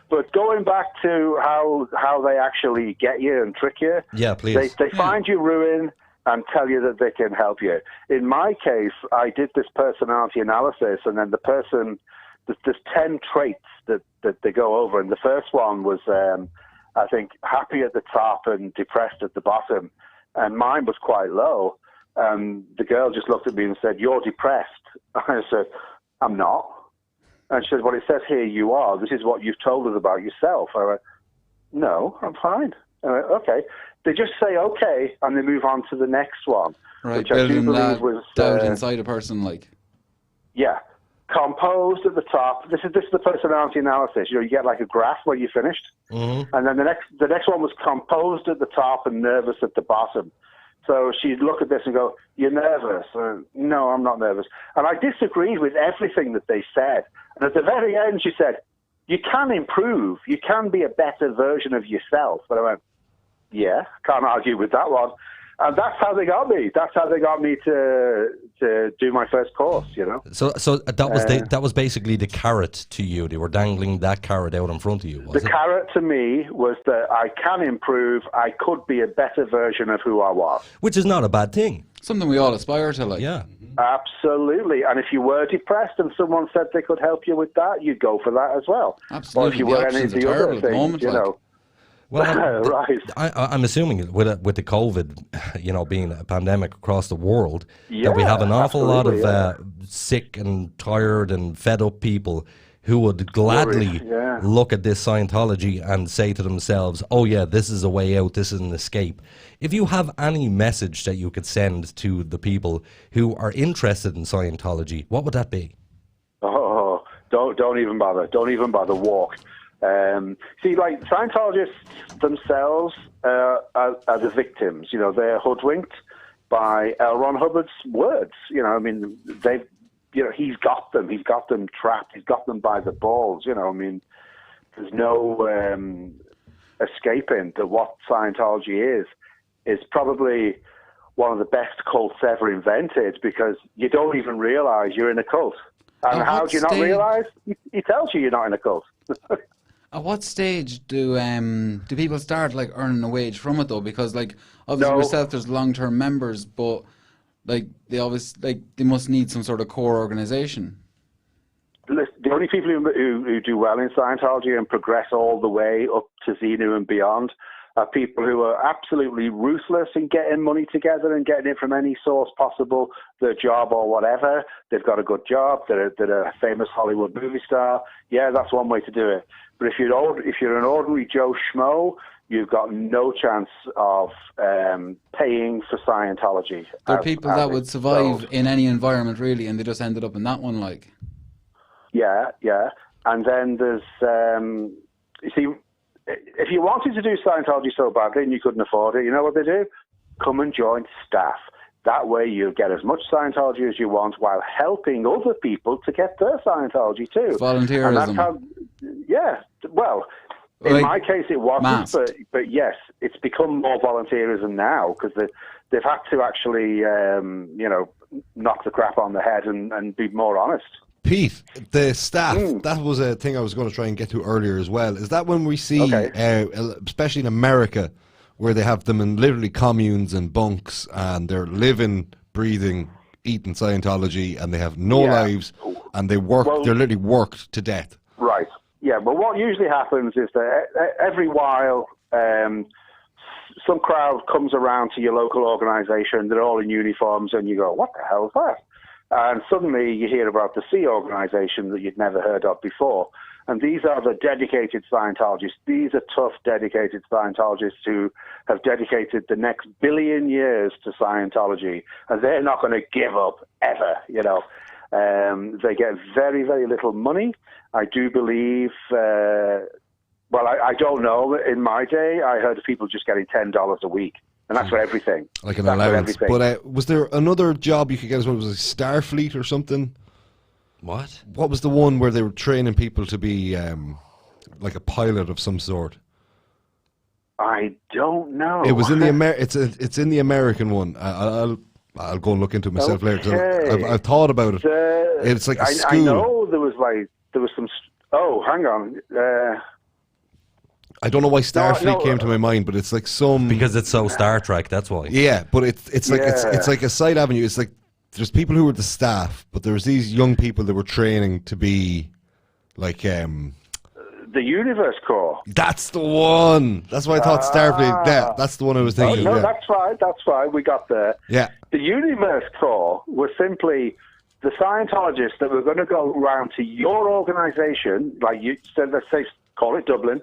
But going back to how they actually get you and trick you, please. They find you ruin and tell you that they can help you. In my case, I did this personality analysis, and then the person, there's 10 traits that they go over, and the first one was, I think, happy at the top and depressed at the bottom, and mine was quite low. The girl just looked at me and said, "You're depressed." I said, "I'm not." And she said, "Well, it says here you are. This is what you've told us about yourself." I went, "No, I'm fine." I went, "Okay." They just say okay, and they move on to the next one. Right, which I do believe was doubt inside a person, like. Yeah, composed at the top. This is the personality analysis. You get like a graph where you finished, and then the next one was composed at the top and nervous at the bottom. So she'd look at this and go, "You're nervous." No, I'm not nervous. And I disagreed with everything that they said. And at the very end, she said, "You can improve. You can be a better version of yourself." But I went, "Yeah, can't argue with that one." And that's how they got me. That's how they got me to do my first course, So that was basically the carrot to you. They were dangling that carrot out in front of you, was it? The carrot to me was that I can improve. I could be a better version of who I was. Which is not a bad thing. Something we all aspire to, like. Yeah. Absolutely. And if you were depressed and someone said they could help you with that, you'd go for that as well. Absolutely. Or if you were any of the other things, Well, right. I'm assuming with the COVID, being a pandemic across the world, that we have an awful lot of sick and tired and fed up people who would gladly look at this Scientology and say to themselves, "Oh yeah, this is a way out, this is an escape." If you have any message that you could send to the people who are interested in Scientology, what would that be? Oh, don't even bother. Don't even bother. Walk. See, like Scientologists themselves are the victims. They're hoodwinked by L. Ron Hubbard's words. He's got them. He's got them trapped. He's got them by the balls. There's no escaping to what Scientology is. It's probably one of the best cults ever invented, because you don't even realize you're in a cult. And how do you not realize? He tells you you're not in a cult. At what stage do people start like earning a wage from it though? Because like obviously yourself, there's long-term members, but like they must need some sort of core organization. The only people who do well in Scientology and progress all the way up to Xenu and beyond are people who are absolutely ruthless in getting money together and getting it from any source possible, their job or whatever. They've got a good job. They're a famous Hollywood movie star. Yeah, that's one way to do it. But if you're an ordinary Joe Schmo, you've got no chance of paying for Scientology. There are people that would survive in any environment, really, and they just ended up in that one, like. Yeah. And then there's, you see, if you wanted to do Scientology so badly and you couldn't afford it, you know what they do? Come and join staff. That way you get as much Scientology as you want while helping other people to get their Scientology too. Volunteerism. And that's how, well, In my case, it wasn't, masked. but yes, it's become more volunteerism now because they've had to actually, knock the crap on the head and be more honest. Pete, the staff, that was a thing I was going to try and get to earlier as well. Is that when we see, especially in America, where they have them in literally communes and bunks and they're living, breathing, eating Scientology and they have no lives and they work, they're literally worked to death? Right. Yeah, but what usually happens is that every while some crowd comes around to your local organisation, they're all in uniforms, and you go, what the hell is that? And suddenly you hear about the C organisation that you'd never heard of before. And these are the dedicated Scientologists. These are tough, dedicated Scientologists who have dedicated the next billion years to Scientology, and they're not going to give up ever, you know. They get very, very little money. I do believe, I don't know. In my day, I heard of people just getting $10 a week, and that's for everything. Like an allowance. But was there another job you could get as well? Was it Starfleet or something? What? What was the one where they were training people to be like a pilot of some sort? I don't know. It was in the it's in the American one. I'll go and look into it myself later. 'Cause I've thought about it. It's like a school. I know there was some. Oh, hang on. I don't know why Starfleet came to my mind, but it's like some because it's so Star Trek. That's why. Yeah, but it's like it's like a side avenue. It's like there's people who were the staff, but there's these young people that were training to be like the Universe Corps. That's the one. That's why I thought Starfleet. Yeah, that's the one I was thinking. No, that's fine. That's fine. We got there. Yeah. The Universe Corps was simply the Scientologists that were going to go around to your organisation, like you said, let's say, call it Dublin.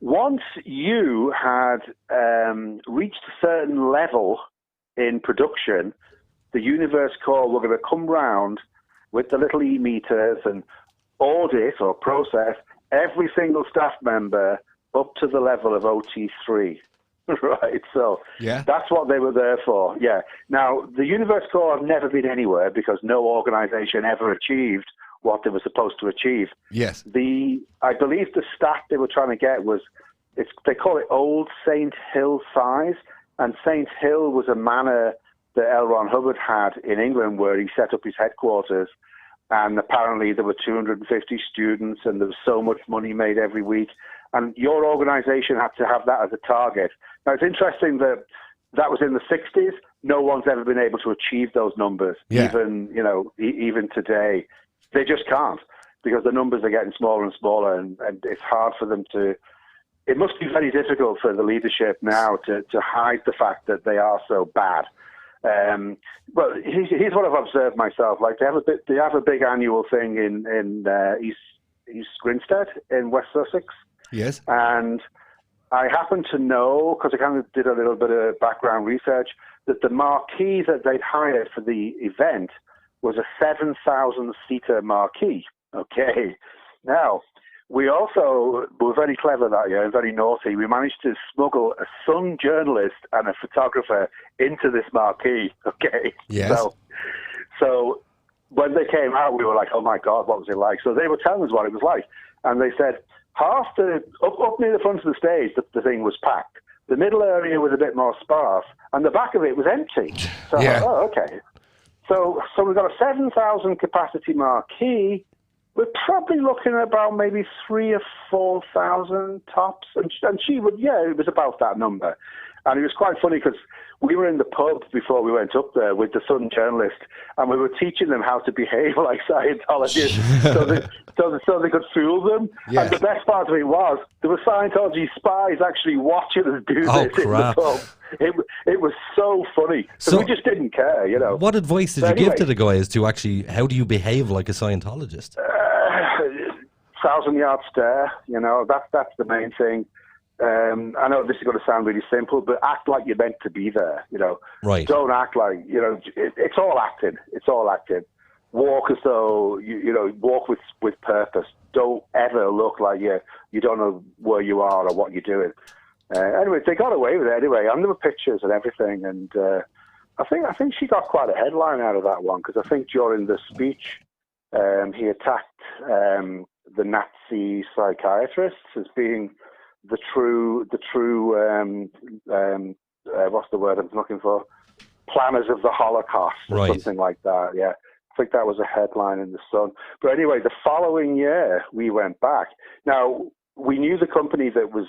Once you had reached a certain level in production, the Universe Corps were going to come round with the little e-meters and audit or process every single staff member up to the level of OT3. Right, so that's what they were there for. Yeah. Now, the Universe Corps have never been anywhere because no organisation ever achieved what they were supposed to achieve. Yes. I believe the stat they were trying to get was, they call it Old St. Hill size, and St. Hill was a manor that L. Ron Hubbard had in England where he set up his headquarters, and apparently there were 250 students and there was so much money made every week, and your organisation had to have that as a target. Now, it's interesting that was in the 60s. No one's ever been able to achieve those numbers, even today. They just can't, because the numbers are getting smaller and smaller, and it's hard for them to... It must be very difficult for the leadership now to hide the fact that they are so bad. But here's what I've observed myself. Like, they have a big annual thing in East Grinstead in West Sussex. Yes. And I happen to know, because I kind of did a little bit of background research, that the marquee that they'd hired for the event was a 7,000-seater marquee. Okay. Now, we also were very clever that year and very naughty. We managed to smuggle a Sun journalist and a photographer into this marquee. Okay. Yes. So when they came out, we were like, oh my God, what was it like? So they were telling us what it was like. And they said, up near the front of the stage, the thing was packed. The middle area was a bit more sparse, and the back of it was empty. So I thought, oh, okay. So we've got a 7,000 capacity marquee. We're probably looking at about maybe 3,000 or 4,000 tops. And she would, it was about that number. And it was quite funny because we were in the pub before we went up there with the Sun journalist, and we were teaching them how to behave like Scientologists so they could fool them. Yeah. And the best part of it was there were Scientology spies actually watching us do this in the pub. It was so funny. So we just didn't care, you know. What advice did you give to the guys to actually, how do you behave like a Scientologist? 1,000-yard stare, you know, that's the main thing. I know this is going to sound really simple, but act like you're meant to be there, you know. Right. Don't act like, you know, it's all acting. It's all acting. Walk as though, you know, walk with purpose. Don't ever look like you don't know where you are or what you're doing. Anyway, they got away with it anyway. And there were pictures and everything. And I think she got quite a headline out of that one, because I think during the speech he attacked the Nazi psychiatrists as being the true what's the word I'm looking for? Planners of the Holocaust, or Right. something like that. Yeah, I think that was a headline in the Sun. But anyway, the following year we went back. Now we knew the company that was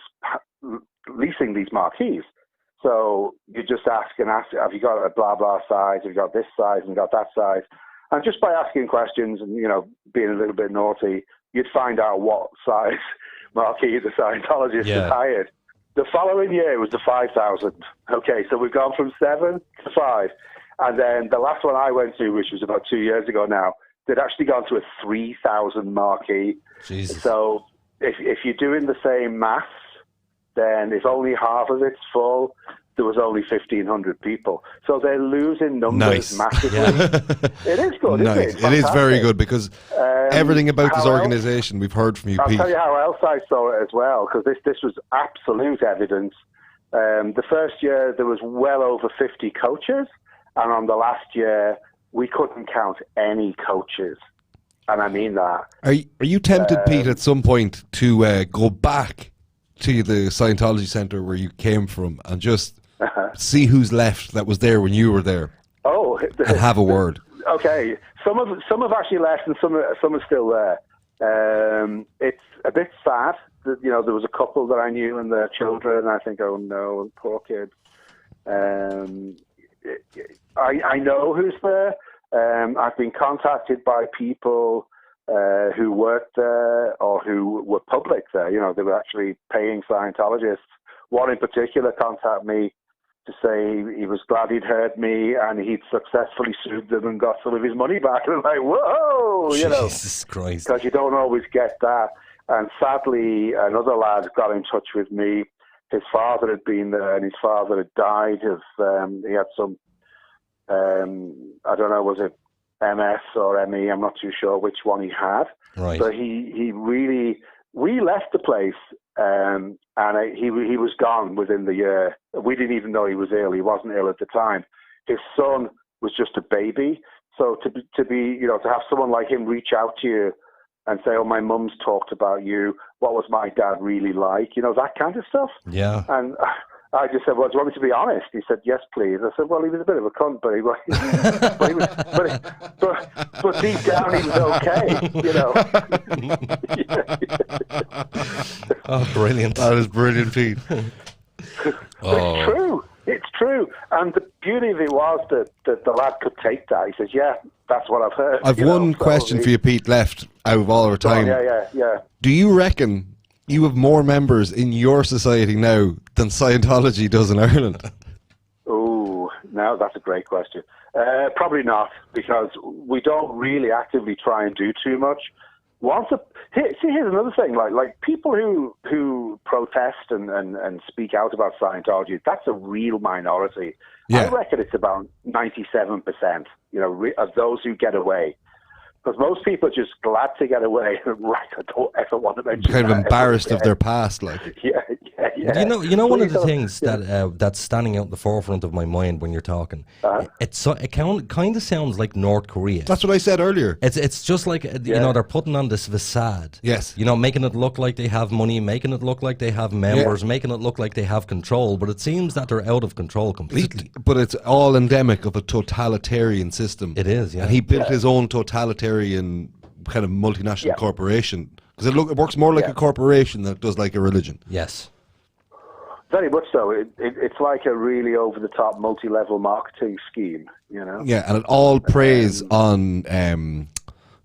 leasing these marquees, so you just ask, have you got a blah blah size? Have you got this size and got that size? And just by asking questions and being a little bit naughty, you'd find out what size marquee the Scientologist had hired. The following year it was the 5,000. Okay, so we've gone from 7 to 5. And then the last one I went to, which was about 2 years ago now, they'd actually gone to a 3,000 marquee. Jesus. So if you're doing the same maths, then if only half of it's full, there was only 1,500 people. So they're losing numbers massively. It is good, isn't it? It is very good, because everything about this organisation we've heard from you, I'll Pete. tell you how else I saw it as well, because this was absolute evidence. The first year there was well over 50 coaches, and on the last year we couldn't count any coaches. And I mean that. Are you tempted, Pete, at some point to go back to the Scientology Centre where you came from and just see who's left that was there when you were there? Oh, and have a word. Okay, some have actually left, and some are still there. It's a bit sad that there was a couple that I knew and their children. I think, oh no, poor kids. I know who's there. I've been contacted by people who worked there or who were public there. They were actually paying Scientologists. One in particular contacted me to say he was glad he'd heard me and he'd successfully sued them and got some of his money back. And I'm like, whoa, Jesus Christ. Because you don't always get that. And sadly, another lad got in touch with me. His father had been there, and his father had died of, he had some, I don't know, was it MS or ME? I'm not too sure which one he had. Right. But we left the place, and he was gone within the year. We didn't even know he was ill. He wasn't ill at the time. His son was just a baby. So to have someone like him reach out to you and say, oh, my mum's talked about you. What was my dad really like? That kind of stuff. Yeah. And I just said, well, do you want me to be honest? He said, yes, please. I said, well, he was a bit of a cunt, but deep down he was okay, Oh, brilliant. That is brilliant, Pete. It's true. It's true. And the beauty of it was that the lad could take that. He says, yeah, that's what I've heard. I've one question for you, Pete, left out of all our time. Yeah. Do you reckon you have more members in your society now than Scientology does in Ireland? Oh, no, that's a great question. Probably not, because we don't really actively try and do too much. Here's another thing, like people who protest and speak out about Scientology, that's a real minority. Yeah. I reckon it's about 97%, of those who get away. Because most people are just glad to get away. Right, I don't ever want to mention Kind of that embarrassed ever of their past, like. Yeah. One of the things that's standing out in the forefront of my mind when you're talking, it kind of sounds like North Korea. That's what I said earlier. It's just like they're putting on this facade. Yes. Making it look like they have money, making it look like they have members, making it look like they have control. But it seems that they're out of control completely. But it's all endemic of a totalitarian system. It is, yeah. And he built his own totalitarian kind of multinational corporation, because it works more like a corporation than it does like a religion. Yes. Very much so. It's like a really over-the-top multi-level marketing scheme, Yeah, and it all preys on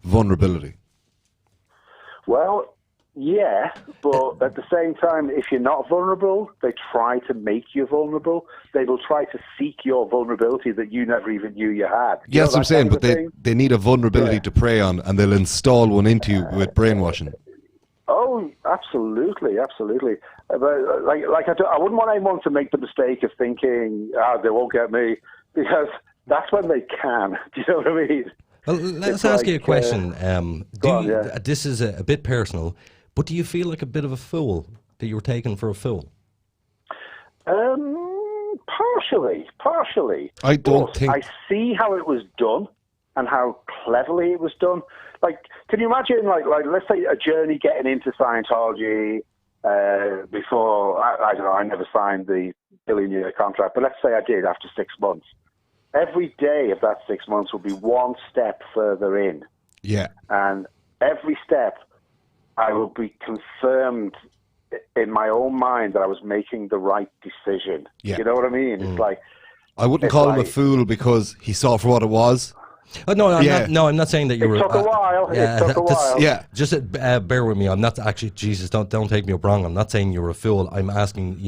vulnerability. Well, yeah, but at the same time, if you're not vulnerable, they try to make you vulnerable. They will try to seek your vulnerability that you never even knew you had. Yeah, that's what I'm saying, but they need a vulnerability to prey on, and they'll install one into you with brainwashing. Oh, absolutely. But I wouldn't want anyone to make the mistake of thinking, they won't get me, because that's when they can. Do you know what I mean? Well, let's ask you a question. This is a bit personal, but do you feel like a bit of a fool, that you were taken for a fool? Partially. I don't think... I see how it was done and how cleverly it was done. Like, can you imagine, like let's say a journey getting into Scientology, before, I don't know, I never signed the billion-year contract, but let's say I did after 6 months. Every day of that 6 months will be one step further in. Yeah. And every step, I will be confirmed in my own mind that I was making the right decision. Yeah. You know what I mean? It's like... I wouldn't call him a fool because he saw for what it was. No, I'm not saying that you were. It took a while. Yeah, it took a while. Yeah. Just bear with me. I'm not actually. Jesus, don't take me up wrong. I'm not saying you were a fool. I'm asking.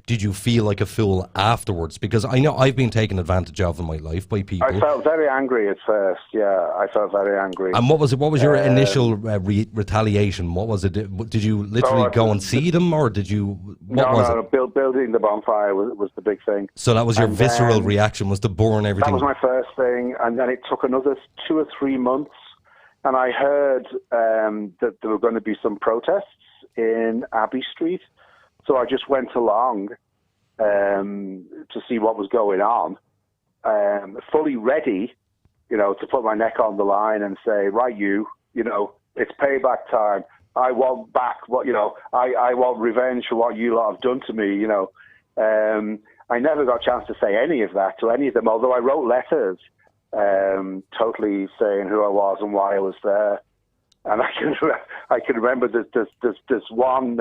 Did you feel like a fool afterwards? Because I know I've been taken advantage of in my life by people. I felt very angry at first. Yeah, I felt very angry. And what was it? What was your initial retaliation? What was it? Did you literally go and see them, or did you? Building the bonfire was the big thing. So that was your visceral reaction, was to burn everything. That was my first thing, and then it took another 2 or 3 months, and I heard that there were going to be some protests in Abbey Street, so I just went along to see what was going on, fully ready, to put my neck on the line and say, right, it's payback time. I want back what, I want revenge for what you lot have done to me, I never got a chance to say any of that to any of them, although I wrote letters totally saying who I was and why I was there. And I can remember there's one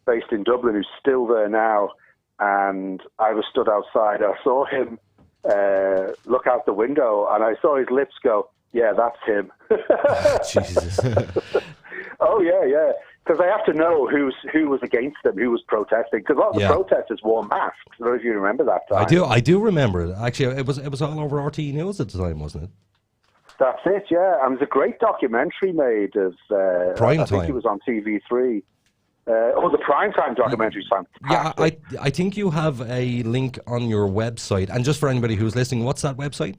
based in Dublin who's still there now, and I was stood outside. I saw him look out the window, and I saw his lips go, yeah, that's him. Jesus. Oh, yeah. Because I have to know who was against them, who was protesting. Because a lot of the protesters wore masks. I don't know if you remember that time. I do remember it. Actually, it was all over RTE News at the time, wasn't it? That's it, yeah. And there's a great documentary made of... Prime I think it was on TV3. The primetime documentary is fantastic. Yeah, I think you have a link on your website. And just for anybody who's listening, what's that website?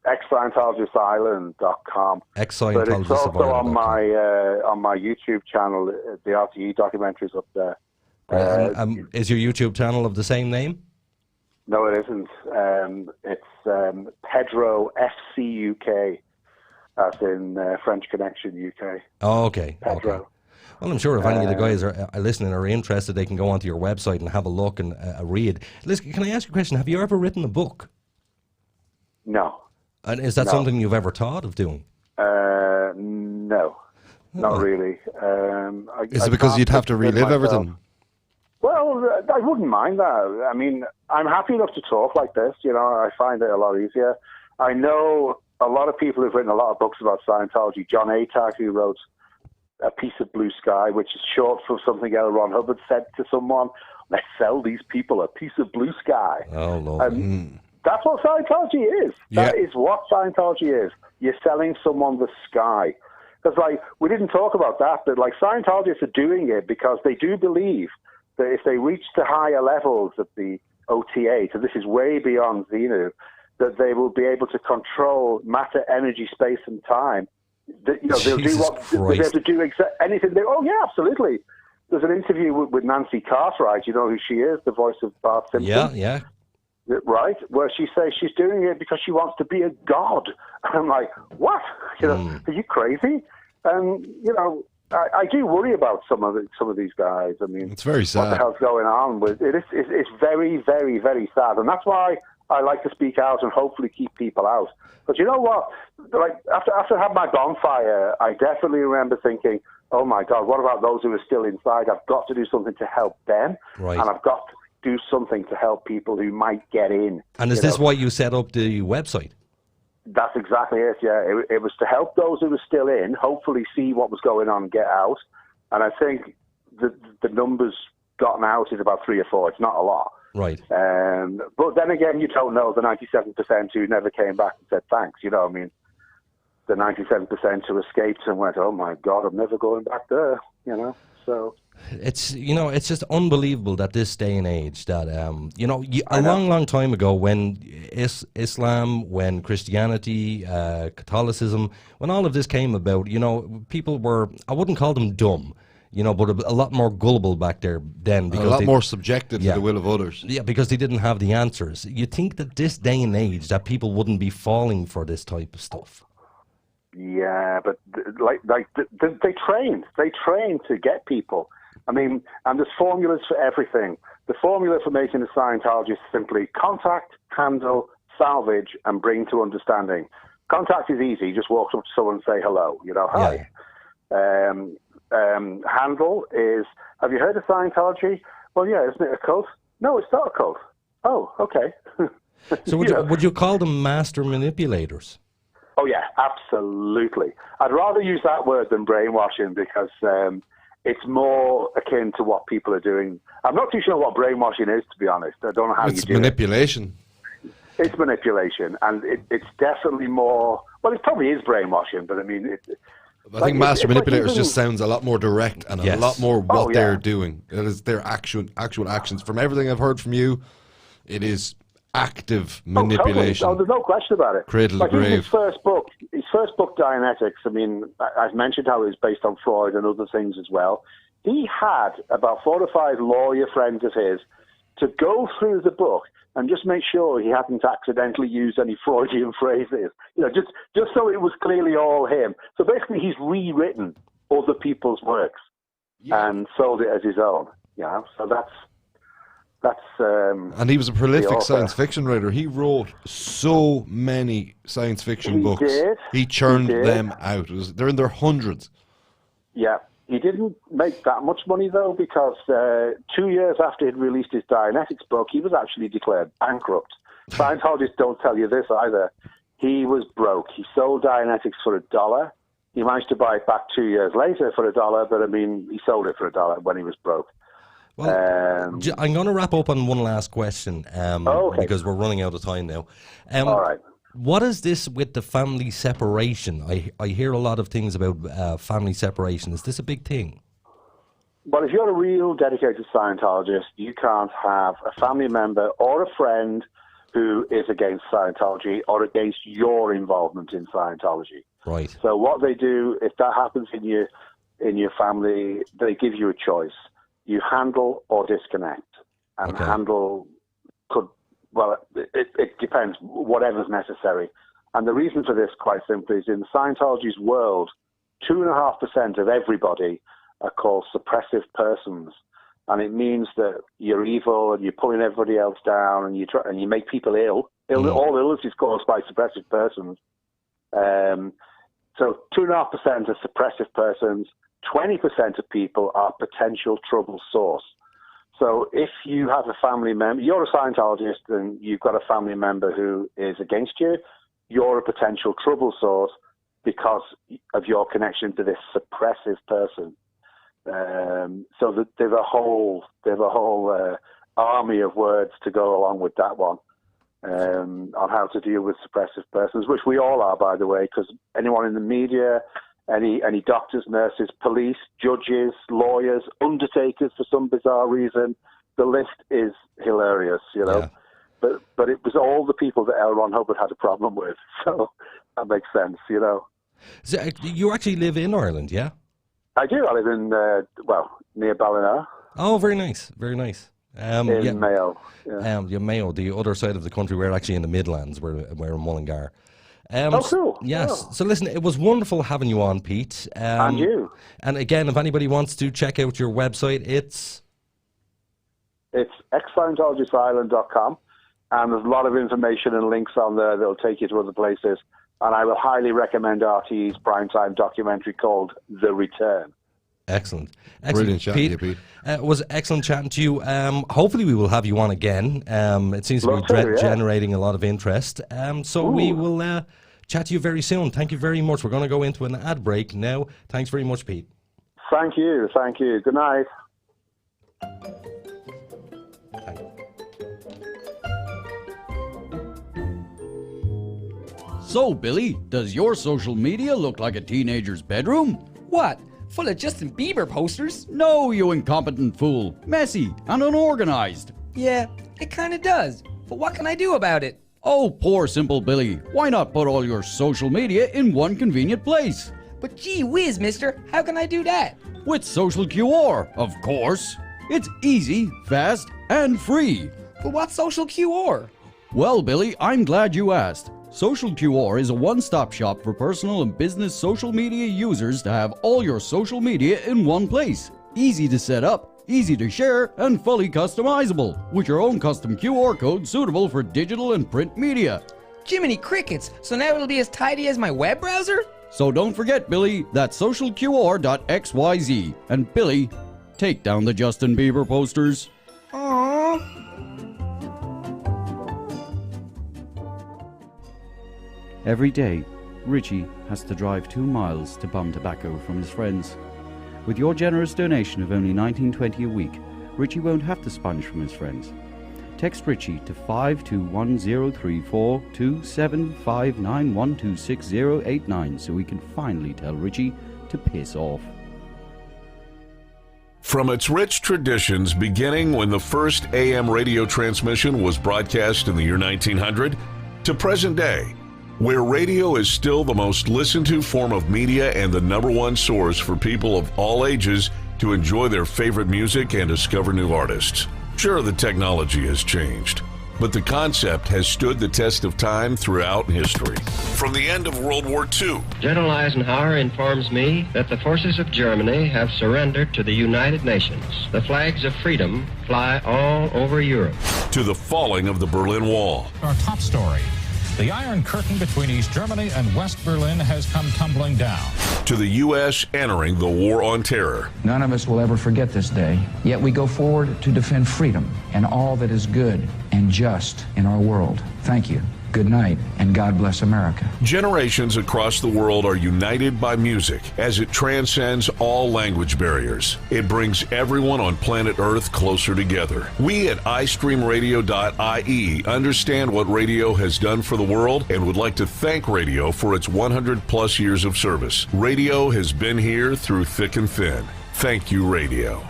ex-Scientologistisland.com. But it's also on my YouTube channel. The RTE documentary's up there. Is your YouTube channel of the same name? No, it isn't. It's Pedro FC UK, as in French Connection UK. Oh, okay. Pedro. Okay. Well, I'm sure if any of the guys are listening or are interested, they can go onto your website and have a look and read. Listen, can I ask you a question? Have you ever written a book? No. And is that something you've ever thought of doing? No, not really. Is it because you'd have to relive everything? Well, I wouldn't mind that. I mean, I'm happy enough to talk like this. I find it a lot easier. I know a lot of people who've written a lot of books about Scientology. John Atag, who wrote A Piece of Blue Sky, which is short for something L. Ron Hubbard said to someone, let's sell these people a piece of blue sky. Oh, Lord. That's what Scientology is. That is what Scientology is. You're selling someone the sky. Because, we didn't talk about that, but, Scientologists are doing it because they do believe that if they reach to higher levels of the OTA, so this is way beyond Xenu, that they will be able to control matter, energy, space, and time. They'll do what they'll be able to do anything. Oh, yeah, absolutely. There's an interview with Nancy Cartwright. You know who she is, the voice of Bart Simpson? Yeah. Right, where she says she's doing it because she wants to be a god. And I'm like, what? Are you crazy? And I do worry about some of these guys. I mean, it's very sad. What the hell's going on with it? It's very, very, very sad, and that's why I like to speak out and hopefully keep people out. But you know what? After I had my bonfire, I definitely remember thinking, oh my God, what about those who are still inside? I've got to do something to help them, and I've got to do something to help people who might get in. And is this why you set up the website? That's exactly it, yeah. It was to help those who were still in, hopefully see what was going on, get out. And I think the numbers gotten out is about 3 or 4. It's not a lot. Right. But then again, you don't know the 97% who never came back and said thanks. You know what I mean? The 97% who escaped and went, oh my God, I'm never going back there, so... It's it's just unbelievable that this day and age that a long time ago when Islam, when Christianity, Catholicism, when all of this came about, people were, I wouldn't call them dumb, but a lot more gullible back there then, because a lot more subjected to the will of others. Yeah, because they didn't have the answers. You think that this day and age that people wouldn't be falling for this type of stuff? Yeah, but they train to get people. I mean, and there's formulas for everything. The formula for making a Scientologist is simply contact, handle, salvage, and bring to understanding. Contact is easy. You just walk up to someone and say hello. Hi. Yeah. Handle is, have you heard of Scientology? Well, yeah, isn't it a cult? No, it's not a cult. Oh, okay. So would you call them master manipulators? Oh, yeah, absolutely. I'd rather use that word than brainwashing because it's more akin to what people are doing. I'm not too sure what brainwashing is, to be honest. I don't know how you do it. It's manipulation. It's manipulation, and it's definitely more... Well, it probably is brainwashing, but I mean... I think master manipulators just sounds a lot more direct and a lot more what they're doing. It is their actual actions. From everything I've heard from you, it is active manipulation. Totally. Oh, there's no question about it. Cradle to grave. His first book, Dianetics, I mean, I've mentioned how it was based on Freud and other things as well. He had about 4 or 5 lawyer friends of his to go through the book and just make sure he hadn't accidentally used any Freudian phrases. Just so it was clearly all him. So basically he's rewritten other people's works and sold it as his own. So that's and he was a prolific science fiction writer. He wrote so many science fiction books. He churned them out. They're in their hundreds. Yeah. He didn't make that much money, though, because 2 years after he'd released his Dianetics book, he was actually declared bankrupt. Scientologists don't tell you this either. He was broke. He sold Dianetics for $1. He managed to buy it back 2 years later for $1, but, I mean, he sold it for $1 when he was broke. Well, I'm going to wrap up on one last question because we're running out of time now. All right. What is this with the family separation? I hear a lot of things about family separation. Is this a big thing? Well, if you're a real dedicated Scientologist, you can't have a family member or a friend who is against Scientology or against your involvement in Scientology. Right. So what they do, if that happens in your family, they give you a choice. You handle or disconnect. And handle could... Well, it depends, whatever's necessary. And the reason for this, quite simply, is in Scientology's world, 2.5% of everybody are called suppressive persons. And it means that you're evil and you're pulling everybody else down and you make people ill. All illness is caused by suppressive persons. So 2.5% are suppressive persons. 20% of people are potential trouble source. So if you have a family member, you're a Scientologist and you've got a family member who is against you, you're a potential trouble source because of your connection to this suppressive person. So that they have a whole army of words to go along with that one on how to deal with suppressive persons, which we all are, by the way, because anyone in the media, any doctors, nurses, police, judges, lawyers, undertakers, for some bizarre reason, the list is hilarious, Yeah. But it was all the people that L. Ron Hubbard had a problem with, so that makes sense, So you actually live in Ireland, yeah? I do. I live in, near Ballina. Oh, very nice, very nice. In Mayo. Yeah. Mayo, the other side of the country. We're actually in the Midlands. We're in Mullingar. Cool. Yes. Oh. So listen, it was wonderful having you on, Pete. And you. And again, if anybody wants to check out your website, it's ex-Scientologistisland.com, and there's a lot of information and links on there that'll take you to other places. And I will highly recommend RT's primetime documentary called The Return. Excellent. Brilliant chatting to you, Pete. It was excellent chatting to you. Hopefully we will have you on again. It seems to be generating a lot of interest. So we will chat to you very soon. Thank you very much. We're going to go into an ad break now. Thanks very much, Pete. Thank you. Good night. So, Billy, does your social media look like a teenager's bedroom? What? Full of Justin Bieber posters? No, you incompetent fool. Messy and unorganized. Yeah, it kind of does. But what can I do about it? Oh, poor simple Billy. Why not put all your social media in one convenient place? But gee whiz, mister, how can I do that? With Social QR, of course. It's easy, fast, and free. But what's Social QR? Well, Billy, I'm glad you asked. Social QR is a one-stop shop for personal and business social media users to have all your social media in one place. Easy to set up, easy to share, and fully customizable, with your own custom QR code suitable for digital and print media. Jiminy crickets, so now it'll be as tidy as my web browser? So don't forget, Billy, that's socialqr.xyz. And Billy, take down the Justin Bieber posters. Aww. Every day, Richie has to drive 2 miles to bum tobacco from his friends. With your generous donation of only $19.20 a week, Richie won't have to sponge from his friends. Text Richie to 521-034 2759126089 so we can finally tell Richie to piss off. From its rich traditions beginning when the first AM radio transmission was broadcast in the year 1900 to present day, where radio is still the most listened to form of media and the #1 source for people of all ages to enjoy their favorite music and discover new artists. Sure, the technology has changed, but the concept has stood the test of time throughout history. From the end of World War II, General Eisenhower informs me that the forces of Germany have surrendered to the United Nations. The flags of freedom fly all over Europe. to the falling of the Berlin Wall, Our top story. The Iron Curtain between East Germany and West Berlin has come tumbling down. to the U.S. entering the War on Terror, None of us will ever forget this day, yet we go forward to defend freedom and all that is good and just in our world. Thank you. Good night, and God bless America. generations across the world are united by music as it transcends all language barriers. It brings everyone on planet Earth closer together. We at iStreamRadio.ie understand what radio has done for the world and would like to thank radio for its 100+ years of service. Radio has been here through thick and thin. Thank you, radio.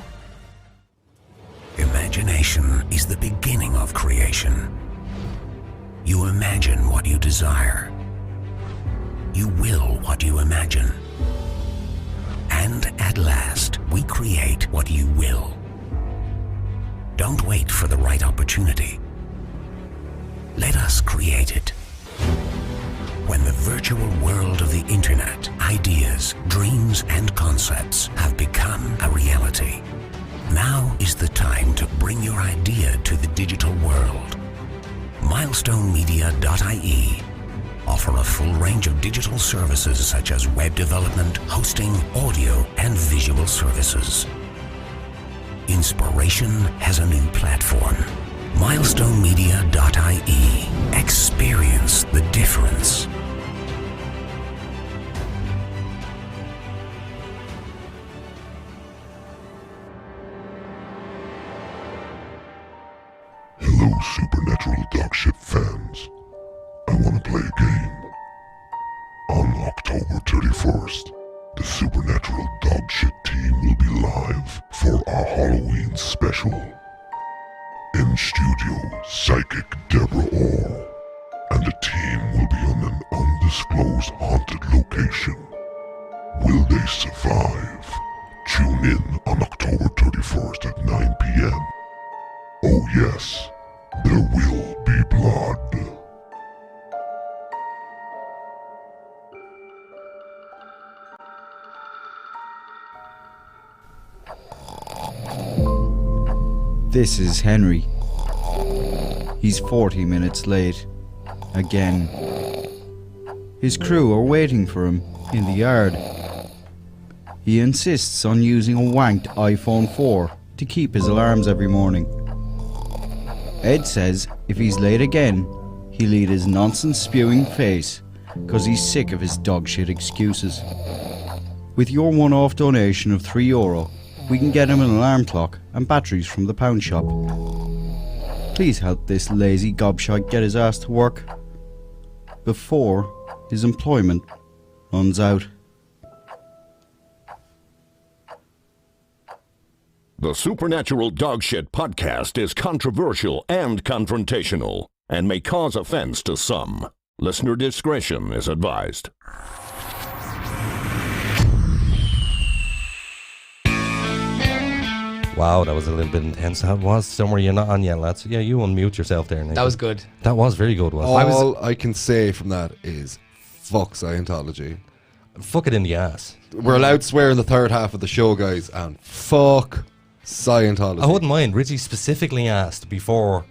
Imagination is the beginning of creation. You imagine what you desire. You will what you imagine. And at last, we create what you will. Don't wait for the right opportunity. Let us create it. When the virtual world of the internet, ideas, dreams, and concepts have become a reality, now is the time to bring your idea to the digital world. MilestoneMedia.ie offer a full range of digital services such as web development, hosting, audio, and visual services. Inspiration has a new platform. MilestoneMedia.ie. Experience the difference. Hello, Supernatural Dogshit fans. I want to play a game. On October 31st, the Supernatural Dogshit team will be live for our Halloween special. In studio, Psychic Deborah Orr and the team will be on an undisclosed haunted location. Will they survive? Tune in on October 31st at 9 p.m. Oh yes, there will be blood. This is Henry. He's 40 minutes late. Again. His crew are waiting for him in the yard. He insists on using a wanked iPhone 4 to keep his alarms every morning. Ed says if he's late again, he'll eat his nonsense-spewing face, 'cause he's sick of his dogshit excuses. With your one-off donation of €3, we can get him an alarm clock and batteries from the pound shop. Please help this lazy gobshite get his ass to work before his employment runs out. The Supernatural Dogshit podcast is controversial and confrontational and may cause offense to some. Listener discretion is advised. Wow, that was a little bit intense. That was somewhere you're not on yet, lads. Yeah, you unmute yourself there, Nathan. That was good. That was very good, wasn't it? All I can say from that is fuck Scientology. Fuck it in the ass. We're allowed to swear in the third half of the show, guys, and fuck Scientology. I wouldn't mind. Richie specifically asked before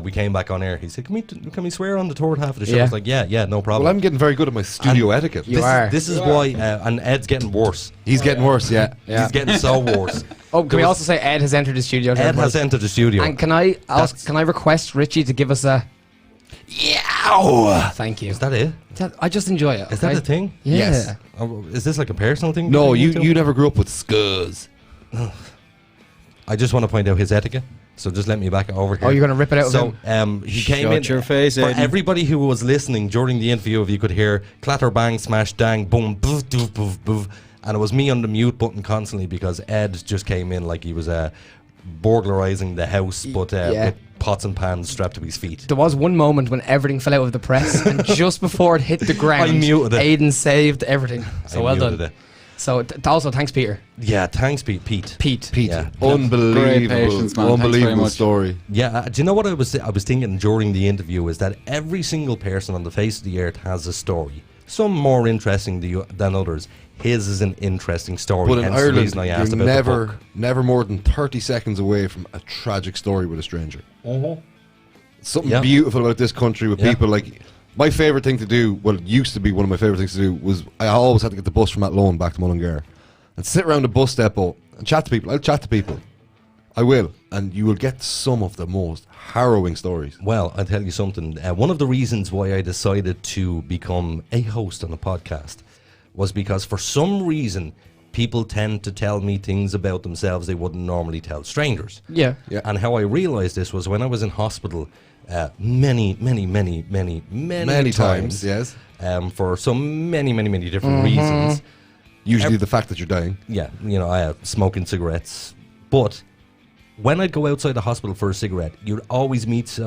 we came back on air. He said, "Can we swear on the third half of the show?" I was like, "Yeah, no problem." Well, I'm getting very good at my studio etiquette. This is why, and Ed's getting worse. He's getting worse, yeah. He's getting so worse. Oh, can we also say Ed has entered the studio? Ed has entered the studio. And can I request Richie to give us a... Yeah! Thank you. Is that it? I just enjoy it. Is that a thing? Yeah. Yes. Is this like a personal thing? No, you never grew up with scuzz. I just want to point out his etiquette. So just let me back over here. Oh, you're going to rip it out of him? He came in. Shut your face, For Aiden. everybody who was listening during the interview, if you could hear clatter, bang, smash, dang, boom, boof, doof, boof, boof. And it was me on the mute button constantly because Ed just came in like he was burglarizing the house, but with pots and pans strapped to his feet. There was one moment when everything fell out of the press, and just before it hit the ground, I muted it. Aiden saved everything. So well done. It. So also thanks, Peter. Yeah, thanks, Pete. Pete. Yeah. Unbelievable. Great patience, man. Unbelievable story. Yeah, do you know what I was thinking during the interview is that every single person on the face of the earth has a story. Some more interesting than others. His is an interesting story. But in hence the Ireland, reason I asked you're about the book. never more than 30 seconds away from a tragic story with a stranger. Something beautiful about this country with people like... My favourite thing to do, well, it used to be one of my favourite things to do, was I always had to get the bus from Athlone back to Mullingar and sit around the bus depot and chat to people. I'll chat to people. I will. And you will get some of the most harrowing stories. Well, I'll tell you something. One of the reasons why I decided to become a host on a podcast was because for some reason people tend to tell me things about themselves they wouldn't normally tell strangers. Yeah. And how I realised this was when I was in hospital many times. Yes. For so many different reasons. Usually the fact that you're dying. Yeah, I smoking cigarettes. But when I'd go outside the hospital for a cigarette, you'd always meet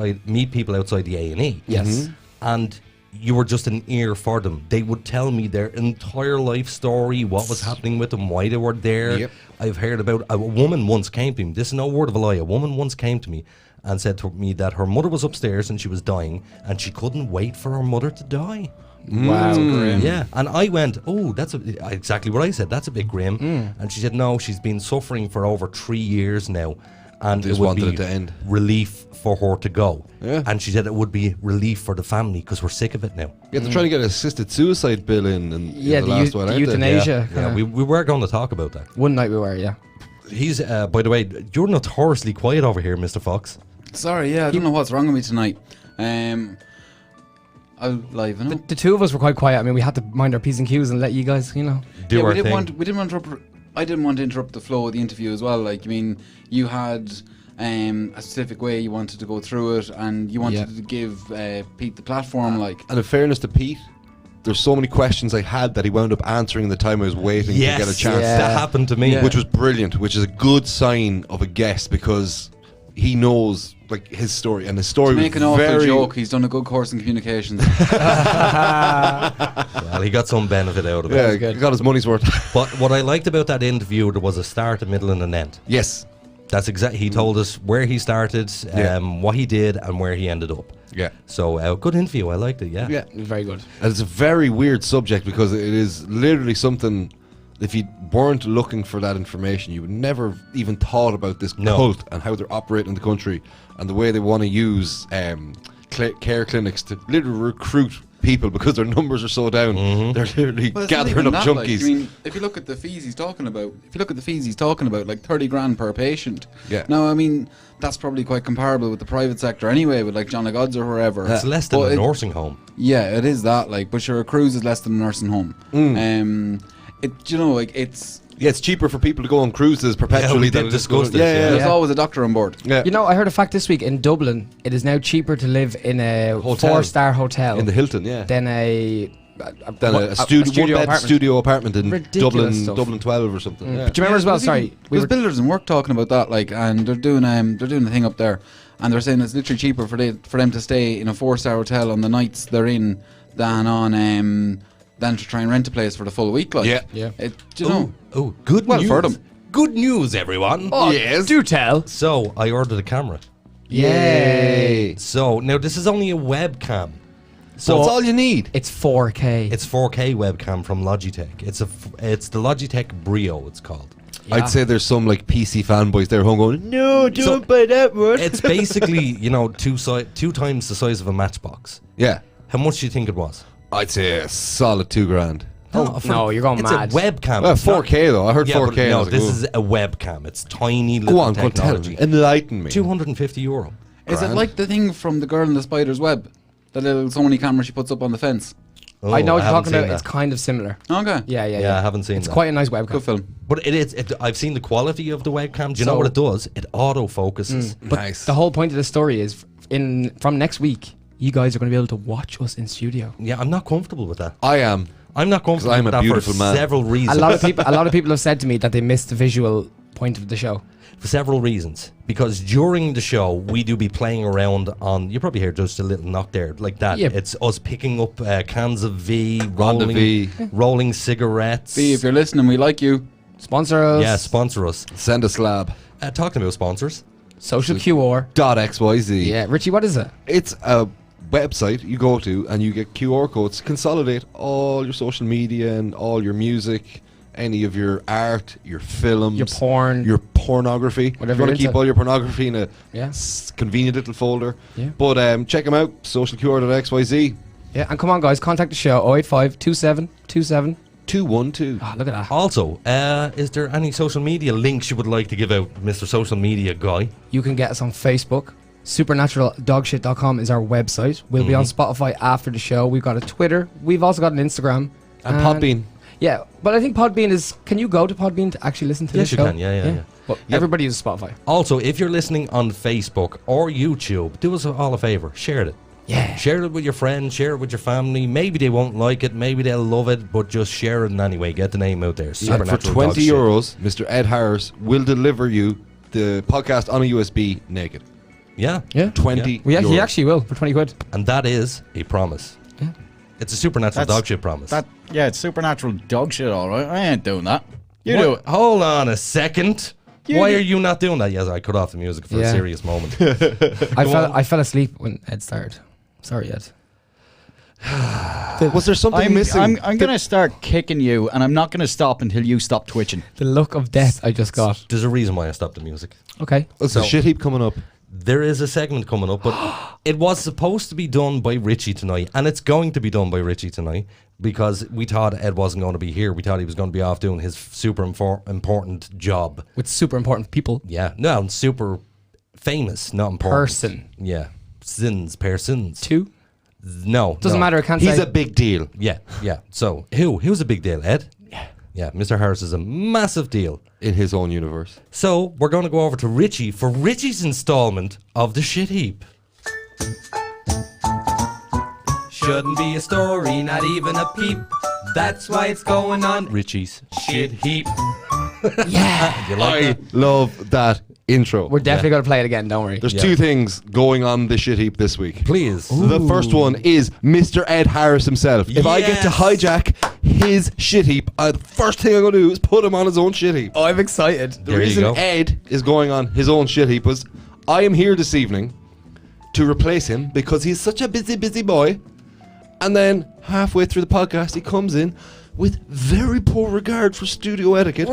people outside the A&E. Yes. And you were just an ear for them. They would tell me their entire life story, what was happening with them, why they were there. Yep. I've heard about... A woman once came to me. This is no word of a lie. A woman once came to me and said to me that her mother was upstairs and she was dying and she couldn't wait for her mother to die. Wow. Grim. Yeah, and I went, oh, that's exactly what I said. That's a bit grim. And she said, no, she's been suffering for over 3 years now, and it would be it to end. relief for her to go. Yeah. And she said it would be relief for the family because we're sick of it now. Yeah, they're trying to get an assisted suicide bill in the last one, aren't they? euthanasia. Yeah, we were going to talk about that. One night we were, yeah. He's, by the way, you're notoriously quiet over here, Mr. Fox. Sorry, I don't know what's wrong with me tonight. I'll liven up. The two of us were quite quiet. I mean, we had to mind our P's and Q's and let you guys, do our we thing. didn't want to. I didn't want to interrupt the flow of the interview as well. Like, I mean, you had a specific way you wanted to go through it, and you wanted to give Pete the platform. Like, and in fairness to Pete, there's so many questions I had that he wound up answering in the time I was waiting to get a chance. That happened to me, which was brilliant. Which is a good sign of a guest because he knows like his story, and his story to make was an awful very joke. He's done a good course in communications. Well, he got some benefit out of it. Yeah, he got his money's worth. But what I liked about that interview, there was a start, a middle, and an end. Yes. That's exactly. He told us where he started, what he did, and where he ended up. Yeah. So, good interview. I liked it. Yeah. Yeah, very good. And it's a very weird subject because it is literally something. If you weren't looking for that information, you would never even thought about this cult and how they're operating in the country and the way they want to use care clinics to literally recruit people because their numbers are so down. They're literally gathering up junkies. Like, I mean, if you look at the fees he's talking about, like 30 grand per patient. Yeah. Now, I mean, that's probably quite comparable with the private sector anyway, with like John O'God's or whoever. It's less than a nursing home. Yeah, it is that. Like, but sure, a cruise is less than a nursing home. It's cheaper for people to go on cruises perpetually than discuss this. There's always a doctor on board. Yeah. You know, I heard a fact this week in Dublin. It is now cheaper to live in a Hotel. 4-star hotel in the Hilton, than a studio apartment in Ridiculous stuff. Dublin 12 or something. But do you remember as well? Sorry, There's builders in work talking about that, like, and they're doing a thing up there, and they're saying it's literally cheaper for them to stay in a 4-star hotel on the nights they're in than to try and rent a place for the full week. Like, yeah. You know, good well news. for them. good news, everyone. Oh, yes. Do tell. So, I ordered a camera. Yay. So, now this is only a webcam. So that's all you need. It's 4K. It's 4K webcam from Logitech. It's the Logitech Brio, it's called. I'd say there's some like PC fanboys there home going, no, don't buy that one. It's basically, two times the size of a matchbox. Yeah. How much do you think it was? I'd say a solid $2,000. No, you're going mad. It's a webcam. 4K though. I heard 4K. No, this is a webcam. It's tiny little Go on, technology. tell me. Enlighten me. €250. Is it like the thing from the girl in the spider's web? The little Sony camera she puts up on the fence? Oh, I know what you're talking about. that. It's kind of similar. Okay. Yeah. I haven't seen It's that. quite a nice webcam. Good film. But I've seen the quality of the webcam. Do you know So- what it does? It autofocuses. But Nice. the whole point of the story is, from next week, you guys are going to be able to watch us in studio. Yeah, I'm not comfortable with that. I am. I'm not comfortable I'm with a that beautiful for man. several reasons. A lot of people have said to me that they missed the visual point of the show. For several reasons. Because during the show, we do be playing around on, you probably hear just a little knock there, like that. Yeah. It's us picking up cans of V, On the V. rolling cigarettes. See, if you're listening, we like you. Sponsor us. Yeah, sponsor us. Send a slab. Talking about sponsors. Social QR. .xyz. Yeah, Richie, what is it? It's a website you go to and you get QR codes to consolidate all your social media and all your music, any of your art, your films, Your porn. your pornography. Whatever You want you're to keep into. all your pornography in a Yeah. convenient little folder. Yeah. But check them out, socialqr.xyz. Yeah, and come on, guys, contact the show 085 27 27 212. Oh, look at that. Also, is there any social media links you would like to give out, Mr. Social Media Guy? You can get us on Facebook. SupernaturalDogshit.com is our website. We'll be on Spotify after the show. We've got a Twitter. We've also got an Instagram. And Podbean. Yeah, but I think Podbean is... Can you go to Podbean to actually listen to Yes, the you show? can. Yeah. But everybody uses Spotify. Also, if you're listening on Facebook or YouTube, do us all a favor. Share it. Yeah. Share it with your friends. Share it with your family. Maybe they won't like it. Maybe they'll love it. But just share it anyway. Get the name out there. And for Supernatural €20, Dogshit. Mr. Ed Harris will deliver you the podcast on a USB naked. Yeah. 20 He euros. actually will for 20 quid. And that is a promise. Yeah. It's a Supernatural That's- Dogshit promise. It's supernatural dog shit, all right. I ain't doing that. You What? do it. Hold on a second. You Why do- are you not doing that? Yes, I cut off the music for a Yeah. serious moment. I fell asleep when Ed started. Sorry, Ed. Was there something missing? I'm going to start kicking you, and I'm not going to stop until you stop twitching. The look of death I just got. There's a reason why I stopped the music. Okay. There's a shit heap coming up. There is a segment coming up, but it was supposed to be done by Richie tonight, and it's going to be done by Richie tonight because we thought Ed wasn't going to be here. We thought he was going to be off doing his super important job. With super important people. Yeah, no, super famous, not important. Person. Yeah, persons. Two. No, Doesn't no. matter. I can't He's say. a big deal. Yeah. So who's a big deal, Ed? Yeah, Mr. Harris is a massive deal. In his own universe. So we're going to go over to Richie for Richie's installment of the shit heap. Shouldn't be a story, not even a peep. That's why it's going on Richie's shit heap. Yeah. You like I that? love that intro. We're definitely going to play it again, don't worry. There's two things going on the shit heap this week. Please. The first one is Mr. Ed Harris himself. If I get to Yes. hijack his shit heap, the first thing I'm going to do is put him on his own shit heap. Oh, I'm excited. The There you reason go. Ed is going on his own shit heap was I am here this evening to replace him because he's such a busy boy. And then halfway through the podcast, he comes in with very poor regard for studio etiquette,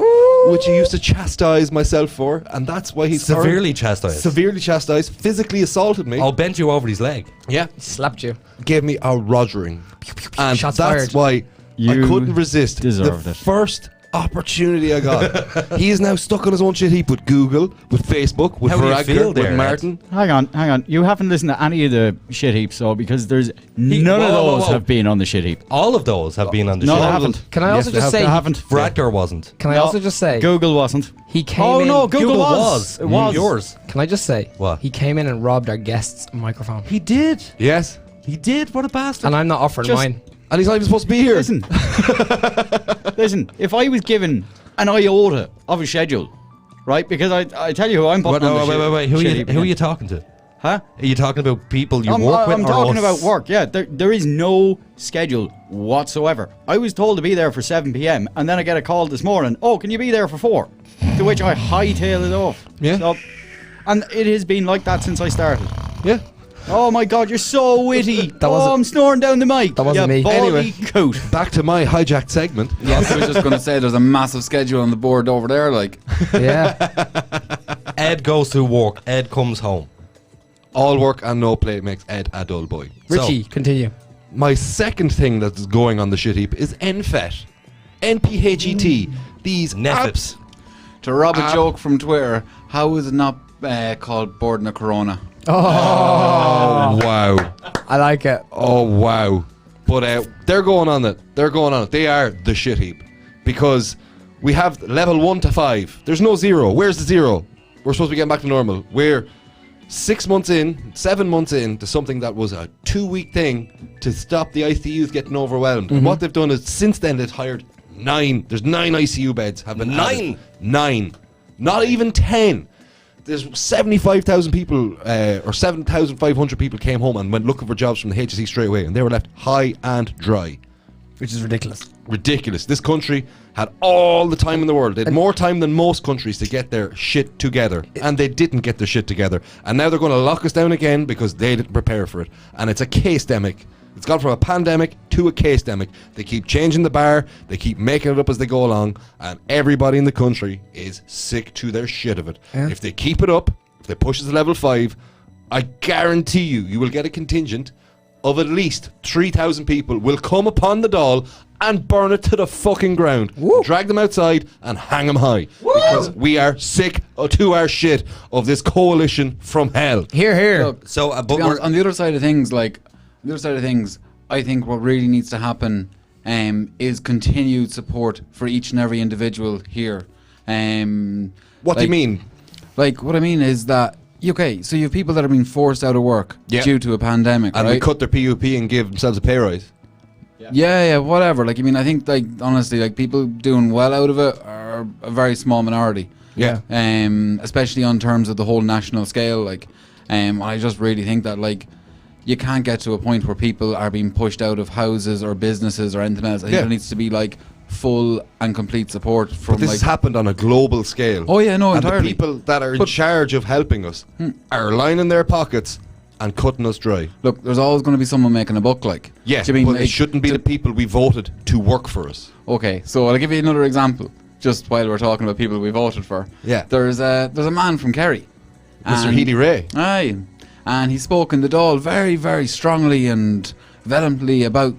which he used to chastise myself for, and that's why he's Severely chastised. severely chastised, physically assaulted me. Oh, bent you over his leg. Yeah, Slapped you. gave me a rogering, and Shots that's fired. why I You couldn't resist deserved the it. first opportunity I got. He is now stuck on his own shit heap with Google, with Facebook, with How do you Veronica, feel with there, Ed? Martin. Hang on. You haven't listened to any of the shit heaps, though, because there's none of whoa, those whoa. have been on the shit heap. All of those have been on the No, show. they haven't. Can I Yes, also they just have- say... They haven't. Bradgar wasn't. Can I No. also just say... Google wasn't. He came Oh in... no, Google was. It was yours. Can I just say... What? He came in and robbed our guest's microphone. He did. Yes, He did. What a bastard. And I'm not offering Just- mine. and he's not even supposed to be here. Listen, listen. If I was given an iota of a schedule, right? Because I tell you who I'm putting on the Wait. Who are you talking to? Huh? Are you talking about people you I'm work with? I'm or talking us? about work. Yeah, there is no schedule whatsoever. I was told to be there for 7 p.m. and then I get a call this morning, oh, can you be there for 4? To which I hightail it off. Yeah. So, and it has been like that since I started. Yeah. Oh my God, you're so witty. I'm snoring down the mic. That wasn't me. Anyway, coat. back to my hijacked segment. Yes, I was just going to say there's a massive schedule on the board over there. Like, Yeah. Ed goes to work. Ed comes home. All work and no play makes Ed a dull boy. Richie, continue. My second thing that's going on the shit heap is NPHET. NPHET. These apps. to rob a joke from Twitter, how is it not called Boarding a Corona? Oh, wow. I like it. Oh, wow. But they're going on it. They're going on it. They are the shit heap. Because we have level 1 to 5. There's no 0. Where's the 0? We're supposed to be getting back to normal. We're 7 months in to something that was a 2-week thing to stop the ICUs getting overwhelmed. And what they've done is since then they've hired 9. There's 9 ICU beds have been added. 9. Not even 10. There's 75,000 people or 7,500 people came home and went looking for jobs from the HSE straight away, and they were left high and dry. Which is ridiculous. Ridiculous. This country had all the time in the world. They had more time than most countries to get their shit together. And they didn't get their shit together. And now they're going to lock us down again because they didn't prepare for it. And it's a case-demic. It's gone from a pandemic to a case-demic. They keep changing the bar. They keep making it up as they go along. And everybody in the country is sick to their shit of it. Yeah. If they keep it up, if they push it to level 5, I guarantee you will get a contingent of at least 3,000 people will come upon the doll and burn it to the fucking ground. Drag them outside and hang them high. Because we are sick to our shit of this coalition from hell. Hear, hear. Look, so, but honest, on the other side of things, I think what really needs to happen is continued support for each and every individual here. What do you mean? Like, what I mean is that okay, so you have people that are being forced out of work due to a pandemic, and right? they cut their PUP and give themselves a pay rise. Yeah, whatever. Like, I mean, I think, like, honestly, like, people doing well out of it are a very small minority. Yeah. Especially on terms of the whole national scale. Like, I just really think that, like, you can't get to a point where people are being pushed out of houses or businesses or anything else. I think there needs to be, like, full and complete support from. But this has happened on a global scale. Oh yeah, no, and entirely. the people that are in charge of helping us are lining their pockets and cutting us dry. Look, there's always going to be someone making a buck, like. Yeah, do you mean, but like, it shouldn't be the people we voted to work for us. Okay, so I'll give you another example. Just while we're talking about people we voted for. Yeah. There's a man from Kerry, Mr. Healy Ray. Aye, and he spoke in the Dáil very, very strongly and vehemently about,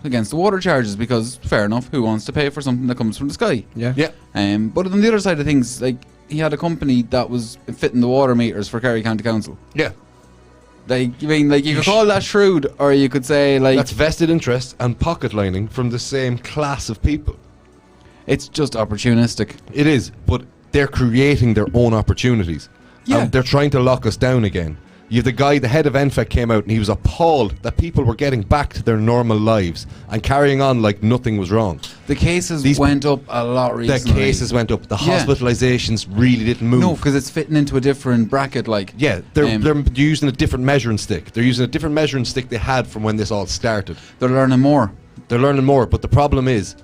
against the water charges, because fair enough, who wants to pay for something that comes from the sky? Yeah. But on the other side of things, like, he had a company that was fitting the water meters for Kerry County Council. Yeah. Like, you mean, like, you could call that shrewd, or you could say, like, that's vested interest and pocket lining from the same class of people. It's just opportunistic. It is, but they're creating their own opportunities. Yeah. And they're trying to lock us down again. You have the head of NFEC came out and he was appalled that people were getting back to their normal lives and carrying on like nothing was wrong. The cases went up a lot recently. The cases went up. The hospitalizations really didn't move. No, because it's fitting into a different bracket, like. Yeah, they're using a different measuring stick. They're using a different measuring stick they had from when this all started. They're learning more. But the problem is,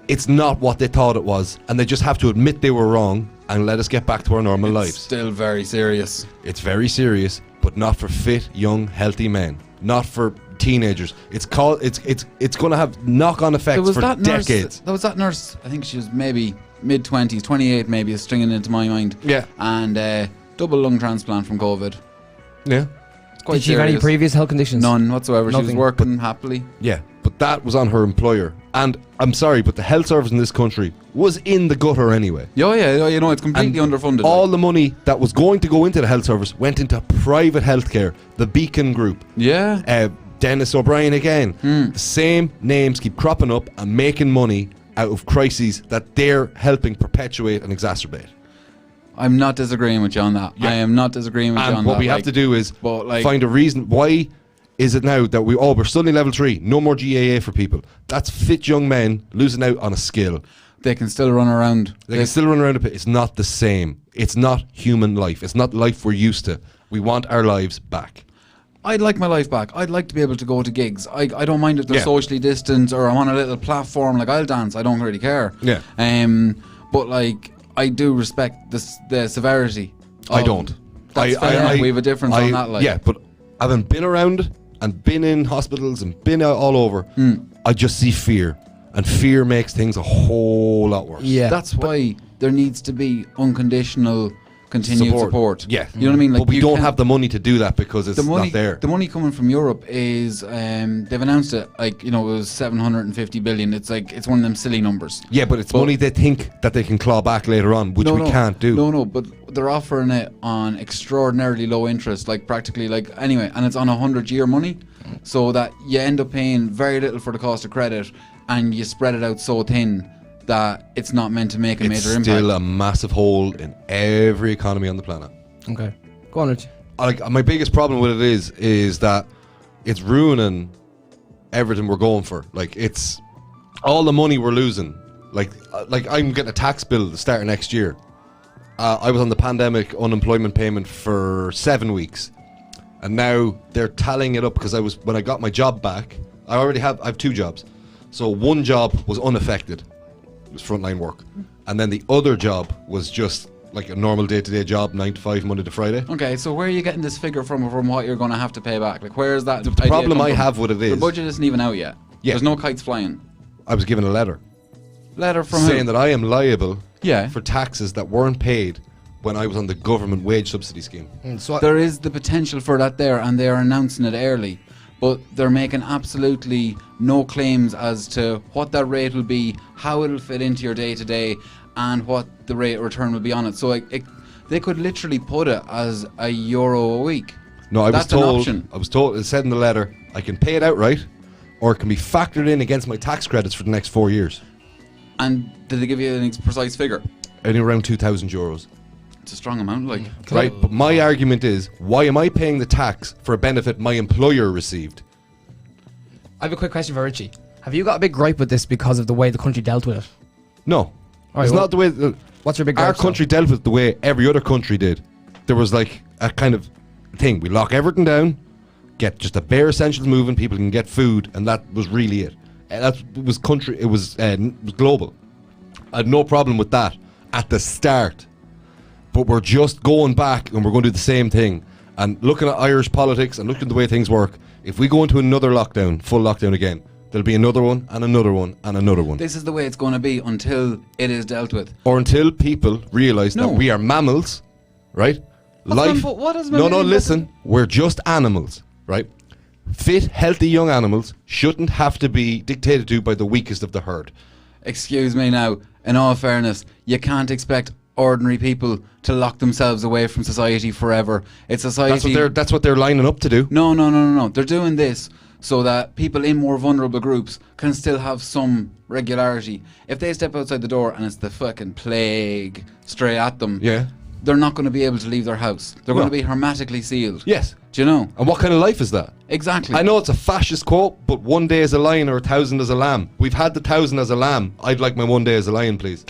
it's not what they thought it was, and they just have to admit they were wrong and let us get back to our normal lives. Still very serious. It's very serious, but not for fit, young, healthy men. Not for teenagers. It's going to have knock-on effects for decades. There was that nurse. I think she was maybe mid-20s, 28 maybe, is stringing into my mind. Yeah. And double lung transplant from COVID. Yeah. Quite Did she have any previous health conditions? None whatsoever. Nothing. She was working happily. Yeah, but that was on her employer. And I'm sorry, but the health service in this country was in the gutter anyway. Yeah, it's completely underfunded. All the money that was going to go into the health service went into private healthcare, the Beacon Group. Yeah. Dennis O'Brien again. The same names keep cropping up and making money out of crises that they're helping perpetuate and exacerbate. I'm not disagreeing with you on that. Yeah. I am not disagreeing with you on that. And what we have to do is find a reason. Why is it now that we're suddenly level 3, no more GAA for people? That's fit young men losing out on a skill. They can still run around. They can still run around a bit. It's not the same. It's not human life. It's not life we're used to. We want our lives back. I'd like my life back. I'd like to be able to go to gigs. I don't mind if they're Yeah. socially distant or I'm on a little platform. Like, I'll dance. I don't really care. Yeah. But like, I do respect the severity. I don't. That's fair. We have a difference on that. Like, yeah, but having been around it and been in hospitals and been out all over, I just see fear, and fear makes things a whole lot worse. Yeah. That's why there needs to be unconditional continued support. Yeah. You know what I mean? Like, but we you don't can't- have the money to do that because it's the money, not there. The money coming from Europe is they've announced it, like, you know, it was 750 billion. It's like, it's one of them silly numbers. Yeah, but it's money they think that they can claw back later on, which we can't do. No, but they're offering it on extraordinarily low interest, like practically, like, anyway, and it's on 100-year money, so that you end up paying very little for the cost of credit, and you spread it out so thin that it's not meant to make a major It's still impact. a massive hole in every economy on the planet. Okay. Go on, Rich. Like, my biggest problem with it is that it's ruining everything we're going for. Like, it's all the money we're losing. Like I'm getting a tax bill to start next year. I was on the pandemic unemployment payment for 7 weeks, and now they're tallying it up because when I got my job back. I have 2 jobs, so one job was unaffected. It was frontline work, and then the other job was just like a normal day-to-day job, 9 to 5, Monday to Friday. Okay, so where are you getting this figure from what you're going to have to pay back? Like, where is that? The problem I have with it is the budget isn't even out yet. Yeah. There's no kites flying. I was given a letter From saying who? that I am liable Yeah. for taxes that weren't paid when I was on the government wage subsidy scheme. So There is the potential for that there, and they are announcing it early, but they're making absolutely no claims as to what that rate will be, how it'll fit into your day-to-day, and what the rate of return will be on it. So they could literally put it as €1 a week. No, That's an option. I was told, it said in the letter, I can pay it outright, or it can be factored in against my tax credits for the next 4 years. And did they give you an precise figure? Only around €2,000. It's a strong amount, like. Right, but my argument is, why am I paying the tax for a benefit my employer received? I have a quick question for Richie. Have you got a big gripe with this because of the way the country dealt with it? No. Alright, It's well, not the way... what's your big Our gripe? so? country dealt with it the way every other country did. There was like a kind of thing. We lock everything down, get just the bare essentials moving, people can get food, and that was really it. That was country. It was global. I had no problem with that at the start. But we're just going back and we're going to do the same thing. And looking at Irish politics and looking at the way things work, if we go into another lockdown, full lockdown again, there'll be another one and another one and another one. This is the way it's going to be until it is dealt with. Or until people realise No. that we are mammals, right? What does No, mammals- listen. We're just animals, right? Fit, healthy young animals shouldn't have to be dictated to by the weakest of the herd. Excuse me now, in all fairness, you can't expect ordinary people to lock themselves away from society forever. It's society... That's what they're lining up to do. No. They're doing this so that people in more vulnerable groups can still have some regularity. If they step outside the door and it's the fucking plague straight at them, Yeah. they're not going to be able to leave their house. They're No. going to be hermetically sealed. Yes. Do you know? And what kind of life is that? Exactly. I know it's a fascist quote, but 1 day as a lion or 1,000 as a lamb. We've had the 1,000 as a lamb. I'd like my 1 day as a lion, please.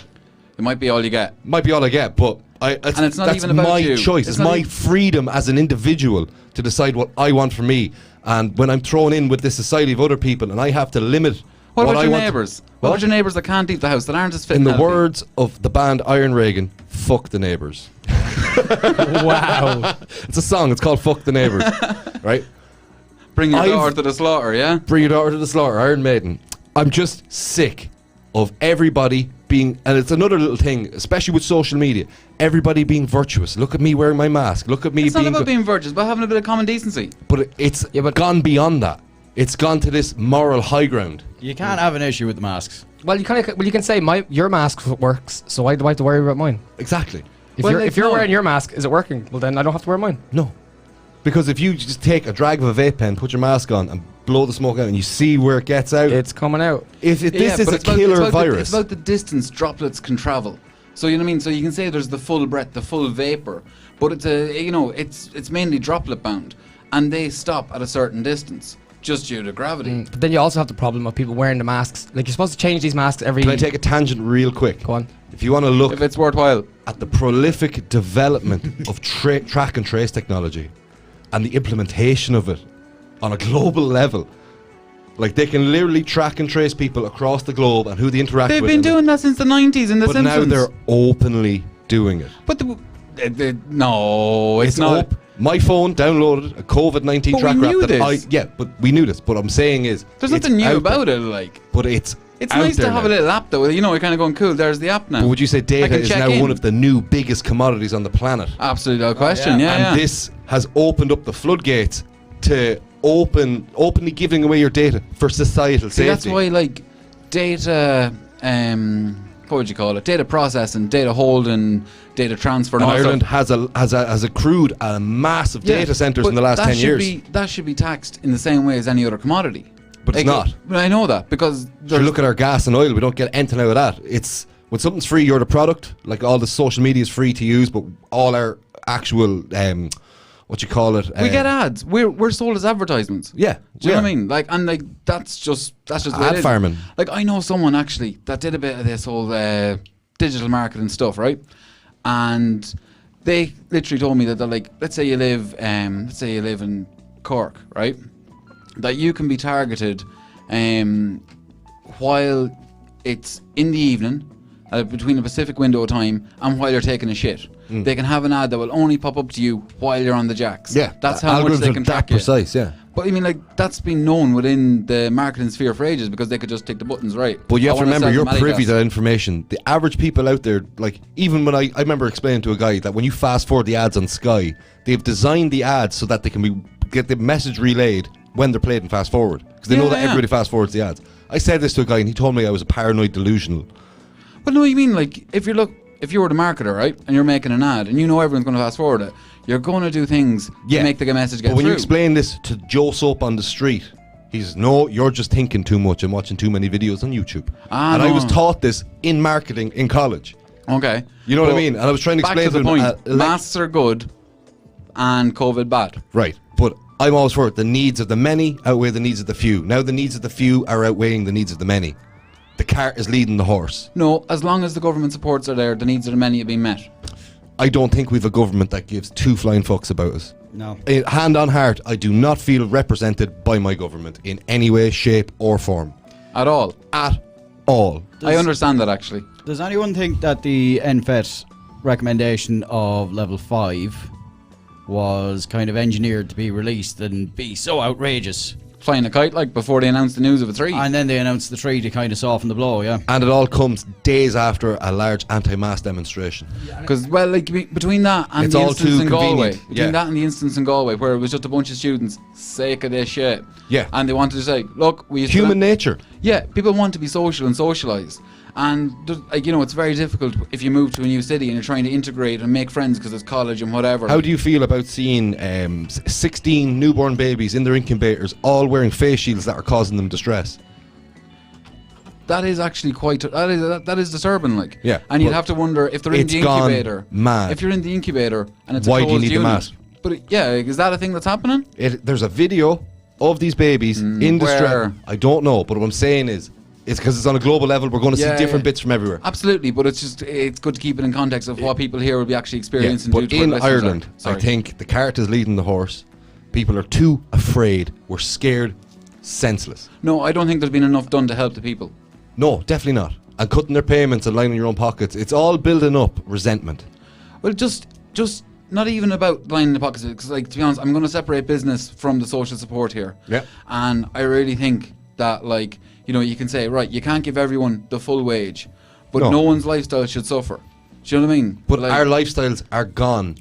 It might be all you get. Might be all I get, but And it's not that's even about my you. choice. It's It's not my even- freedom as an individual to decide what I want for me. And when I'm thrown in with this society of other people and I have to limit What about I your want- neighbours? What about your neighbours that can't leave the house, that aren't as fit In and the healthy? words of the band Iron Reagan, fuck the neighbours. Wow. It's a song. It's called Fuck the Neighbours. Right? Bring your I've- daughter to the slaughter, yeah? Bring your daughter to the slaughter, Iron Maiden. I'm just sick of everybody being, and it's another little thing, especially with social media, everybody being virtuous. Look at me wearing my mask. Look at me It's not being... about being virtuous, but having a bit of common decency. But it's gone beyond that. It's gone to this moral high ground. You can't have an issue with the masks. Well, you can say your mask works, so why do I have to worry about mine? Exactly. If you're wearing your mask, is it working? Well, then I don't have to wear mine. No. Because if you just take a drag of a vape pen, put your mask on, and blow the smoke out, and you see where it gets out, it's coming out. This is but a it's about- killer it's about virus. it's about the distance droplets can travel. So you know what I mean. So you can say there's the full breath, the full vapor, but it's it's mainly droplet bound, and they stop at a certain distance just due to gravity. But then you also have the problem of people wearing the masks. Like, you're supposed to change these masks every... Can I take a tangent real quick? Go on. If you want to look... If it's worthwhile. At the prolific development of track and trace technology, and the implementation of it on a global level. Like, they can literally track and trace people across the globe and who they interact with. They've been doing that since the 90s in The but Simpsons. But now they're openly doing it. But no, it's not. My phone downloaded a COVID-19 tracker we knew app. this. But we knew this. But I'm saying is, there's nothing new about it. Like, but it's nice to have a little app though. You know, you're kind of going, cool. There's the app now. But would you say data is now one of the new biggest commodities on the planet? Absolutely, no question. And this has opened up the floodgates to openly giving away your data for societal safety. That's why, like, data. What would you call it? Data processing, data holding, data transfer. And Ireland has accrued a massive data centres in the last 10 years. That should be taxed in the same way as any other commodity. But it's not. I know that because you look at our gas and oil, we don't get anything out of that. It's when something's free, you're the product. Like, all the social media is free to use, but all our actual we get ads. We're sold as advertisements. Yeah, do you know what I mean? Like, and like that's just the way it is. Farming. Like, I know someone actually that did a bit of this whole digital marketing stuff, right? And they literally told me that they're like, let's say you live in Cork, right? That you can be targeted while it's in the evening, between a specific window of time, and while you're taking a shit. They can have an ad that will only pop up to you while you're on the jacks. Yeah, that's how much they can track you. Precise, yeah. But I mean, like, that's been known within the marketing sphere for ages because they could just tick the buttons, right? But you have to remember, you're privy to that information. The average people out there, like, even when I remember explaining to a guy that when you fast forward the ads on Sky, they've designed the ads so that they can get the message relayed when they're played in fast forward, because they know that everybody fast forwards the ads. I said this to a guy and he told me I was a paranoid delusional. But no, you mean, like, if you were the marketer, right, and you're making an ad and you know everyone's going to fast forward it, you're going to do things to make the message get through. But when you explain this to Joe Soap on the street, he says, no, you're just thinking too much and watching too many videos on YouTube. And I was taught this in marketing in college. Okay. You know what I mean? And I was trying to explain to the point. Masks are good and COVID bad. Right. But I'm always for it. The needs of the many outweigh the needs of the few. Now the needs of the few are outweighing the needs of the many. The cart is leading the horse. No, as long as the government supports are there, the needs of the many are being met. I don't think we've a government that gives two flying fucks about us. No. Hand on heart, I do not feel represented by my government in any way, shape or form. At all? At all. I understand that, actually. Does anyone think that the NFET recommendation of level 5 was kind of engineered to be released and be so outrageous? Flying a kite, like, before they announced the news of a 3. And then they announced the 3 to kind of soften the blow, yeah. And it all comes days after a large anti-mask demonstration. Because, well, like, between that and it's the all instance too in Galway, convenient. that and the instance in Galway, where it was just a bunch of students sick of this shit. Yeah. And they wanted to say, look, we used human nature. Yeah, people want to be social and socialise. And, like, you know, it's very difficult if you move to a new city and you're trying to integrate and make friends because it's college and whatever. How do you feel about seeing 16 newborn babies in their incubators all wearing face shields that are causing them distress? That is actually that is disturbing, like. Yeah. And you'd have to wonder if they're in the incubator. Mad. If you're in the incubator and it's why a closed do you need unit, the mask? But is that a thing that's happening? There's a video of these babies in distress. Where? I don't know, but what I'm saying is, it's because it's on a global level. We're going to see different bits from everywhere. Absolutely, but it's good to keep it in context of what people here will be actually experiencing. But in Ireland, I think the cart is leading the horse. People are too afraid. We're scared, senseless. No, I don't think there's been enough done to help the people. No, definitely not. And cutting their payments and lining your own pockets, it's all building up resentment. Well, just not even about lining the pockets, because, like, to be honest, I'm going to separate business from the social support here. Yeah. And I really think that, like, you know, you can say, right, you can't give everyone the full wage, but no one's lifestyle should suffer. Do you know what I mean? But like, our lifestyles are gone.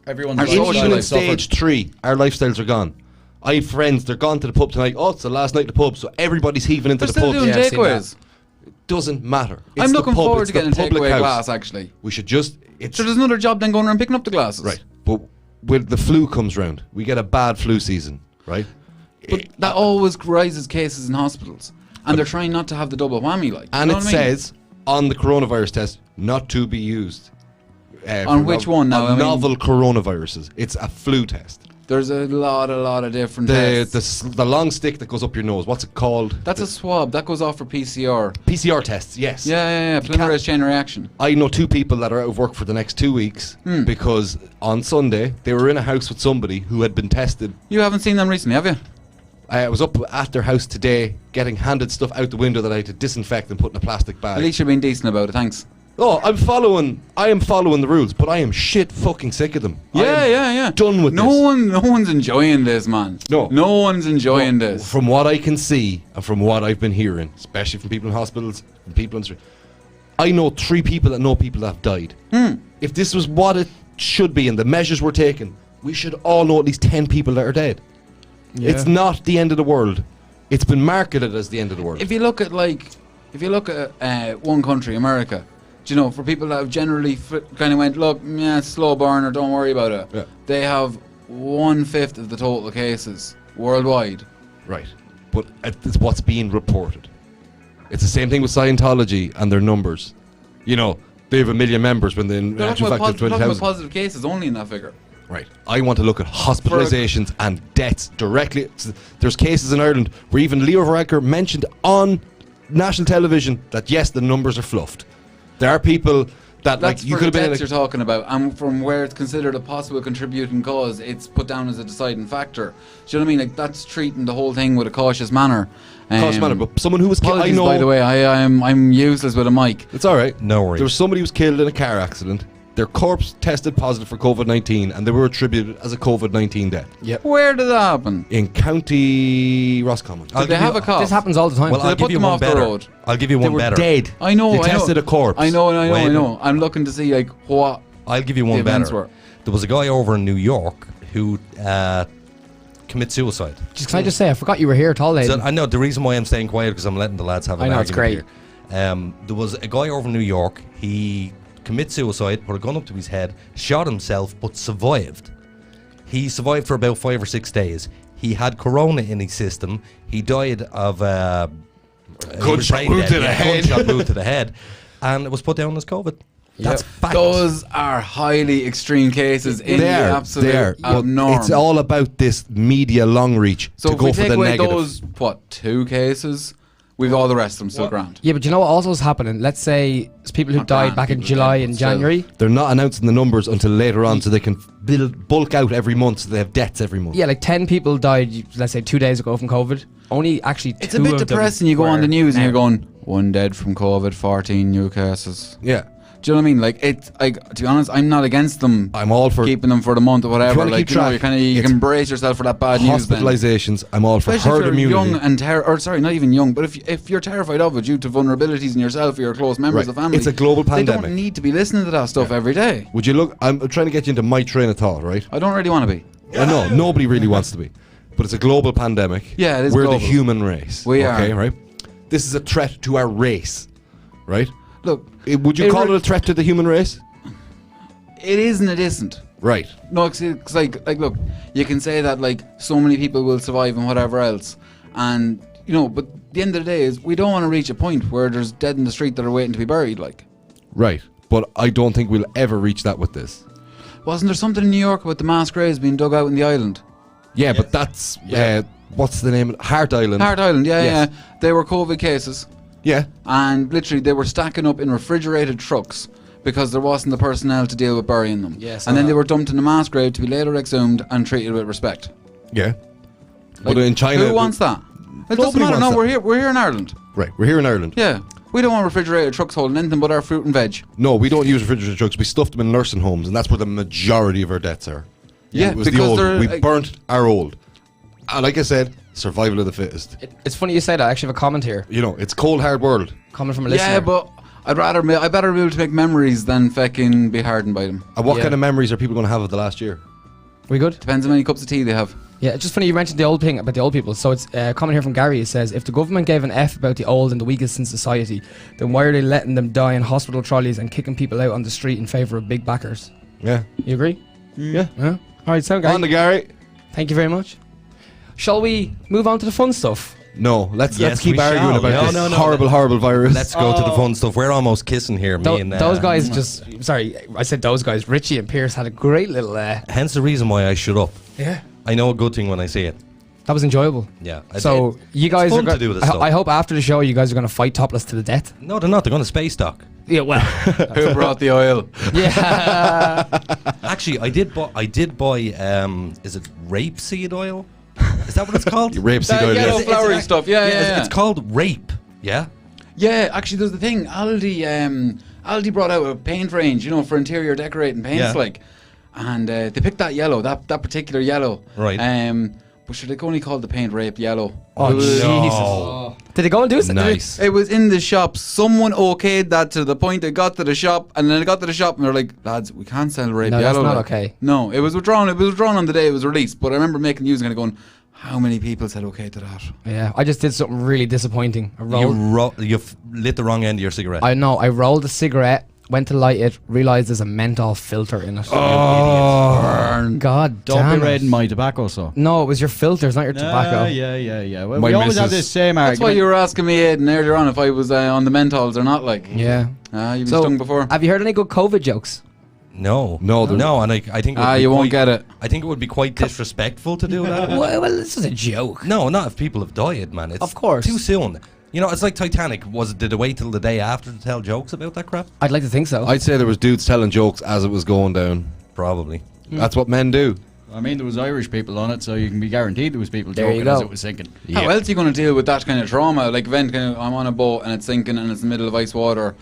Everyone's even in stage 3, our lifestyles are gone. I have friends, they're gone to the pub tonight. Oh, it's the last night at the pub, so everybody's heaving into the pub. They're still doing takeaways. It doesn't matter. I'm looking forward to getting a takeaway glass, actually. We should just... So there's another job then going around picking up the glasses. Right. But when the flu comes round, we get a bad flu season, right? But that always rises cases in hospitals. And they're trying not to have the double whammy, like. And it says on the coronavirus test not to be used. On which one now? On novel coronaviruses. It's a flu test. There's a lot of different tests. The long stick that goes up your nose. What's it called? That's a swab. That goes off for PCR. PCR tests, yes. Yeah. Polymerase chain reaction. I know 2 people that are out of work for the next 2 weeks because on Sunday they were in a house with somebody who had been tested. You haven't seen them recently, have you? I was up at their house today getting handed stuff out the window that I had to disinfect and put in a plastic bag. At least you're being decent about it, thanks. Oh, I am following the rules, but I am shit fucking sick of them. Yeah. Done with this. No one's enjoying this, man. No one's enjoying this. From what I can see and from what I've been hearing, especially from people in hospitals and people in the street, I know 3 people that know people that have died. If this was what it should be and the measures were taken, we should all know at least 10 people that are dead. Yeah. It's not the end of the world. It's been marketed as the end of the world. If you look at one country, America, do you know, for people that have generally kind of went, look, slow burner, don't worry about it. Yeah. They have 1/5 of the total cases worldwide. Right. But it's what's being reported. It's the same thing with Scientology and their numbers. You know, they have 1 million members when in actual fact they're 20,000. Talking about positive cases only in that figure. Right. I want to look at hospitalizations and deaths directly. There's cases in Ireland where even Leo Varadkar mentioned on national television that yes, the numbers are fluffed. There are people that that's you could have been. You're talking about, and from where it's considered a possible contributing cause, it's put down as a deciding factor. Do you know what I mean? Like that's treating the whole thing with a cautious manner. But someone who was killed. I know. By the way, I'm useless with a mic. It's all right. No worries. There was somebody who was killed in a car accident. Their corpse tested positive for COVID-19, and they were attributed as a COVID-19 death. Yep. Where did that happen? In County Roscommon. Did they have a cough? This happens all the time. Well, I'll give you one better. I'll give you one better. They were dead. I know. They tested a corpse. I know. I'm looking to see what. I'll give you one better. There was a guy over in New York who commit suicide. Can I just say, I forgot you were here at all, Aiden. So, I know the reason why I'm staying quiet because I'm letting the lads have an argument. It's great. Here. There was a guy over in New York. He committed suicide, put a gun up to his head, shot himself, but survived. He survived for about 5 or 6 days. He had corona in his system. He died of gunshot wound to the head. Gunshot wound to the head, and it was put down as COVID. That's fact. Those are highly extreme cases in the absolute abnormal. It's all about this media long reach so to go for the negative. So if we take away those, 2 cases, we've all the rest of them still grand. Yeah, but you know what also is happening? Let's say it's people who died back in July and January. They're not announcing the numbers until later on, so they can bulk out every month, so they have deaths every month. Yeah, like 10 people died, let's say 2 days ago from COVID. Only actually 2 It's a bit depressing. You go on the news and you're going, 1 dead from COVID, 14 new cases. Yeah. Do you know what I mean? To be honest, I'm not against them. I'm all for keeping them for the month or whatever. You can brace yourself for that bad news. Hospitalizations, I'm all for herd immunity. Young and not even young, but if you're terrified of it due to vulnerabilities in yourself or your close members of the family, it's a global pandemic. They don't need to be listening to that stuff every day. Would you look? I'm trying to get you into my train of thought, right? I don't really want to be. No, nobody really wants to be, but it's a global pandemic. Yeah, it is. We're global. the human race. We are. Okay, right? This is a threat to our race, right? Look, would you call it a threat to the human race? It is and it isn't. Right. No, it's look, you can say that so many people will survive and whatever else, and but the end of the day is we don't want to reach a point where there's dead in the street that are waiting to be buried. Right, but I don't think we'll ever reach that with this. Wasn't there something in New York about the mass graves being dug out in the island? Yeah, but that's what's the name? Hart Island. Hart Island. Yeah. They were COVID cases. Yeah. And literally they were stacking up in refrigerated trucks because there wasn't the personnel to deal with burying them. Yes. And then they were dumped in a mass grave to be later exhumed and treated with respect. Yeah. But in China, who wants that? It doesn't matter. No, we're here in Ireland. Right, we're here in Ireland. Yeah. We don't want refrigerated trucks holding anything but our fruit and veg. No, we don't use refrigerated trucks. We stuff them in nursing homes, and that's where the majority of our deaths are. Yeah, it was the old. We burnt our old. And like I said, survival of the fittest. It's funny you say that. I actually have a comment here. It's cold, hard world. Comment from a listener. Yeah, but I'd better be able to make memories than fucking be hardened by them. And what kind of memories are people going to have of the last year? We good? Depends how many cups of tea they have. Yeah, it's just funny you mentioned the old thing about the old people. So it's a comment here from Gary. It says, if the government gave an F about the old and the weakest in society, then why are they letting them die in hospital trolleys and kicking people out on the street in favour of big backers? Yeah. You agree? Yeah. All right, so Gary. On the Gary. Thank you very much. Shall we move on to the fun stuff? No, let's keep arguing about this horrible virus. Let's go to the fun stuff. We're almost kissing here, me and those guys I said those guys. Richie and Pierce had a great little. Hence the reason why I shut up. Yeah. I know a good thing when I see it. That was enjoyable. Yeah. So you guys fun are to do this stuff. I hope after the show you guys are going to fight topless to the death. No, they're not. They're going to space dock. Yeah, well. Who brought the oil? Yeah. Actually, I did buy. Is it rapeseed oil? Is that what it's called? Rapeseed oil. Yellow Yes. flowery stuff. Yeah. It's called rape. Yeah. Yeah, actually, there's the thing. Aldi brought out a paint range, for interior decorating paints, Yeah. and they picked that yellow, that particular yellow. Right. But should they only call the paint rape yellow? Oh, no. Jesus. Did they go and do something? Nice. It was in the shop. Someone okayed that to the point it got to the shop, and then it got to the shop, and they're like, "Lads, we can't sell rape No, yellow." that's not okay. No, it was withdrawn. It was withdrawn on the day it was released. But I remember making news and kind of going, "How many people said okay to that?" Yeah, I just did something really disappointing. I rolled. You've lit the wrong end of your cigarette. I know. I rolled a cigarette, went to light it, realised there's a menthol filter in it. Oh, God Don't damn be it. raiding my tobacco, so. No, it was your filters, not your tobacco. Yeah. Well, My we always have missus- this same That's why argument. you were asking me, Aiden, earlier on if I was on the menthols or not. Yeah. You've been So, stung before. have you heard any good COVID jokes? No, they're- and I think it would be you won't quite- get it. I think it would be quite disrespectful to do that. well, this is a joke. No, not if people have died, man. It's Of course. too soon. It's like Titanic. Did they wait till the day after to tell jokes about that crap? I'd like to think so. I'd say there was dudes telling jokes as it was going down. Probably. That's what men do. I mean, there was Irish people on it, so you can be guaranteed there was people There you joking as go. it was sinking. How else are you going to deal with that kind of trauma? Like, event, I'm on a boat and it's sinking and it's in the middle of ice water.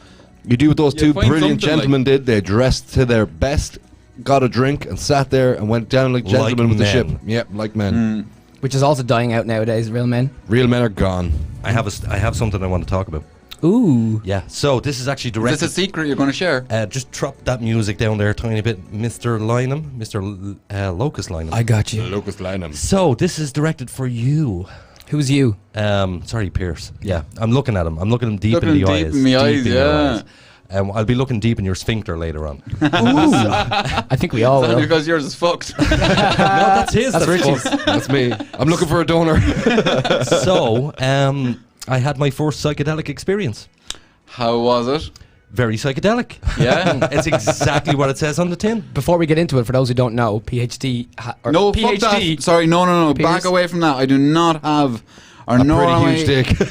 You do what those You two find brilliant something gentlemen did. They dressed to their best, got a drink, and sat there and went down like gentlemen with the ship. men. Yep, like men. Which is also dying out nowadays, real men. Real men are gone. I have something I want to talk about. Ooh. Yeah. So this is actually Is directed. this a secret you're going to share? Just drop that music down there a tiny bit, Mr. Lynham, Mr. Locust Lynham. I got you. Locust Lynham. So this is directed for you. Who's you? Sorry, Pierce. Yeah, I'm looking at him. I'm looking him deep Looking in the deep eyes. in my eyes, in your yeah. eyes. I'll be looking deep in your sphincter later on. Ooh. I think we all Only will. because yours is fucked. No, that's his. That's Richie's. That's me. I'm looking for a donor. So, I had my first psychedelic experience. How was it? Very psychedelic. Yeah? It's exactly what it says on the tin. Before we get into it, for those who don't know, PhD. No, fuck PhD. that. Sorry, no. Pierce? Back away from that. I do not have... Or A nor am pretty huge I- dick.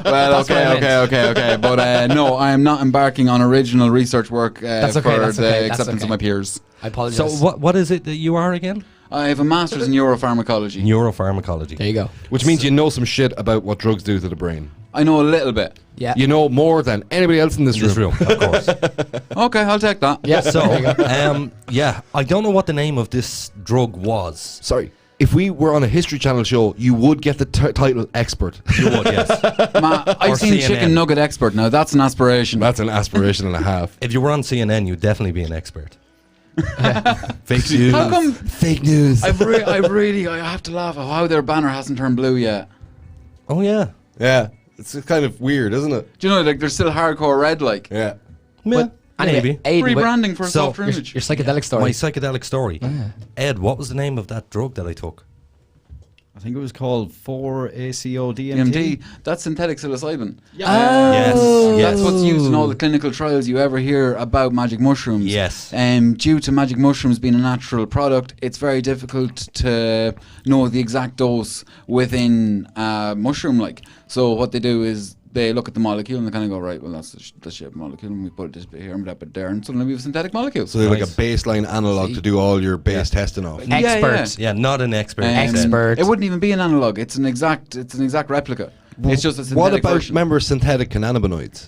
Well, That's what I meant. okay. But no, I am not embarking on original research work That's okay, for that's the okay, that's acceptance okay. of my peers. I apologize. So, what is it that you are again? I have a master's in neuropharmacology. Neuropharmacology. There you go. Which means you know some shit about what drugs do to the brain. I know a little bit. Yeah. You know more than anybody else in this room. of course. Okay, I'll take that. Yeah. So, there you go. yeah, I don't know what the name of this drug was. Sorry. If we were on a History Channel show, you would get the title expert. You would, yes. I've seen CNN. Chicken Nugget Expert. Now, that's an aspiration. That's an aspiration and a half. If you were on CNN, you'd definitely be an expert. Fake news. How come... Fake news. I have to laugh at how their banner hasn't turned blue yet. Oh, yeah. Yeah. It's kind of weird, isn't it? Do you know, like, they're still hardcore red, like. Yeah. Yeah, Anyway, maybe. Aiden, Rebranding for a So, softer image. your psychedelic story. My psychedelic story. Ed, what was the name of that drug that I took? I think it was called 4-ACO-DMT. DMT, that's synthetic psilocybin. Yes. That's what's used in all the clinical trials you ever hear about magic mushrooms. Yes. Due to magic mushrooms being a natural product, it's very difficult to know the exact dose within a mushroom. So what they do is they look at the molecule and they kind of go, right, well, that's the shape molecule, and we put this bit here and that bit there, and suddenly we have a synthetic molecule. So they're like a Nice. baseline analog to do all your base testing off. Expert. Yeah, not an expert. Expert. It wouldn't even be an analog. It's an exact replica. It's just a synthetic What about, version. remember, synthetic cannabinoids?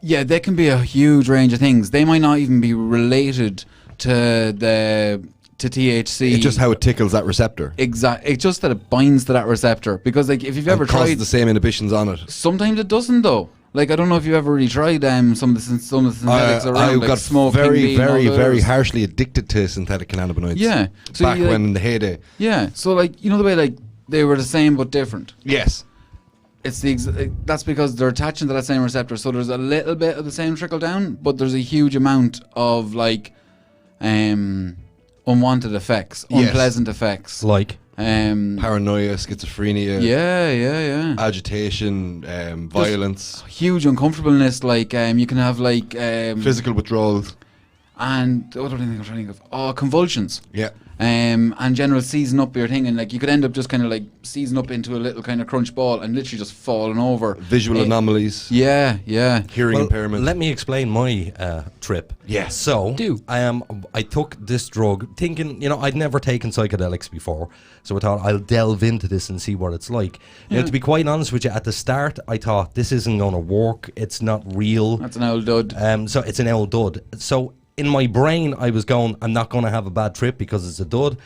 Yeah, they can be a huge range of things. They might not even be related to THC. It's just how it tickles that receptor. Exactly. It's just that it binds to that receptor. Because like if you've ever And causes tried, the same inhibitions on it. sometimes it doesn't though. Like I don't know if you've ever really tried some of the synthetics around. I like got smoking, very, weed, and all very, the very others. harshly addicted to synthetic cannabinoids. Yeah. So back you, like- when in the heyday. Yeah. So like you know the way like they were the same but different. Yes. It's that's because they're attaching to that same receptor. So there's a little bit of the same trickle down, but there's a huge amount of like unwanted effects, Yes. unpleasant effects. Like Paranoia, schizophrenia, Yeah. agitation, violence, Huge uncomfortableness. Like you can have like physical withdrawals. and what other thing I'm trying to think of? Oh, convulsions. Yeah. and general season up your thing, and like you could end up just kind of like season up into a little kind of crunch ball and literally just falling over. Visual anomalies. Yeah. Hearing impairment. Let me explain my trip. Yes. So, I took this drug thinking, I'd never taken psychedelics before. So I thought I'll delve into this and see what it's like. To be quite honest with you, at the start, I thought this isn't going to work. It's not real. That's an old dud. So it's an old dud. So in my brain, I was going, I'm not going to have a bad trip because it's a dud.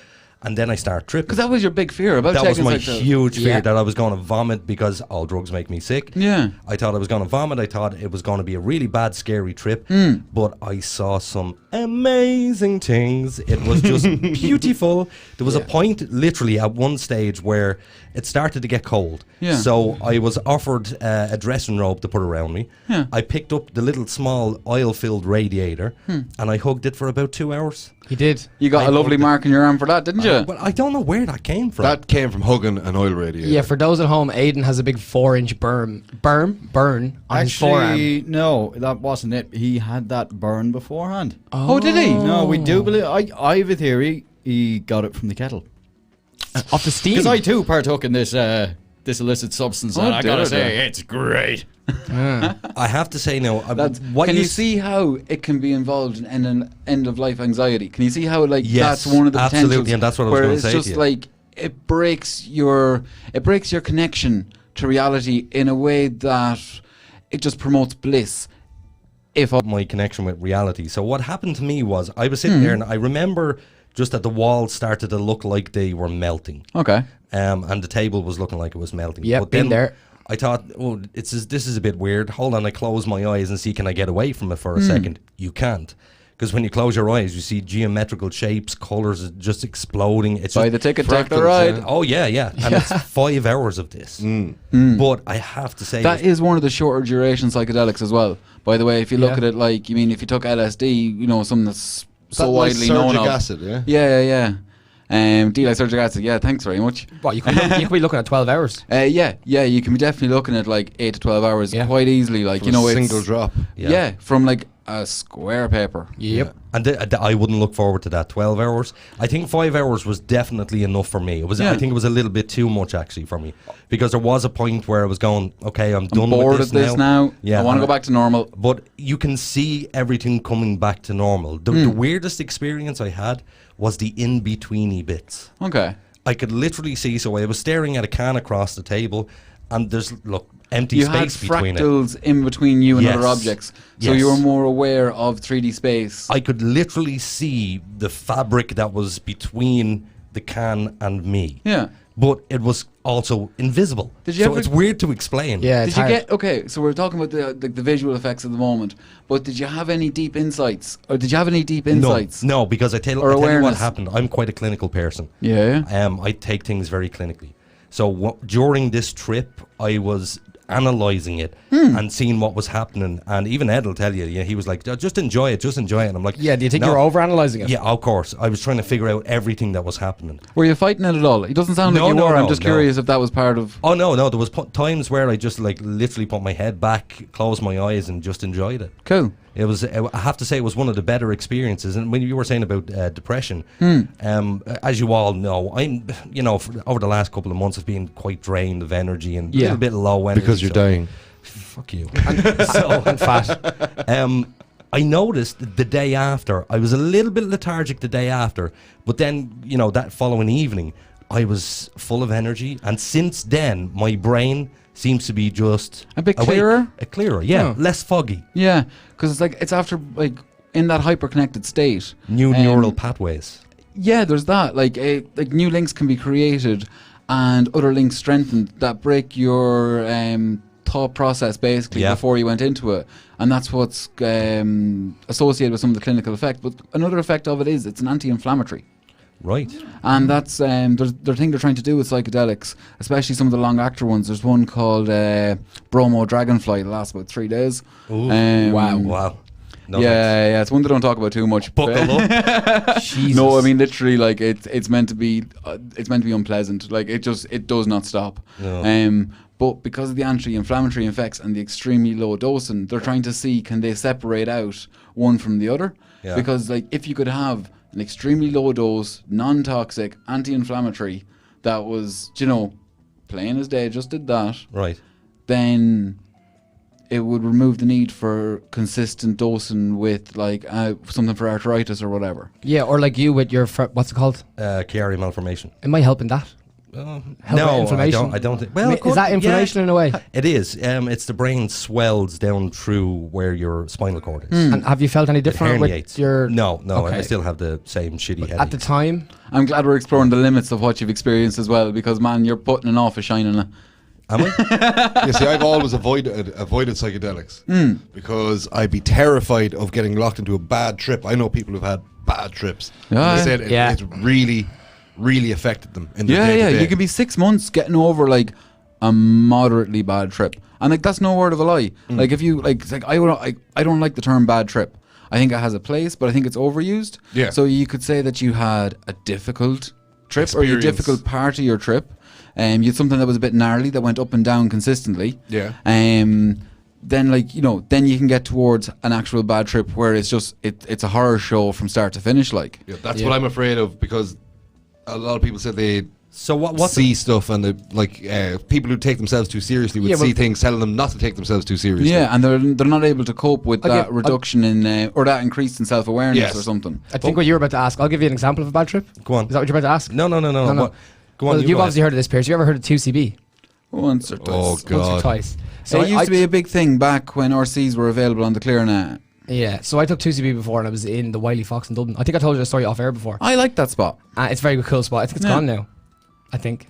And then I start tripping. Because that was your big fear about that was taking my psychedelics. huge fear, that I was going to vomit because all drugs make me sick. Yeah. I thought I was going to vomit. I thought it was going to be a really bad, scary trip. But I saw some amazing things. It was just beautiful. There was a point, literally, at one stage where it started to get cold. Yeah. So I was offered a dressing robe to put around me. Yeah. I picked up the little small oil-filled radiator and I hugged it for about 2 hours. He did. You got a lovely mark in your arm for that, didn't you? Well, I don't know where that came from. That came from hugging an oil radiator. Yeah, for those at home, Aiden has a big 4-inch burn on his forearm. Actually, no, that wasn't it. He had that burn beforehand. Oh, did he? No, we do believe. I have a theory. He got it from the kettle. Off the steam. Because I too partook in this this illicit substance, and I gotta say, it's great. I have to say now, can you see how it can be involved in an end of life anxiety? Can you see how that's one of the absolutely, potentials? and that's what I was where going to it's say just to you. like it breaks your connection to reality in a way that it just promotes bliss. My connection with reality. So what happened to me was I was sitting there and I remember just that the walls started to look like they were melting. Okay. And the table was looking like it was melting. Yep, But then been there. I thought, this is a bit weird. Hold on, I close my eyes and see, can I get away from it for a second? You can't. Because when you close your eyes, you see geometrical shapes, colours just exploding. It's Buy just the ticket, take the ride. Oh, yeah. And it's 5 hours of this. But I have to say... That is one of the shorter duration psychedelics as well. By the way, if you look at it like, if you took LSD, something that's so widely known of. Acid, yeah? Yeah. D-lysergic acid, yeah, thanks very much. What, you could be looking at 12 hours? Yeah, you can be definitely looking at like 8 to 12 hours quite easily. Like, from a single drop. Yeah, from like a square paper. Yep. And I wouldn't look forward to that 12 hours. I think 5 hours was definitely enough for me. I think it was a little bit too much actually for me, because there was a point where I was going, okay, I'm done bored with of this now. Yeah, I want to go back to normal. But you can see everything coming back to normal. The weirdest experience I had was the in-betweeny bits. Okay. I could literally see, so I was staring at a can across the table, and there's, empty space between it. You had fractals in between you and other objects. So you were more aware of 3D space. I could literally see the fabric that was between the can and me. Yeah. But it was also invisible. It's weird to explain. Yeah, did you get... Okay, so we're talking about the visual effects at the moment, but did you have any deep insights? Or did you have any deep insights? No, because I tell you what happened. I'm quite a clinical person. Yeah. I take things very clinically. So during this trip, I was analysing it and seeing what was happening. And even Ed will tell you, he was like, just enjoy it. And I'm like... Yeah, do you think you're over-analysing it? Yeah, of course. I was trying to figure out everything that was happening. Were you fighting it at all? It doesn't sound like you were. I'm just curious if that was part of... Oh, no. There was times where I just literally put my head back, closed my eyes and just enjoyed it. Cool. It was, I have to say, it was one of the better experiences. And when you were saying about depression, as you all know, I'm, over the last couple of months, I've been quite drained of energy and a little bit low energy. Because you're dying. Fuck you. And fat. I noticed the day after, I was a little bit lethargic the day after, but then, that following evening, I was full of energy. And since then, my brain seems to be just a bit clearer. Clearer, yeah, less foggy. Yeah, because it's after in that hyper-connected state. New neural pathways. Yeah, there's that. Like new links can be created, and other links strengthened that break your thought process basically before you went into it, and that's what's associated with some of the clinical effect. But another effect of it is it's an anti-inflammatory. Right. And that's the thing they're trying to do with psychedelics, especially some of the long actor ones. There's one called Bromo Dragonfly that lasts about 3 days. Ooh, wow. No, yeah, it's one they don't talk about too much. Buckle up. No, I mean literally, it's meant to be unpleasant. It does not stop. No. But because of the anti-inflammatory effects and the extremely low dosing, they're trying to see, can they separate out one from the other? Yeah. Because if you could have an extremely low dose, non-toxic, anti-inflammatory that was, plain as day, just did that, Right. then it would remove the need for consistent dosing with like something for arthritis or whatever. Yeah, or like you with your what's it called? Chiari malformation. It might help in that. No, inflammation. I don't think. Well, Is that inflammation in a way? It is. It's the brain swells down through where your spinal cord is. And have you felt any different with your? No. Okay. I still have the same shitty headache. At the time, I'm glad we're exploring the limits of what you've experienced as well, because man, you're putting it off a shining. Am I? You see, I've always avoided psychedelics because I'd be terrified of getting locked into a bad trip. I know people who've had bad trips. Yeah. They said it's really affected them in their day-to-day. You can be 6 months getting over like a moderately bad trip, and like that's no word of a lie. Like if you like, it's like I don't like the term bad trip. I think it has a place, but I think it's overused. Yeah. So you could say that you had a difficult trip or a difficult part of your trip. You had something that was a bit gnarly that went up and down consistently. Yeah. Then then you can get towards an actual bad trip where it's just it's a horror show from start to finish. Like. Yeah, that's what I'm afraid of, because a lot of people said they what see stuff, and people who take themselves too seriously would see things telling them not to take themselves too seriously. Yeah, and they're not able to cope with that reduction in or that increase in self-awareness or something. I think what you were about to ask. I'll give you an example of a bad trip. Go on. Is that what you're about to ask? No. Go on. Well, you've obviously heard of this, Pierce. You ever heard of 2CB? Once or twice. Oh God. Once or twice. So it used to be a big thing back when RCs were available on the ClearNet. Yeah, so I took 2CB before, and I was in the Wiley Fox in Dublin. I think I told you the story off air before. I like that spot. It's a very cool spot. I think it's gone now. I think.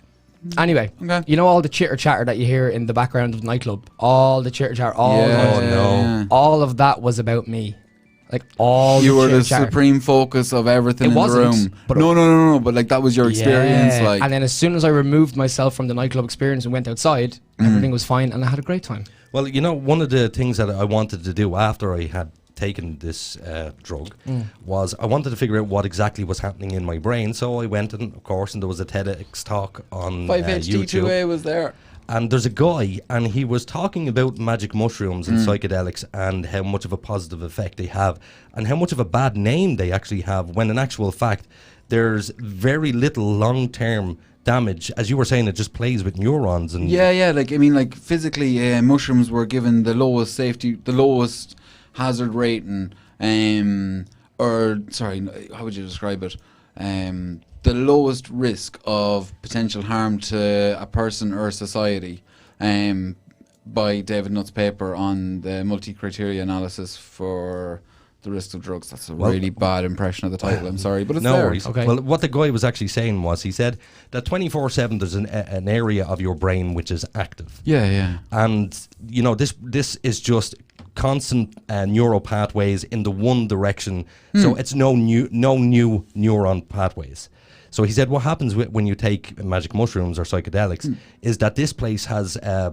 Anyway, you know all the chitter chatter that you hear in the background of the nightclub? All the chitter chatter, all of that was about me. Like all you the were the chitter-chatter. supreme focus of everything in the room. But no, but like that was your experience. Yeah. Like, and then as soon as I removed myself from the nightclub experience and went outside, everything was fine, and I had a great time. Well, one of the things that I wanted to do after I had taken this drug was I wanted to figure out what exactly was happening in my brain. So I went, and of course, and there was a TEDx talk on 5-HT2A YouTube. was there. And there's a guy, and he was talking about magic mushrooms and psychedelics and how much of a positive effect they have and how much of a bad name they actually have, when in actual fact there's very little long-term damage. As you were saying, it just plays with neurons. And like physically mushrooms were given the lowest hazard rating, how would you describe it? The lowest risk of potential harm to a person or society, by David Nutt's paper on the multi-criteria analysis for the risks of drugs. That's a really bad impression of the title. I'm sorry, but it's no there. worries. Okay. Well, what the guy was actually saying was, he said that 24/7 there's an area of your brain which is active. Yeah. And this is just constant neural pathways in the one direction. So it's no new neuron pathways. So he said what happens when you take magic mushrooms or psychedelics is that this place has a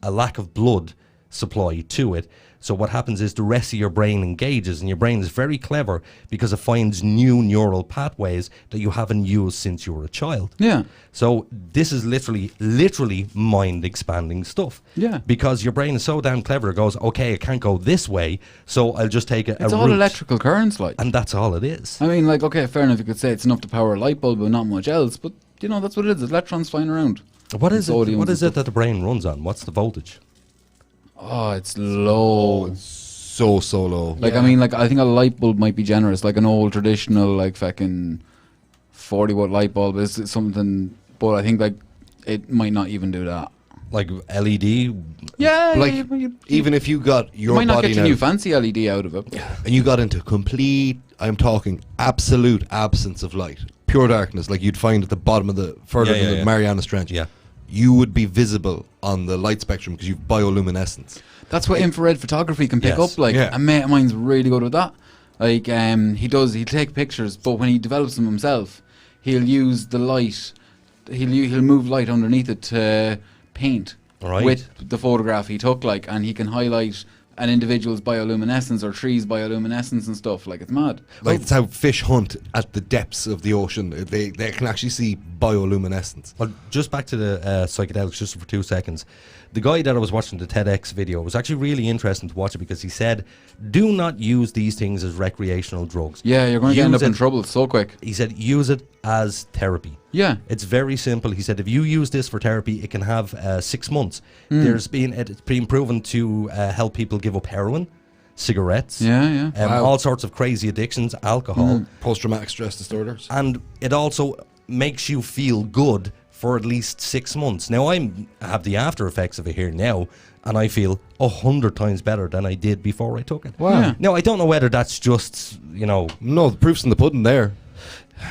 lack of blood supply to it. So what happens is the rest of your brain engages, and your brain is very clever because it finds new neural pathways that you haven't used since you were a child. Yeah. So this is literally mind-expanding stuff. Yeah. Because your brain is so damn clever, it goes, okay, it can't go this way, so I'll just take a It's all route. electrical currents, like. And that's all it is. I mean, like, okay, fair enough, you could say it's enough to power a light bulb, but not much else. But, that's what it is. It's electrons flying around. What is it that the brain runs on? What's the voltage? Oh, it's low. So low. Like, I mean, like, I think a light bulb might be generous. Like an old traditional, like, fucking 40-watt light bulb is something, but I think, like, it might not even do that. Like LED? Yeah. Like, even if you got your body, might not body get your new fancy LED out of it. And you got into complete, I'm talking absolute absence of light. Pure darkness, like you'd find at the bottom of the, further than the Marianas Trench. Yeah. You would be visible on the light spectrum because you've bioluminescence. That's what infrared photography can pick up. Like, a mate of mine's really good with that. Like, he'll take pictures, but when he develops them himself, he'll use the light, he'll move light underneath it to paint with the photograph he took, like, and he can highlight an individual's bioluminescence or trees bioluminescence and stuff. Like, it's mad. Like, that's how fish hunt at the depths of the ocean. They can actually see bioluminescence. Well, just back to the psychedelics, just for 2 seconds. The guy that I was watching the TEDx video, it was actually really interesting to watch it because he said, do not use these things as recreational drugs. Yeah, you're going to end up in trouble so quick. He said, use it as therapy. Yeah. It's very simple. He said, if you use this for therapy, it can have 6 months. It's been proven to help people give up heroin, cigarettes, all sorts of crazy addictions, alcohol. Post-traumatic stress disorders. And it also makes you feel good for at least 6 months. Now, I have the after effects of it here now, and I feel 100 times better than I did before I took it. Wow. Yeah. Now, I don't know whether that's just, No, the proof's in the pudding there.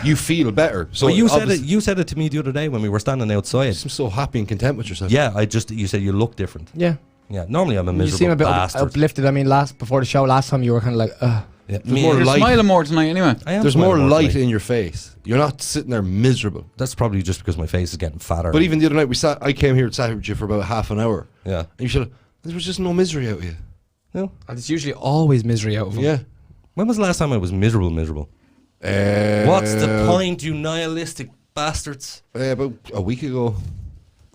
You feel better. So well, you said it to me the other day when we were standing outside. You seem so happy and content with yourself. Yeah, you said you look different. Yeah. Yeah, normally I'm a miserable You seem a bit bastard. uplifted. I mean, before the show last time you were kind of like, ugh. Yeah. You're smiling more tonight anyway. There's more light in your face. You're not sitting there miserable. That's probably just because my face is getting fatter. But even the other night I came here and sat with you for about half an hour. Yeah. And you said, there was just no misery out of you. No. And it's usually always misery out of them. Yeah. When was the last time I was miserable? What's the point, you nihilistic bastards? About a week ago.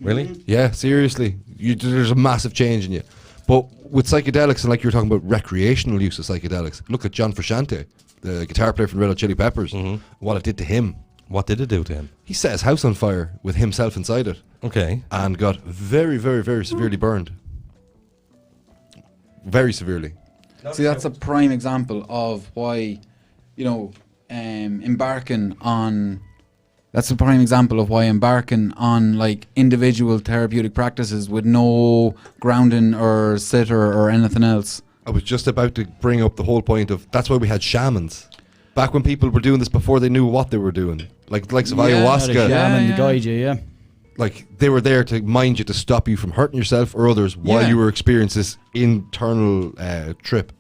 Really? Yeah, seriously. There's a massive change in you. But with psychedelics, and like you were talking about recreational use of psychedelics, look at John Frusciante, the guitar player from Red Hot Chili Peppers, what it did to him. What did it do to him? He set his house on fire with himself inside it. Okay. And got very, very, very severely burned. Very severely. See, that's a prime example of why, embarking on... That's a prime example of why embarking on like individual therapeutic practices with no grounding or sitter or anything else. I was just about to bring up the whole point of that's why we had shamans. Back when people were doing this before they knew what they were doing. Like the likes of ayahuasca. The shaman, the guide you, yeah. Like they were there to mind you, to stop you from hurting yourself or others while you were experiencing this internal trip.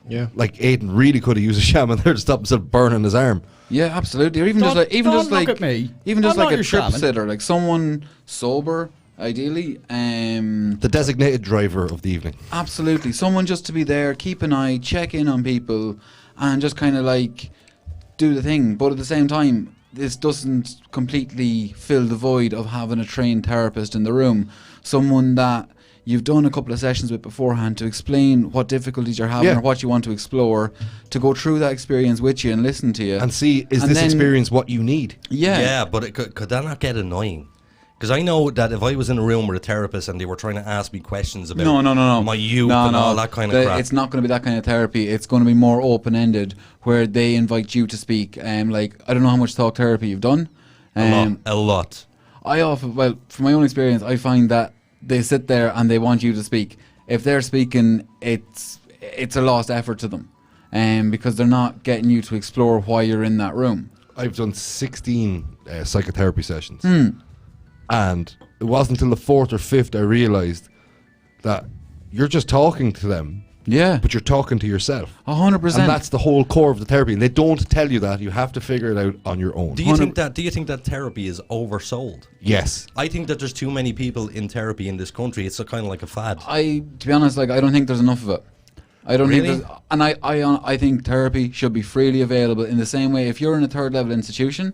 Yeah. Like Aiden really could have used a shaman there to stop himself burning his arm. Yeah, absolutely. Or even Don't just look at me. Even just I'm like not a your trip shaman. sitter, like someone sober, ideally. The designated driver of the evening. Absolutely. Someone just to be there, keep an eye, check in on people, and just kind of like do the thing. But at the same time, this doesn't completely fill the void of having a trained therapist in the room. Someone that you've done a couple of sessions with beforehand to explain what difficulties you're having or what you want to explore, to go through that experience with you and listen to you. And see, is this experience what you need? Yeah. Yeah, but could that not get annoying? Because I know that if I was in a room with a therapist and they were trying to ask me questions about my youth and all that kind of crap. It's not going to be that kind of therapy. It's going to be more open-ended, where they invite you to speak. Like, I don't know how much talk therapy you've done. A lot. From my own experience, I find that they sit there and they want you to speak. If they're speaking, it's a lost effort to them, because they're not getting you to explore why you're in that room. I've done 16 psychotherapy sessions. And it wasn't until the 4th or 5th I realised that you're just talking to them. Yeah. But you're talking to yourself. 100%. And that's the whole core of the therapy. And they don't tell you that. You have to figure it out on your own. Do you think that therapy is oversold? Yes. I think that there's too many people in therapy in this country. It's kind of like a fad. To be honest, I don't think there's enough of it. I don't Really? think there's, and I think therapy should be freely available in the same way. If you're in a third level institution,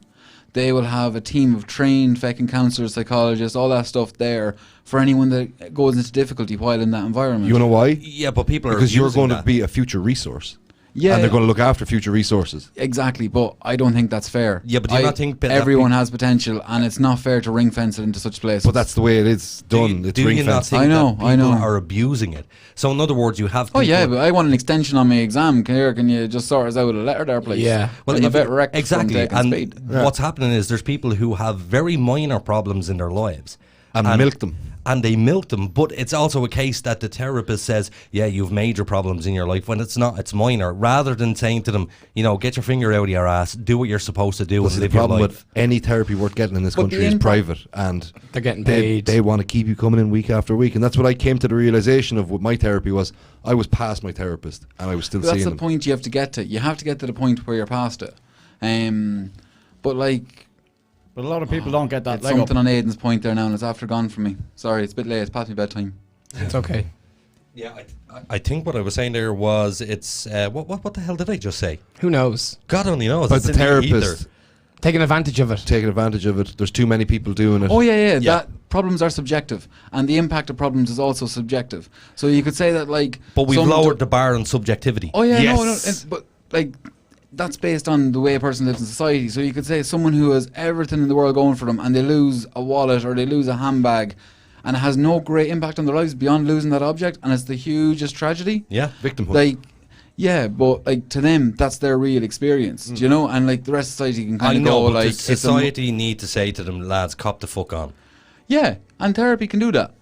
they will have a team of trained fucking counsellors, psychologists, all that stuff there for anyone that goes into difficulty while in that environment. You know why? Yeah, but people are because you're using going to that. be a future resource. Yeah. And they're going to look after future resources. Exactly, but I don't think that's fair. Yeah, but do you not think that everyone has potential, and it's not fair to ring fence it into such places? But that's the way it is done. It's Do ring you not fenced. think I know, that I people know. are abusing it? So in other words, you have people... Oh yeah, but I want an extension on my exam. Can you just sort us out with a letter there, please? Yeah. Well, I'm a if bit you- wrecked from exactly. taking And speed. what's happening is there's people who have very minor problems in their lives. And milk them. And they milk them, but it's also a case that the therapist says, yeah, you've major problems in your life, when it's not, it's minor, rather than saying to them, get your finger out of your ass, do what you're supposed to do, This and is live the your problem life. with any therapy worth getting in this But country the is impact- private, and They're getting paid. They want to keep you coming in week after week, and that's what I came to the realization of. What my therapy was, I was past my therapist, and I was still That's seeing the them. point you have to get to. You have to get to the point where you're past it. But But a lot of people don't get that it's leg up. something on Aiden's point there now, and it's after gone for me. Sorry, it's a bit late. It's past me bedtime. It's okay. Yeah, I think what I was saying there was, it's, what the hell did I just say? Who knows? God only knows. About It's the in the therapist. ether. Taking advantage of it. There's too many people doing it. Oh yeah. That problems are subjective, and the impact of problems is also subjective. So you could say that like. But we've lowered the bar on subjectivity. Oh yeah, yes. but like that's based on the way a person lives in society. So you could say someone who has everything in the world going for them, and they lose a wallet or they lose a handbag, and it has no great impact on their lives beyond losing that object, and it's the hugest tragedy. Yeah, victimhood. Like. Yeah, but like to them, that's their real experience, do you know? And like the rest of society can kind of go but like society need to say to them, lads, cop the fuck on. Yeah, and therapy can do that.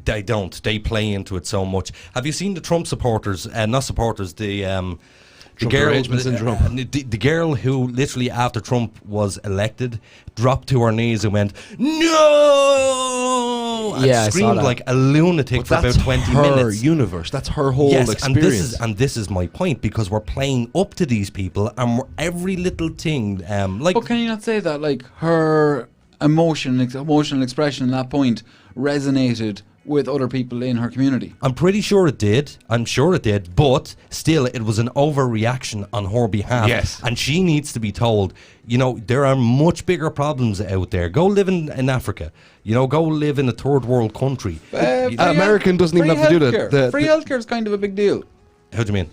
They don't. They play into it so much. Have you seen the Trump supporters? Not supporters. The girl, the girl who literally after Trump was elected dropped to her knees and went no, and screamed like a lunatic for about 20 minutes. That's her universe. That's her whole experience. And this is my point, because we're playing up to these people, and every little thing. But can you not say that like her emotional expression at that point resonated with other people in her community? I'm pretty sure it did. But still, it was an overreaction on her behalf. Yes. And she needs to be told, you know, there are much bigger problems out there. Go live in Africa. You know, go live in a third world country. American doesn't even have to do that. Free healthcare is kind of a big deal. How do you mean?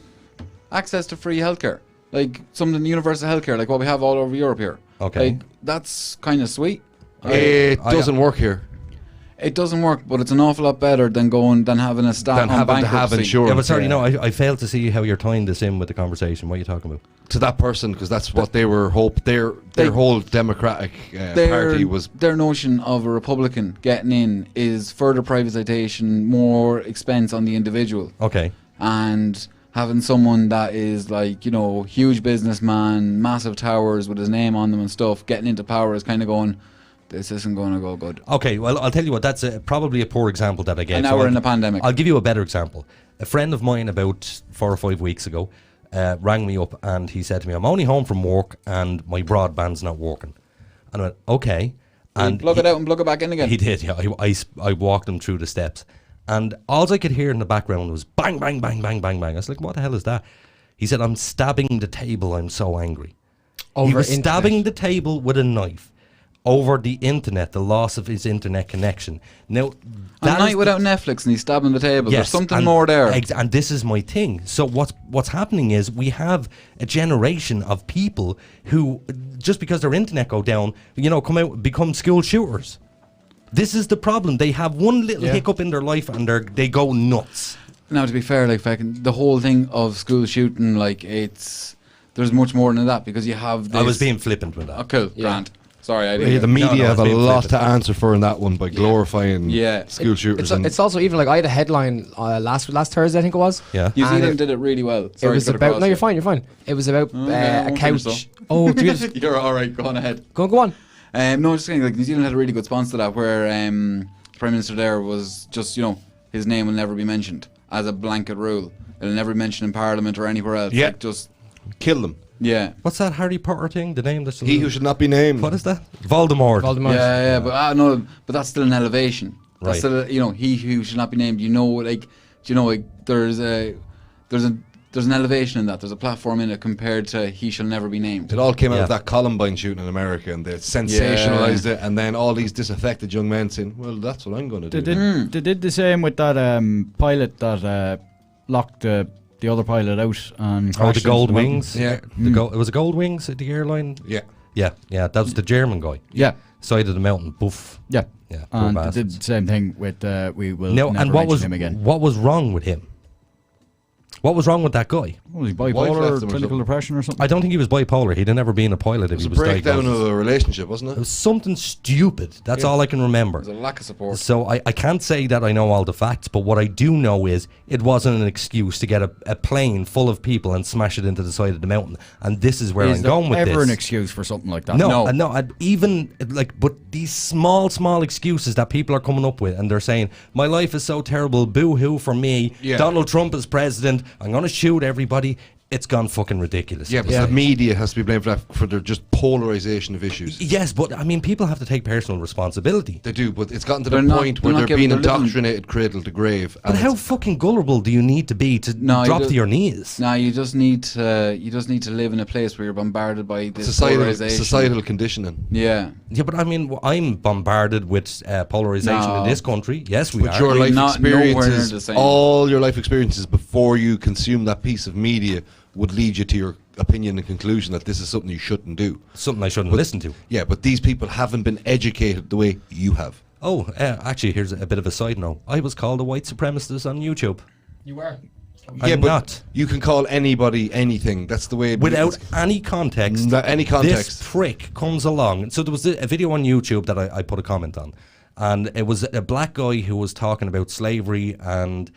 Access to free healthcare. Like something universal healthcare, like what we have all over Europe here. Okay. Like, that's kind of sweet. It doesn't work here. It doesn't work, but it's an awful lot better than having a staff on bankruptcy. To have insurance. Yeah, but sorry, I failed to see how you're tying this in with the conversation. What are you talking about? To that person, because that's what they were their whole Democratic party was. Their notion of a Republican getting in is further privatization, more expense on the individual. Okay. And having someone that is like, you know, huge businessman, massive towers with his name on them and stuff, getting into power is kind of going, this isn't going to go good. Okay, well, I'll tell you what, that's probably a poor example that I gave. And now we're in a pandemic. I'll give you a better example. A friend of mine about 4 or 5 weeks ago rang me up and he said to me, I'm only home from work and my broadband's not working. And I went, okay. And plug it out and plug it back in again. He did, yeah. I walked him through the steps. And all I could hear in the background was bang, bang, bang, bang, bang, bang. I was like, what the hell is that? He said, I'm stabbing the table, I'm so angry. He was stabbing the table with a knife. Over the internet, the loss of his internet connection. Now, a night without Netflix and he's stabbing the table. Yes, there's something more there. And this is my thing. So what's happening is we have a generation of people who, just because their internet go down, you know, become school shooters. This is the problem. They have one little hiccup in their life and they go nuts. Now, to be fair, like the whole thing of school shooting, like there's much more than that, because you have this. I was being flippant with that. Oh, cool, grand. Sorry, I didn't. The media have a lot to answer for in that one by glorifying school shooters. It's also even like I had a headline last Thursday, I think it was. Yeah. New Zealand did it really well. Sorry, it was about. No, you're fine. It was about a couch. So. Oh, you're all right. Go on ahead. Go on. No, just saying, like New Zealand had a really good response to that, where the Prime Minister there was just, you know, his name will never be mentioned as a blanket rule. It'll never be mentioned in Parliament or anywhere else. Yeah. Like, just kill them. Yeah. What's that Harry Potter thing? The name that's He who should not be named. What is that? Voldemort. Yeah, but no, but that's still an elevation. That's Right. still, you know, he who should not be named. You know, like, there's an elevation in that. There's a platform in it compared to he shall never be named. It all came out of that Columbine shooting in America, and they sensationalized it, and then all these disaffected young men saying, well, that's what I'm going to do. They did the same with that pilot that locked the other pilot out and the Gold Wings. Yeah. It was a Gold Wings at the airline. Yeah. Yeah. That was the German guy. Yeah. Side of the mountain. Boof. Yeah. Yeah. And they did the same thing with we will no, never and what mention was him again. what was wrong with him? What was wrong with that guy? Was he bipolar, clinical depression or something? I don't think he was bipolar. He'd never been a pilot if he was diagnosed. It was a breakdown of a relationship, wasn't it? It was something stupid. That's all I can remember. There's a lack of support. So I can't say that I know all the facts, but what I do know is it wasn't an excuse to get a plane full of people and smash it into the side of the mountain. And this is where I'm going with this. Is there ever an excuse for something like that? No. But these small excuses that people are coming up with, and they're saying, my life is so terrible, boo-hoo for me, Donald Trump is president, I'm going to shoot everybody. it's gone fucking ridiculous. Yeah, but the media has to be blamed for that, for their just polarization of issues. Yes, but I mean, people have to take personal responsibility. They do, but it's gotten to the point where they're being indoctrinated cradle to grave. But how fucking gullible do you need to be to drop to your knees? No, you just need to live in a place where you're bombarded by this polarization. Societal conditioning. Yeah. Yeah, but I mean, I'm bombarded with polarization in this country. Yes, we are. But your life experiences, all your life experiences before you consume that piece of media would lead you to your opinion and conclusion that this is something you shouldn't do. Something I shouldn't listen to. Yeah, but these people haven't been educated the way you have. Oh, actually, here's a bit of a side note. I was called a white supremacist on YouTube. You were. Yeah, but not. You can call anybody anything. That's the way. Without any context. Any context. This prick comes along. So there was a video on YouTube that I put a comment on, and it was a black guy who was talking about slavery, and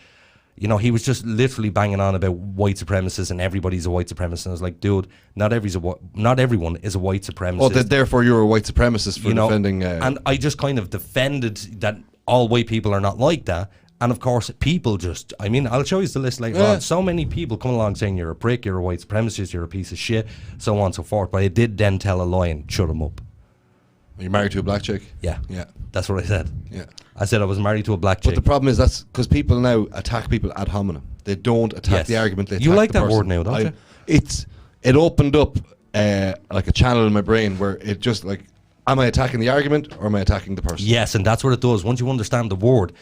you know, he was just literally banging on about white supremacists and everybody's a white supremacist. And I was like, dude, not everyone is a white supremacist. Oh, therefore you're a white supremacist for defending. And I just kind of defended that all white people are not like that. And of course, people just, I mean, I'll show you the list later on. So many people come along saying you're a prick, you're a white supremacist, you're a piece of shit, so on and so forth. But I did then tell a lie and shut him up. Are you married to a black chick? Yeah. Yeah. That's what I said. Yeah. I said I was married to a black chick. But the problem is that's because people now attack people ad hominem. They don't attack the argument. They attack you like the that person. word now, don't you? It opened up like a channel in my brain where it just like, am I attacking the argument or am I attacking the person? Yes, and that's what it does. Once you understand the word,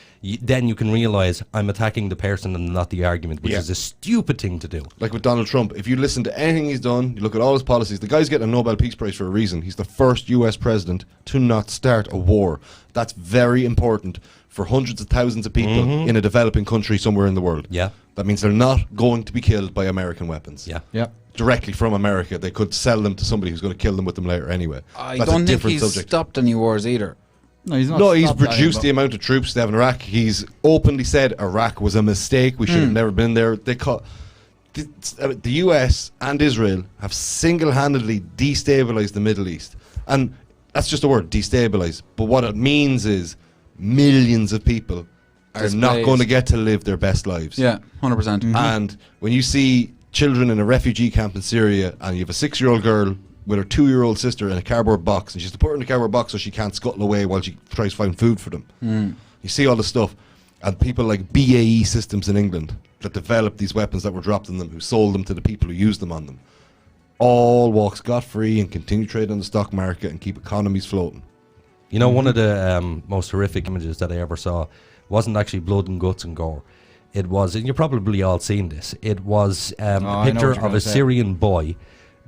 then you can realize I'm attacking the person and not the argument, which is a stupid thing to do. Like with Donald Trump, if you listen to anything he's done, you look at all his policies, the guy's getting a Nobel Peace Prize for a reason. He's the first US president to not start a war. That's very important for hundreds of thousands of people in a developing country somewhere in the world. Yeah. That means they're not going to be killed by American weapons. Yeah. Yeah. Directly from America. They could sell them to somebody who's going to kill them with them later anyway. I That's don't a think different he's subject. stopped any wars either. No, he's not. No, he's stopped that, reduced but- the amount of troops they have in Iraq. He's openly said Iraq was a mistake. We should have never been there. They the US and Israel have single-handedly destabilized the Middle East. And that's just a word, destabilize. But what it means is millions of people are not going to get to live their best lives. Yeah, 100%. And when you see children in a refugee camp in Syria and you have a 6-year-old girl with her 2-year-old sister in a cardboard box and she has to put her in a cardboard box so she can't scuttle away while she tries to find food for them. You see all the stuff. And people like BAE Systems in England that developed these weapons that were dropped in them, who sold them to the people who used them on them, all walk scot-free and continue trading on the stock market and keep economies floating. You know, one of the most horrific images that I ever saw wasn't actually blood and guts and gore. It was, and you've probably all seen this, it was a picture of a Syrian boy.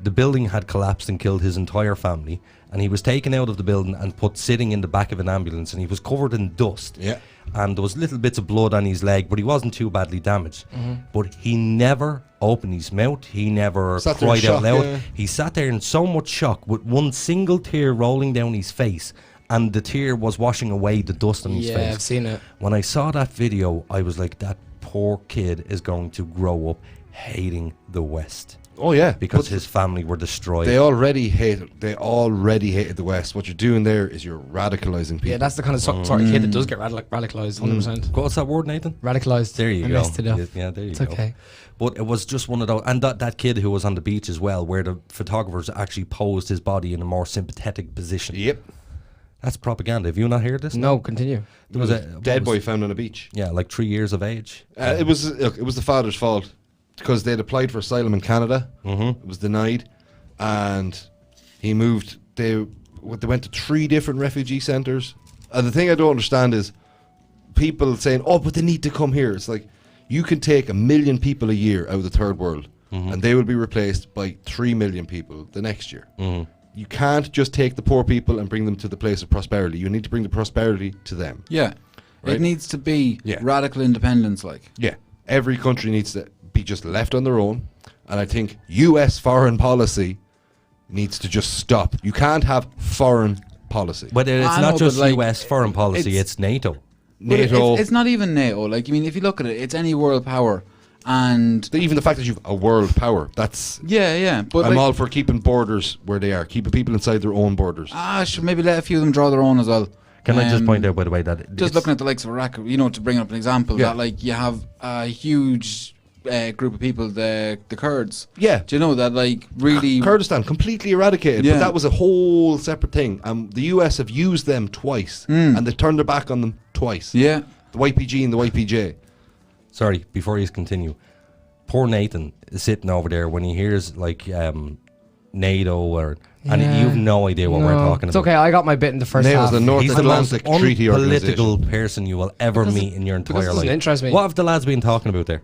The building had collapsed and killed his entire family, and he was taken out of the building and put sitting in the back of an ambulance, and he was covered in dust. Yeah. And there was little bits of blood on his leg, but he wasn't too badly damaged. But he never opened his mouth. He never cried out loud. Yeah. He sat there in so much shock with one single tear rolling down his face, and the tear was washing away the dust on his face. Yeah, I've seen it. When I saw that video, I was like, that poor kid is going to grow up hating the West. Oh yeah, because his family were destroyed. They already hated the West. What you're doing there is you're radicalizing people. Yeah, that's the kind of sort of kid that does get radicalized, 100%. What's that word, Nathan? Radicalized. There you I go. messed it up. Yeah, there you it's go. Okay. But it was just one of those, and that kid who was on the beach as well, where the photographers actually posed his body in a more sympathetic position. Yep. That's propaganda. Have you not heard this? No, continue. There was a dead boy found on a beach. Yeah, like 3 years of age. It was the father's fault because they'd applied for asylum in Canada. It was denied, and he moved. They went to 3 different refugee centres. And the thing I don't understand is people saying, "Oh, but they need to come here." It's like you can take 1 million people a year out of the third world, and they will be replaced by 3 million people the next year. You can't just take the poor people and bring them to the place of prosperity. You need to bring the prosperity to them. Yeah. Right? It needs to be radical independence, like. Yeah. Every country needs to be just left on their own. And I think US foreign policy needs to just stop. You can't have foreign policy. But it's not just US foreign policy, it's NATO. NATO. It's not even NATO. Like, I mean, if you look at it, it's any world power. And even the fact that you've a world power, that's... Yeah. But I'm all for keeping borders where they are, keeping people inside their own borders. Should maybe let a few of them draw their own as well. Can I just point out, by the way, that... Just looking at the likes of Iraq, to bring up an example, that, like, you have a huge group of people, the Kurds. Yeah. Do you know that, like, really... Kurdistan, completely eradicated, Yeah. but that was a whole separate thing. The US have used them twice, and they turned their back on them twice. Yeah. The YPG and the YPJ. Sorry, before you continue. Poor Nathan is sitting over there when he hears, like, NATO and you have no idea what we're talking It's about. okay, I got my bit in the first NATO's half. the North He's the most Atlantic Treaty unpolitical Organization. person you will ever meet in your entire doesn't life. interest me. What have the lads been talking about there?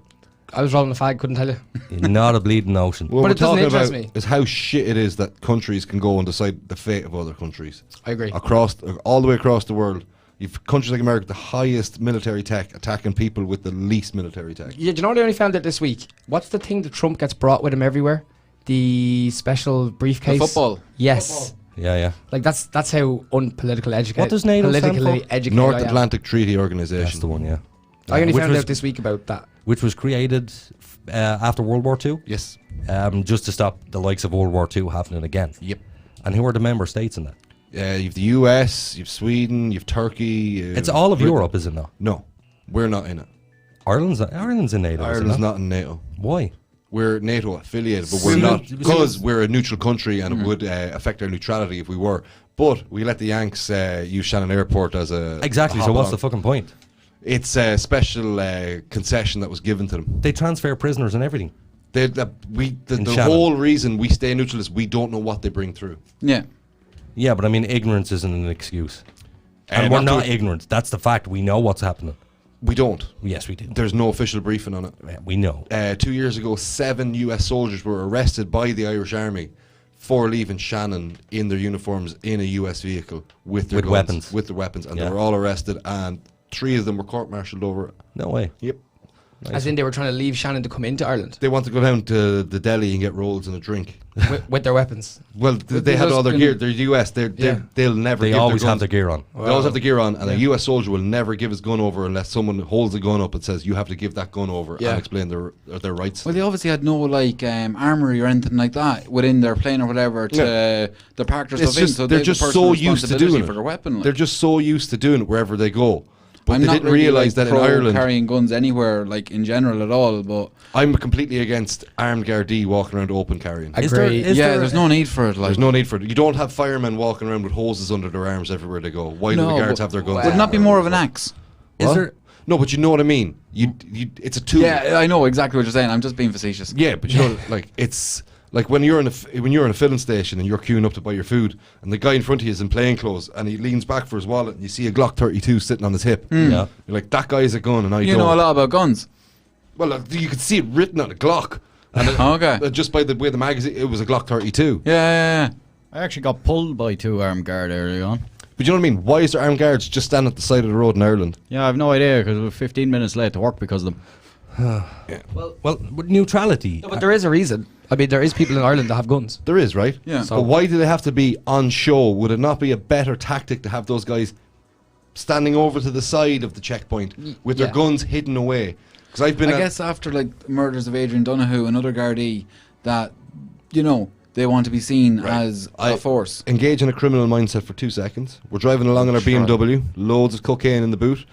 I was rolling a fag, couldn't tell you. Not a bleeding ocean. What But we're it doesn't talking interest about me. is how shit it is that countries can go and decide the fate of other countries. I agree. All the way across the world. You've countries like America, the highest military tech, attacking people with the least military tech. Yeah, do you know what I only found out this week? What's the thing that Trump gets brought with him everywhere? The special briefcase. The football. Yes. Yeah. Like that's how unpolitical educated. What does NATO stand politically for? educated North I am. Atlantic Treaty Organization. That's the one, yeah. I only Which found was- out this week about that. Which was created after World War II? Yes. Just to stop the likes of World War II happening again. Yep. And who are the member states in that? You've the US, you've Sweden, you've Turkey. It's all of Britain. Europe, is it not? No, we're not in it. Ireland's in NATO. Ireland's isn't it? not in NATO. Why? We're NATO affiliated, but we're See, not see- because we're a neutral country and it would affect our neutrality if we were. But we let the Yanks use Shannon Airport as a Exactly. a So what's hop the along. fucking point? It's a special concession that was given to them. They transfer prisoners and everything. The Shannon. whole reason we stay neutral is we don't know what they bring through. Yeah. Yeah, but I mean, ignorance isn't an excuse. And And we're not not to- ignorant. That's the fact. We know what's happening. We don't. Yes, we do. There's no official briefing on it. Yeah, we know. 2 years ago, 7 US soldiers were arrested by the Irish Army for leaving Shannon in their uniforms in a US vehicle with their With guns, weapons. With their weapons, and Yeah. they were all arrested, and 3 of them were court-martialed over it. No way. Yep. As in they were trying to leave Shannon to come into Ireland They want to go down to the deli and get rolls and a drink. with their weapons. Well, they had all their gear. They're US. They'll never. They give always their have guns. their gear on. They always have the gear on, and a US soldier will never give his gun over unless someone holds the gun up and says you have to give that gun over Yeah. and explain their rights. Well, they obviously had no, like, armory or anything like that within their plane or whatever to the park their It's stuff in, just so they're they have just the personal so used to responsibility doing it. for their weapon. Like. They're just so used to doing it wherever they go. But I'm they not didn't really, realize like, that in pro Ireland. carrying guns anywhere, like, in general at all, but... I'm completely against armed Gardaí walking around open carrying. Agree. There's no need for it. Like, There's no need for it. You don't have firemen walking around with hoses under their arms everywhere they go. Why do the guards have their guns? Would it not be more of an axe? Is there? No, but you know what I mean. You it's a tool. Yeah, I know exactly what you're saying. I'm just being facetious. Yeah, but you know, like it's like when you're in a filling station and you're queuing up to buy your food, and the guy in front of you is in plain clothes, and he leans back for his wallet, and you see a Glock 32 sitting on his hip. Yeah. You're like, that guy's a gun, and I You don't. know a lot about guns. Well, you could see it written on a Glock. And Okay. Just by the way the magazine, it was a Glock 32. Yeah. I actually got pulled by 2 armed guard early on. But you know what I mean? Why is there armed guards just standing at the side of the road in Ireland? Yeah, I have no idea because we were 15 minutes late to work because of them. Well, with neutrality. No, but there is a reason. I mean, there is people in Ireland that have guns. There is, right? Yeah. But why do they have to be on show? Would it not be a better tactic to have those guys standing over to the side of the checkpoint with their Yeah. guns hidden away? Because I've been. I guess after, like, murders of Adrian Donahue and other Gardaí, that, you know, they want to be seen as a force. Engage in a criminal mindset for 2 seconds. We're driving along in our BMW, loads of cocaine in the boot.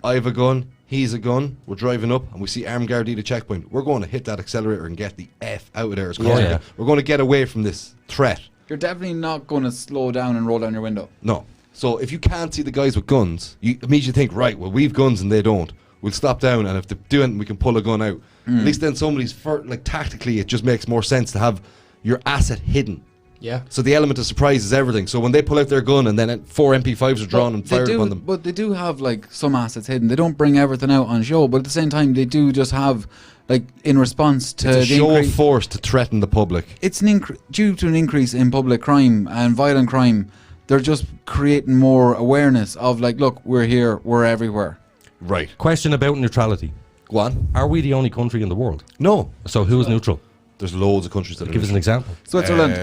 I have a gun, he's a gun. We're driving up and we see armed Gardaí at a checkpoint. We're going to hit that accelerator and get the F out of there as quick as we can. We're going to get away from this threat. You're definitely not going to slow down and roll down your window. No. So if you can't see the guys with guns, you immediately think, right, well, we've guns and they don't. We'll stop down, and if they do it, we can pull a gun out. At least then somebody's, like, tactically, it just makes more sense to have your asset hidden. Yeah. So the element of surprise is everything. So when they pull out their gun and then 4 MP5s are drawn and fired upon them. But they do have, like, some assets hidden. They don't bring everything out on show, but at the same time, they do just have, like, in response to It's a the show of force to threaten the public. It's due to an increase in public crime and violent crime. They're just creating more awareness of, like, look, we're here, we're everywhere. Right. Question about neutrality. Go on. Are we the only country in the world? No. So who is neutral? There's loads of countries that are Give us an example. Switzerland.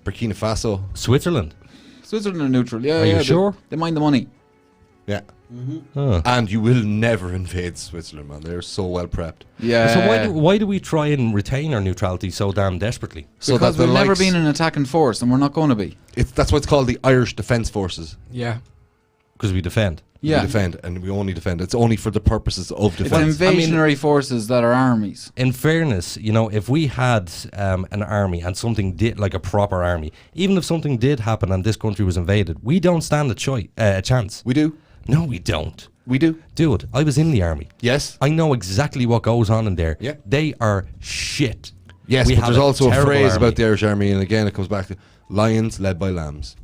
Burkina Faso. Switzerland. Switzerland are neutral. Yeah, Are you yeah. sure? They mind the money. Yeah. Huh. And you will never invade Switzerland, man. They're so well prepped. Yeah. So why do we try and retain our neutrality so damn desperately? So Because that the we've never likes- been an attacking force, and we're not going to be. That's why it's called the Irish Defence Forces. Yeah. Because we defend. Yeah. We defend, and we only defend. It's only for the purposes of defense. It's invasionary forces that are armies. In fairness, you know, if we had an army and something did, like a proper army, even if something did happen and this country was invaded, we don't stand a chance. We do. No, we don't. We do. Dude, I was in the army. Yes. I know exactly what goes on in there. Yeah. They are shit. Yes, We but have there's also a terrible phrase army. about the Irish Army, and again, it comes back to lions led by lambs.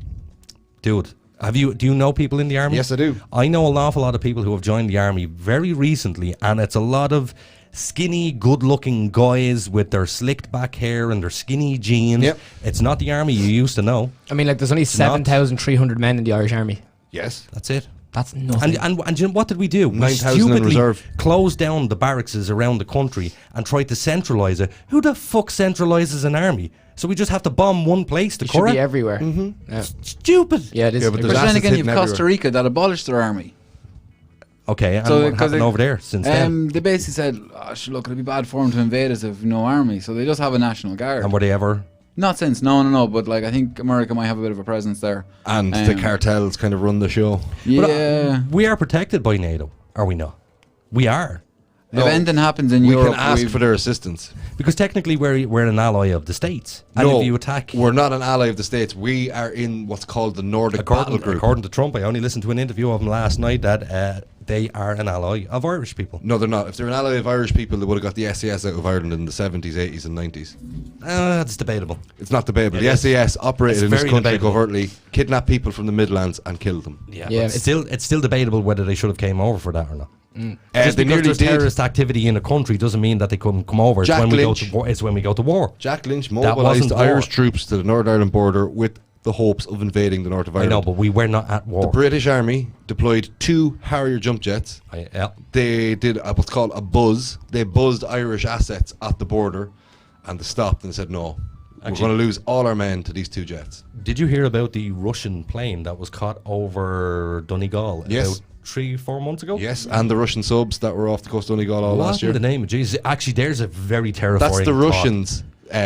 Dude, do you know people in the army? Yes, I do. I know an awful lot of people who have joined the army very recently, and it's a lot of skinny, good-looking guys with their slicked back hair and their skinny jeans. Yep. It's not the army you used to know. I mean, like, there's only 7,300 men in the Irish Army. Yes. That's it. That's nothing. And you know, what did we do? We 9,000 in stupidly reserve. closed down the barracks around the country and tried to centralise it. Who the fuck centralises an army? So we just have to bomb one place to It should cover be it? everywhere. Yeah. Stupid. Yeah, it is. Yeah, but But there's then assets again, you've hidden Costa everywhere. Rica that abolished their army. Okay, and what happened over there since then? They basically said, look, it'd be bad for them to invade us if no army. So they just have a national guard. And were they ever... Not since, no. But like, I think America might have a bit of a presence there. And the cartels kind of run the show. But, Yeah. we are protected by NATO, are we not? We are. If anything happens in we Europe, can ask we've- for their assistance. Because technically we're an ally of the States. And No, if you attack... we're not an ally of the States. We are in what's called the Nordic Battle Group. According to Trump, I only listened to an interview of him last night that they are an ally of Irish people. No, they're not. If they're an ally of Irish people, they would have got the SAS out of Ireland in the 70s, 80s and 90s. That's debatable. It's not debatable. It The is. SAS operated It's in this very country debatable. covertly, kidnapped people from the Midlands and killed them. Yeah, Yeah, but it's still debatable whether they should have came over for that or not. Just they because nearly there's did. terrorist activity in a country doesn't mean that they couldn't come over. It's Jack when we go Lynch. to war. It's when we go to war. Jack Lynch That mobilised wasn't Irish war. troops to the Northern Ireland border with the hopes of invading the north of I Ireland. know, but we were not at war. The British Army deployed 2 Harrier jump jets. Yeah. They did what's called a buzz. They buzzed Irish assets at the border, and they stopped and said, no, we're Actually- going to lose all our men to these 2 jets. Did you hear about the Russian plane that was caught over Donegal Yes. about 3-4 months ago? Yes, and the Russian subs that were off the coast of Donegal all What last in year. the name of Jesus? Actually, there's a very terrifying That's the thought. Russians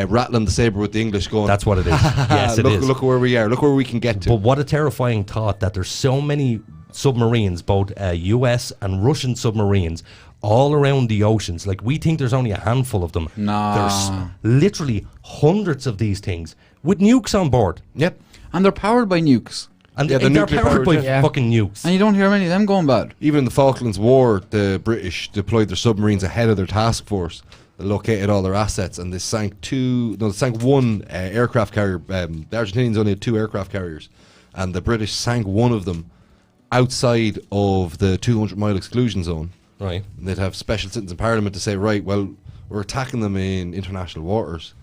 rattling the saber with the English going. That's what it is. Yes, it look, is. Look where we are. Look where we can get to. But what a terrifying thought that there's so many submarines, both US and Russian submarines, all around the oceans. Like, we think there's only a handful of them. Nah. There's literally hundreds of these things with nukes on board. Yep. And they're powered by nukes. And Yeah, they're nuclear powered by powered, yeah. fucking nukes. And you don't hear many of them going bad. Even in the Falklands War, the British deployed their submarines ahead of their task force. They located all their assets, and they sank one aircraft carrier. The Argentinians only had 2 aircraft carriers, and the British sank one of them outside of the 200-mile exclusion zone. Right. And they'd have special sittings in Parliament to say, right, well, we're attacking them in international waters.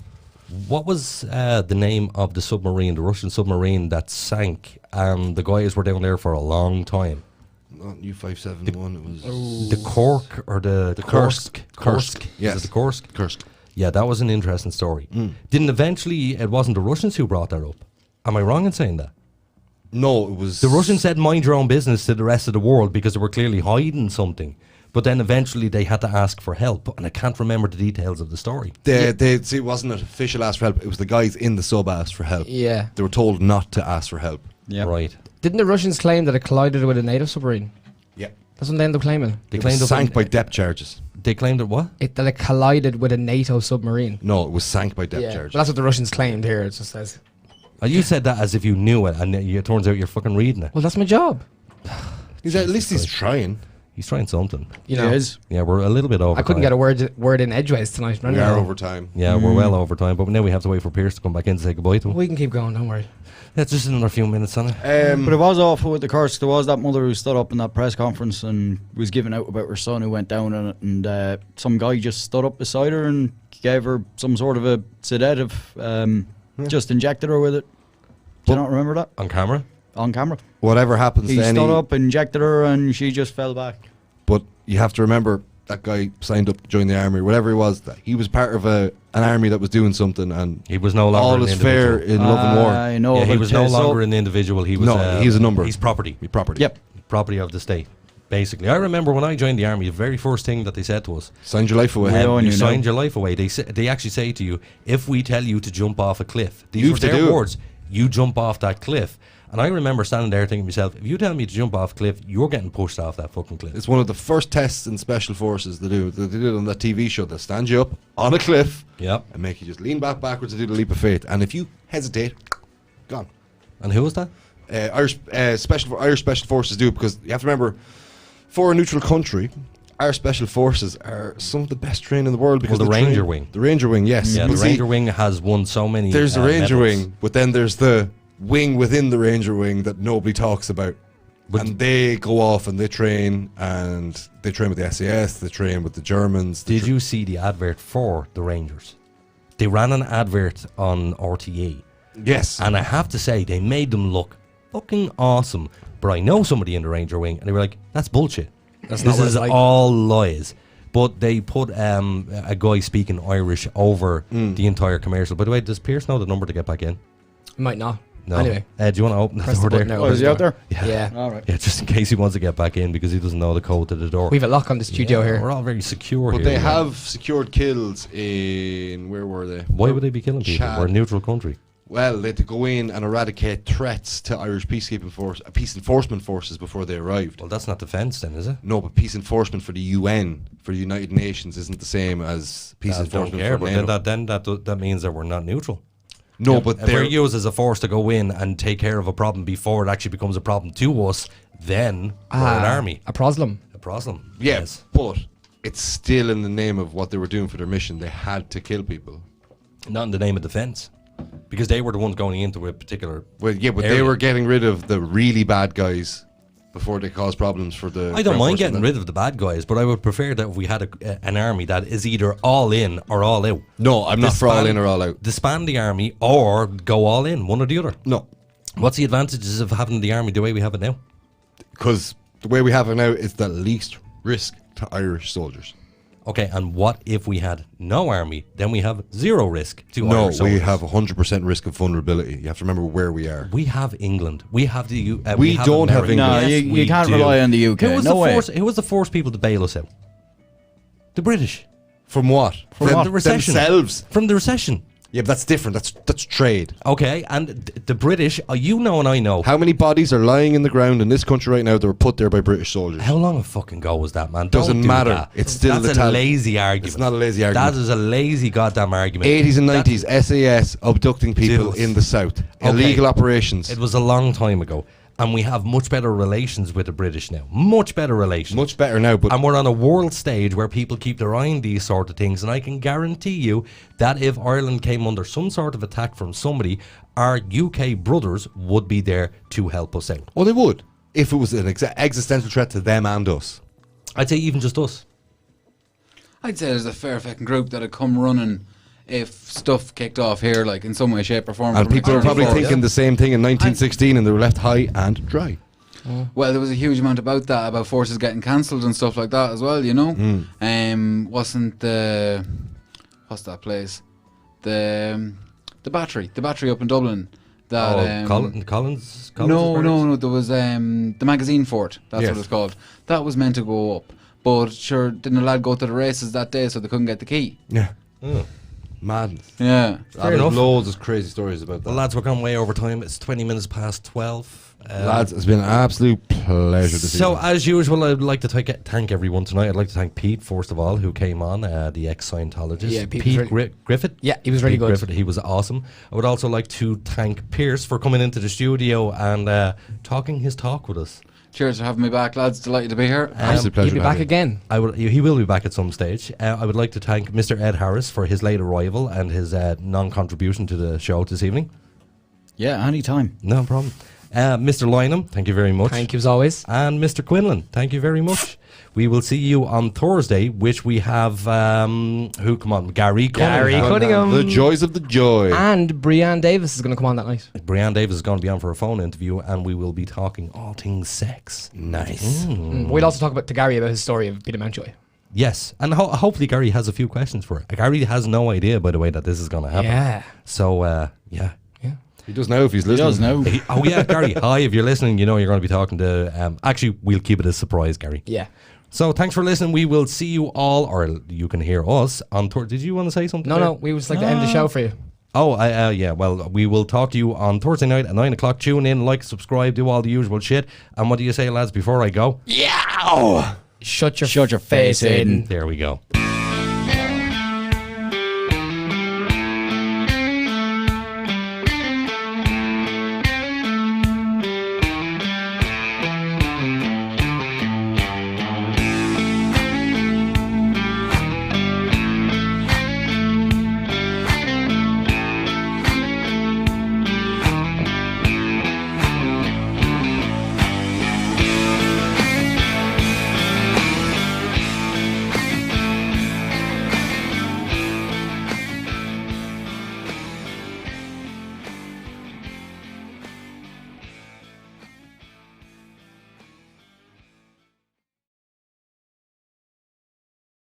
What was the name of the submarine, the Russian submarine that sank, and the guys were down there for a long time? Not U-571, it was... The Cork or the Kursk. Kursk. Yes. Is it the Kursk? Kursk. Yeah, that was an interesting story. Didn't eventually, it wasn't the Russians who brought that up. Am I wrong in saying that? No, it was... The Russians said mind your own business to the rest of the world because they were clearly hiding something. But then eventually they had to ask for help, and I can't remember the details of the story. See, it wasn't an official ask for help. It was the guys in the sub asked for help. Yeah. They were told not to ask for help. Yeah. Right. Didn't the Russians claim that it collided with a NATO submarine? Yeah. That's what they ended up claiming. They It claimed was it sank by depth charges. They claimed it what? That it collided with a NATO submarine. No, it was sank by depth Yeah, charges. but that's what the Russians claimed here. It just says. You said that as if you knew it, and it turns out you're fucking reading it. Well, that's my job. At least he's trying. He's trying something. You know, Yeah, we're a little bit over. I couldn't time. get a word in edgeways tonight. We are over time. Yeah, we're well over time, but now we have to wait for Pierce to come back in to say goodbye to him. We can keep going. Don't worry. That's just another few minutes on it. But it was awful with the curse. There was that mother who stood up in that press conference and was giving out about her son who went down on it, and some guy just stood up beside her and gave her some sort of a sedative, just injected her with it. Do you not remember that? On camera? On camera. Whatever happens He to any... stood up, injected her, and she just fell back. But you have to remember, that guy signed up to join the army, whatever he was. That he was part of an army that was doing something, and he was no longer all an is fair individual. in love and war. I know. Yeah, he but, was no so- longer an individual. He was he's a number. He's property. Property. Yep. Property of the state. Basically, I remember when I joined the army, the very first thing that they said to us, Signed your life away. We own you you signed now. your life away. They actually say to you, if we tell you to jump off a cliff, these You were have to their do it. words. you jump off that cliff. And I remember standing there thinking to myself, if you tell me to jump off a cliff, you're getting pushed off that fucking cliff. It's one of the first tests in special forces they do. They did it on that TV show. They'll stand you up on a cliff and make you just lean backwards and do the leap of faith. And if you hesitate, gone. And who was that? Irish special forces do it, because you have to remember, for a neutral country, our special forces are some of the best trained in the world. Because the Ranger Wing. The Ranger Wing, yes. Yeah, the Ranger Wing has won so many. There's the Ranger medals. Wing, but then there's the wing within the Ranger Wing that nobody talks about. And they go off and they train with the SAS, they train with the Germans. Did you see the advert for the Rangers? They ran an advert on RTE. Yes. And I have to say, they made them look fucking awesome. But I know somebody in the Ranger Wing, and they were like, that's bullshit. This is all lies. But they put a guy speaking Irish over the entire commercial. By the way, does Pierce know the number to get back in? Might not. No. Anyway. Do you want to open the door there? Oh, is he out there? Yeah. All right. Yeah, just in case he wants to get back in because he doesn't know the code to the door. We have a lock on the studio here. We're all very secure But here. they have secured kills in, where were they? Why would they be killing people? Chad. We're a neutral country. Well, they had to go in and eradicate threats to Irish peace enforcement forces before they arrived. Well, that's not defence then, is it? No, but peace enforcement for the UN, for the United Nations, isn't the same as peace enforcement for NATO. Then that means that we're not neutral. No, but if we're used as a force to go in and take care of a problem before it actually becomes a problem to us, then we're an army. A problem. A problem. Yeah, Yes. but it's still in the name of what they were doing for their mission. They had to kill people. Not in the name of defence. Because they were the ones going into a particular Well, yeah, but area. they were getting rid of the really bad guys before they caused problems for the... I don't mind getting rid of the bad guys, but I would prefer that if we had an army that is either all in or all out. No, I'm not for all in or all out. Disband the army or go all in, one or the other. No. What's the advantages of having the army the way we have it now? Because the way we have it now is the least risk to Irish soldiers. Okay, and what if we had no army? Then we have zero risk to Irish soldiers. No, we have 100% risk of vulnerability. You have to remember where we are. We have England. We have the We don't have America. England. No, Yes, you we can't do. rely on the UK. Who was No the way. Who was the first people to bail us out? The British. From what? From the recession. Themselves. From the recession. Yeah, but that's different. That's trade. Okay, and the British, you know and I know. How many bodies are lying in the ground in this country right now that were put there by British soldiers? How long a fucking ago was that, man? Doesn't Don't do matter. that. It's still That's the a lazy argument. It's not a lazy argument. That is a lazy goddamn argument. 80s and 90s, SAS abducting people Dude. in the south. Okay. Illegal operations. It was a long time ago. And we have much better relations with the British now. Much better relations. Much better now, but... And we're on a world stage where people keep their eye on these sort of things. And I can guarantee you that if Ireland came under some sort of attack from somebody, our UK brothers would be there to help us out. Well, they would. If it was an existential threat to them and us. I'd say even just us. I'd say there's a fair fucking group that'd come running if stuff kicked off here, like in some way, shape, or form. And from people are external probably force. thinking the same thing in 1916 and they were left high and dry. Well, there was a huge amount about that, about forces getting cancelled and stuff like that as well, you know. Wasn't the what's that place? The battery up in Dublin. That Collins. No. There was the magazine fort. That's Yes. what it's called. That was meant to go up, but sure, didn't a lad go to the races that day, so they couldn't get the key. Yeah. Madness. Yeah. There's loads of crazy stories about that. The lads, we're going way over time. It's 20 minutes past 12. Lads, it's been an absolute pleasure to see So, you. as usual, I'd like to thank everyone tonight. I'd like to thank Pete, first of all, who came on, the ex-Scientologist. Yeah, Pete was Griffith. Yeah, he was really good. Griffith, he was awesome. I would also like to thank Pierce for coming into the studio and talking his talk with us. Cheers for having me back, lads. Delighted to be here. Absolute pleasure. He'll be back again. He will be back at some stage. I would like to thank Mr. Ed Harris for his late arrival and his non-contribution to the show this evening. Yeah, anytime. No problem. Mr. Lynham, thank you very much. Thank you as always. And Mr. Quinlan, thank you very much. We will see you on Thursday, which we have, Gary Cunningham. The joys of the joy. And Brianne Davis is going to come on that night. Brianne Davis is going to be on for a phone interview, and we will be talking all things sex. Nice. We'll also talk to Gary about his story of Peter Mountjoy. Yes, and hopefully Gary has a few questions for it. Gary has no idea, by the way, that this is going to happen. Yeah. So, yeah. He does know if he's listening. He does know. Oh, yeah, Gary. Hi, if you're listening, you know you're going to be talking to... actually, we'll keep it a surprise, Gary. Yeah. So, thanks for listening. We will see you all, or you can hear us, on tour. Did you want to say something? No, we would just like to end the show for you. Oh, yeah. Well, we will talk to you on Thursday night at 9 o'clock. Tune in, like, subscribe, do all the usual shit. And what do you say, lads, before I go? Yeah! Shut your face, Aiden. There we go.